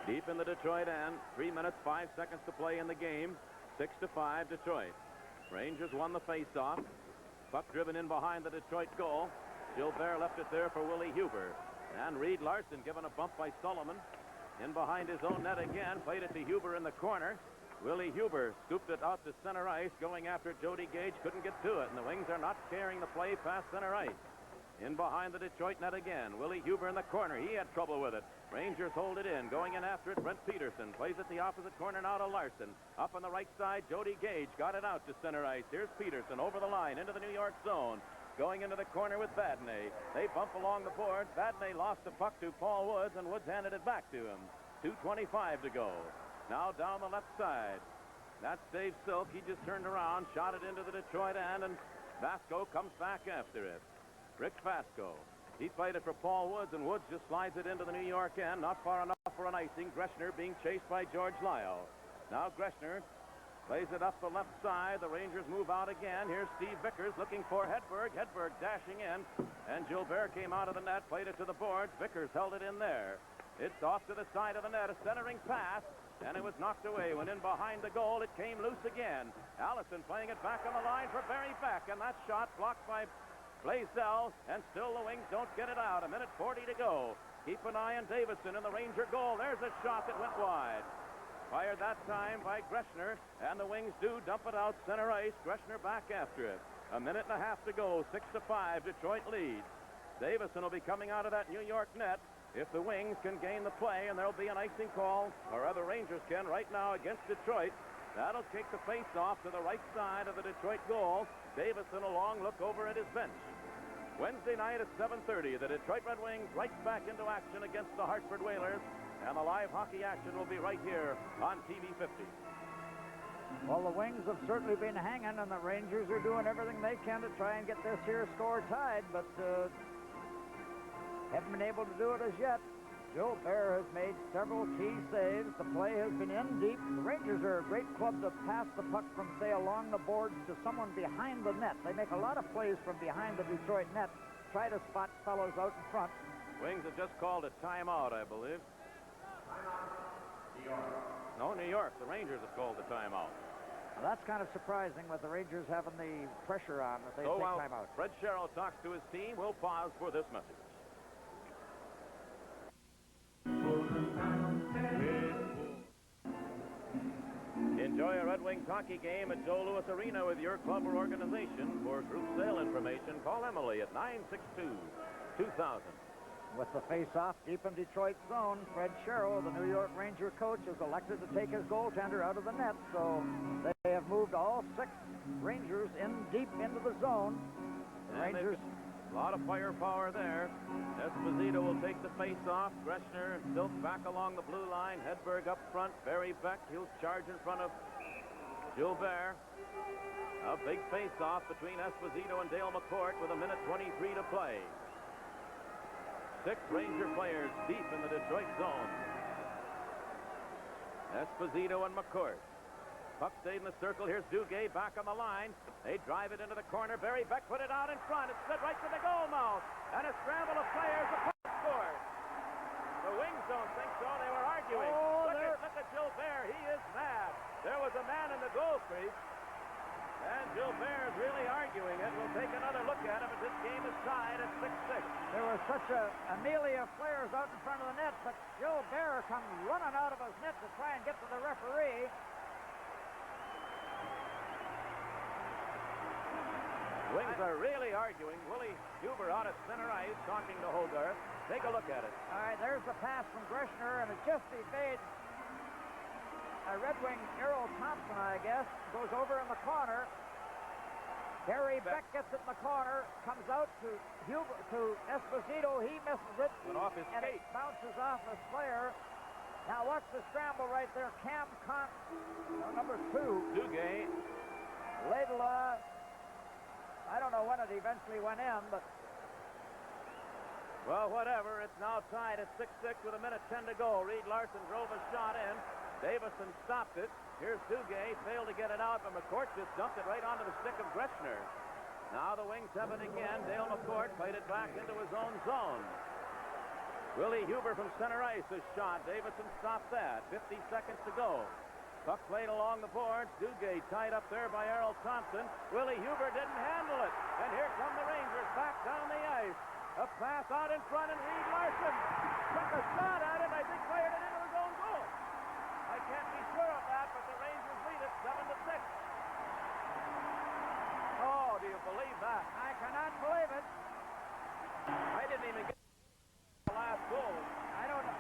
Deep in the Detroit end, 3 minutes, 5 seconds to play in the game. 6-5 Detroit. Rangers won the face-off. Puck driven in behind the Detroit goal. Gilbert left it there for Willie Huber. And Reed Larson given a bump by Sullivan. In behind his own net again, played it to Huber in the corner. Willie Huber scooped it out to center ice, going after Jody Gage, couldn't get to it, and the Wings are not carrying the play past center ice. In behind the Detroit net again, Willie Huber in the corner. He had trouble with it. Rangers hold it in. Going in after it, Brent Peterson plays it the opposite corner now to Larson. Up on the right side, Jody Gage got it out to center ice. Here's Peterson over the line into the New York zone. Going into the corner with Badney. They bump along the boards. Badney lost the puck to Paul Woods, and Woods handed it back to him. 2:25 to go. Now down the left side. That's Dave Silk. He just turned around, shot it into the Detroit end, and Vasco comes back after it. Rick Vasco. He played it for Paul Woods, and Woods just slides it into the New York end, not far enough for an icing. Greschner being chased by George Lyle. Now Greschner plays it up the left side. The Rangers move out again. Here's Steve Vickers looking for Hedberg. Hedberg dashing in, and Gilbert came out of the net, played it to the boards. Vickers held it in there. It's off to the side of the net, a centering pass, and it was knocked away. When in behind the goal, it came loose again. Allison playing it back on the line for Barry Beck, and that shot blocked by Blaisdell, and still the Wings don't get it out. 1:40 to go. Keep an eye on Davidson in the Ranger goal. There's a shot that went wide. Fired that time by Greschner, and the Wings do dump it out center ice. Greschner back after it. 1.5 to go. 6-5. Detroit leads. Davidson will be coming out of that New York net if the Wings can gain the play, and there'll be an icing call, or other Rangers can right now against Detroit. That'll kick the face-off to the right side of the Detroit goal. Davidson a long look over at his bench. Wednesday night at 7:30, the Detroit Red Wings right back into action against the Hartford Whalers, and the live hockey action will be right here on TV 50. Well, the Wings have certainly been hanging, and the Rangers are doing everything they can to try and get this here score tied, but haven't been able to do it as yet. Gilbert has made several key saves. The play has been in deep. The Rangers are a great club to pass the puck from, say, along the boards to someone behind the net. They make a lot of plays from behind the Detroit net. Try to spot fellows out in front. Wings have just called a timeout, I believe. New York. No, New York. The Rangers have called the timeout. Well, that's kind of surprising with the Rangers having the pressure on that they So take while timeout. Fred Shero talks to his team, we'll pause for this message. Enjoy a Red Wings hockey game at Joe Louis Arena with your club or organization. For group sale information, call Emily at 962-2000. With the face-off deep in Detroit zone, Fred Shero, the New York Ranger coach, is elected to take his goaltender out of the net. So they have moved all 6 Rangers in deep into the zone. The Rangers... A lot of firepower there. Esposito will take the face-off. Greschner and Silk back along the blue line. Hedberg up front. Barry Beck, he'll charge in front of Gilbert. A big face-off between Esposito and Dale Mccourt with 1:23 to play. 6 Ranger players deep in the Detroit zone. Esposito and Mccourt. Puck stayed in the circle. Here's Duguay back on the line. They drive it into the corner. Barry Beck put it out in front. It slid right to the goal mouth. And a scramble of players. The puck scores. The Wings don't think so. They were arguing. Oh, look at Gilbert. He is mad. There was a man in the goal crease. And Gilbert is really arguing it. We'll take another look at it, but this game is tied at 6-6. There was such a melee of players out in front of the net, but Gilbert comes running out of his net to try and get to the referee. Wings are really arguing. Willie Huber out at center ice talking to Hogarth. Take a look at it. All right, there's the pass from Greschner, and it just evades a Red Wing Errol Thompson, I guess. Goes over in the corner. Barry Beck gets it in the corner. Comes out to Esposito. He misses it. Went off his and skate. it bounces off his player. Now watch the scramble right there. Number 2. Duguay. Laidlaw. I don't know when it eventually went in, but... Well, whatever. It's now tied at 6-6 with a minute 10 to go. Reed Larson drove a shot in. Davidson stopped it. Here's Duguay. Failed to get it out, but Mccourt just dumped it right onto the stick of Greschner. Now the Wings have it again. Dale Mccourt played it back into his own zone. Willie Huber from center ice is shot. Davidson stopped that. 50 seconds to go. Puck played along the boards. Duguay tied up there by Errol Thompson. Willie Huber didn't handle it. And here come the Rangers back down the ice. A pass out in front, and Reed Larson took a shot at it. I think fired it into his own goal. I can't be sure of that, but the Rangers lead it 7-6. Oh, do you believe that? I cannot believe it. I didn't even get the last goal. I don't know.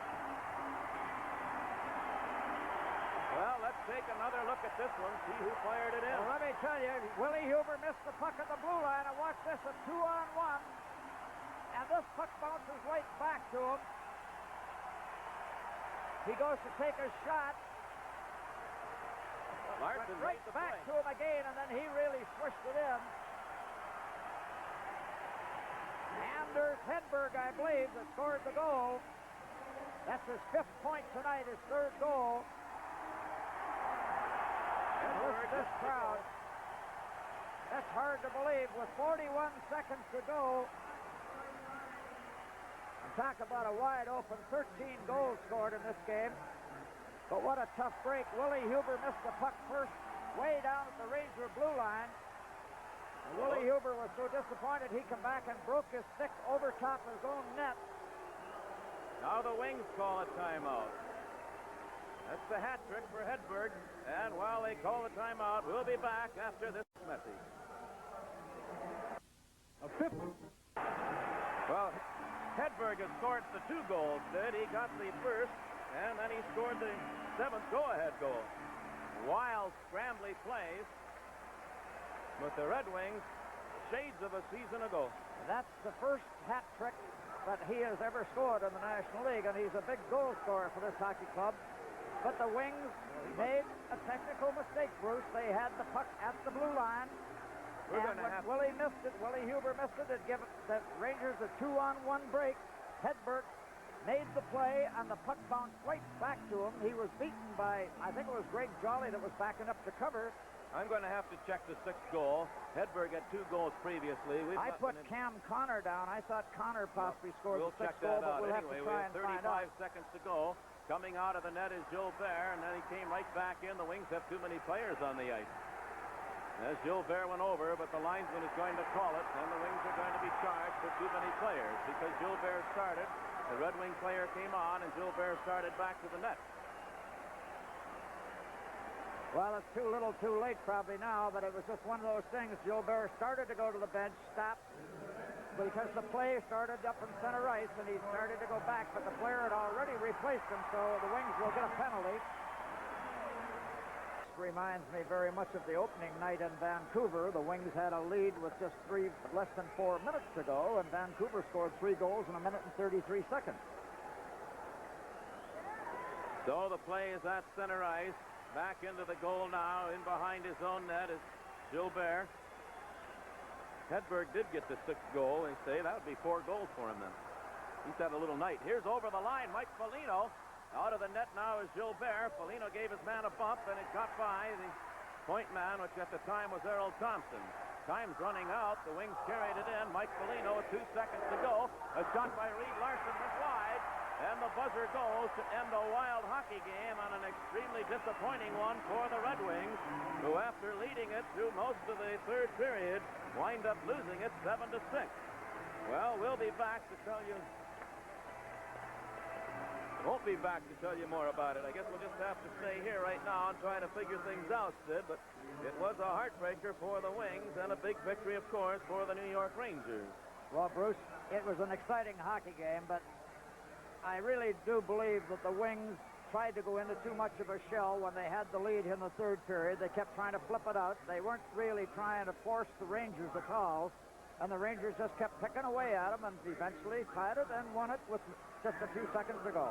Well, let's take another look at this one, see who fired it in. Well, let me tell you, Willie Huber missed the puck at the blue line, and watch this, a 2-on-1. And this puck bounces right back to him. He goes to take a shot. Larson Right back to him again, and then he really swished it in. Anders Hedberg, I believe, that scored the goal. That's his 5th point tonight, his 3rd goal. And listen to this crowd. That's hard to believe. With 41 seconds to go, talk about a wide open, 13 goals scored in this game. But what a tough break. Willie Huber missed the puck first way down at the Ranger blue line. And Willie Huber was so disappointed he came back and broke his stick over top his own net. Now the Wings call a timeout. That's the hat trick for Hedberg. And while they call the timeout, we'll be back after this message. A 5th. Well, Hedberg has scored the 2 goals, did. He got the first, and then he scored the 7th go-ahead goal. Wild, scrambly plays with the Red Wings, shades of a season ago. That's the first hat trick that he has ever scored in the National League, and he's a big goal scorer for this hockey club. But the Wings made a technical mistake, Bruce. They had the puck at the blue line. We're and going to when have Willie missed it, Willie Huber missed it, it gave the Rangers a 2-on-1 break. Hedberg made the play, and the puck bounced right back to him. He was beaten by, I think it was Greg Jolly that was backing up to cover. I'm going to have to check the 6th goal. Hedberg had 2 goals previously. I put Cam Connor down. I thought Connor possibly scored we'll the 6th check goal, that but we'll anyway. have to try and find out. We have 35 seconds to go. Coming out of the net is Gilbert, and then he came right back in. The Wings have too many players on the ice. As Gilbert went over, but the linesman is going to call it, and the Wings are going to be charged with too many players because Gilbert started. The Red Wing player came on, and Gilbert started back to the net. Well, it's too little too late probably now, but it was just one of those things. Gilbert started to go to the bench, stopped, because the play started up in center ice, and he started to go back, but the player had already replaced him, so the Wings will get a penalty. Reminds me very much of the opening night in Vancouver. The Wings had a lead with just less than 4 minutes to go, and Vancouver scored 3 goals in a minute and 33 seconds. So the play is at center ice. Back into the goal now. In behind his own net is Gilbert. Hedberg did get the 6th goal. They say that would be 4 goals for him then. He's had a little night. Here's over the line, Mike Foligno. Out of the net now is Gilbert. Foligno gave his man a bump, and it got by the point man, which at the time was Errol Thompson. Time's running out. The Wings carried it in. Mike Foligno with 2 seconds to go. A shot by Reed Larson went wide. And the buzzer goes to end a wild hockey game on an extremely disappointing one for the Red Wings, who after leading it through most of the third period, wind up losing it 7-6. Well, we'll be back to tell you. Won't be back to tell you more about it. I guess we'll just have to stay here right now and try to figure things out, Sid. But it was a heartbreaker for the Wings and a big victory, of course, for the New York Rangers. Well, Bruce, it was an exciting hockey game, but I really do believe that the Wings tried to go into too much of a shell when they had the lead in the third period. They kept trying to flip it out. They weren't really trying to force the Rangers at all. And the Rangers just kept picking away at them and eventually tied it and won it with just a few seconds to go.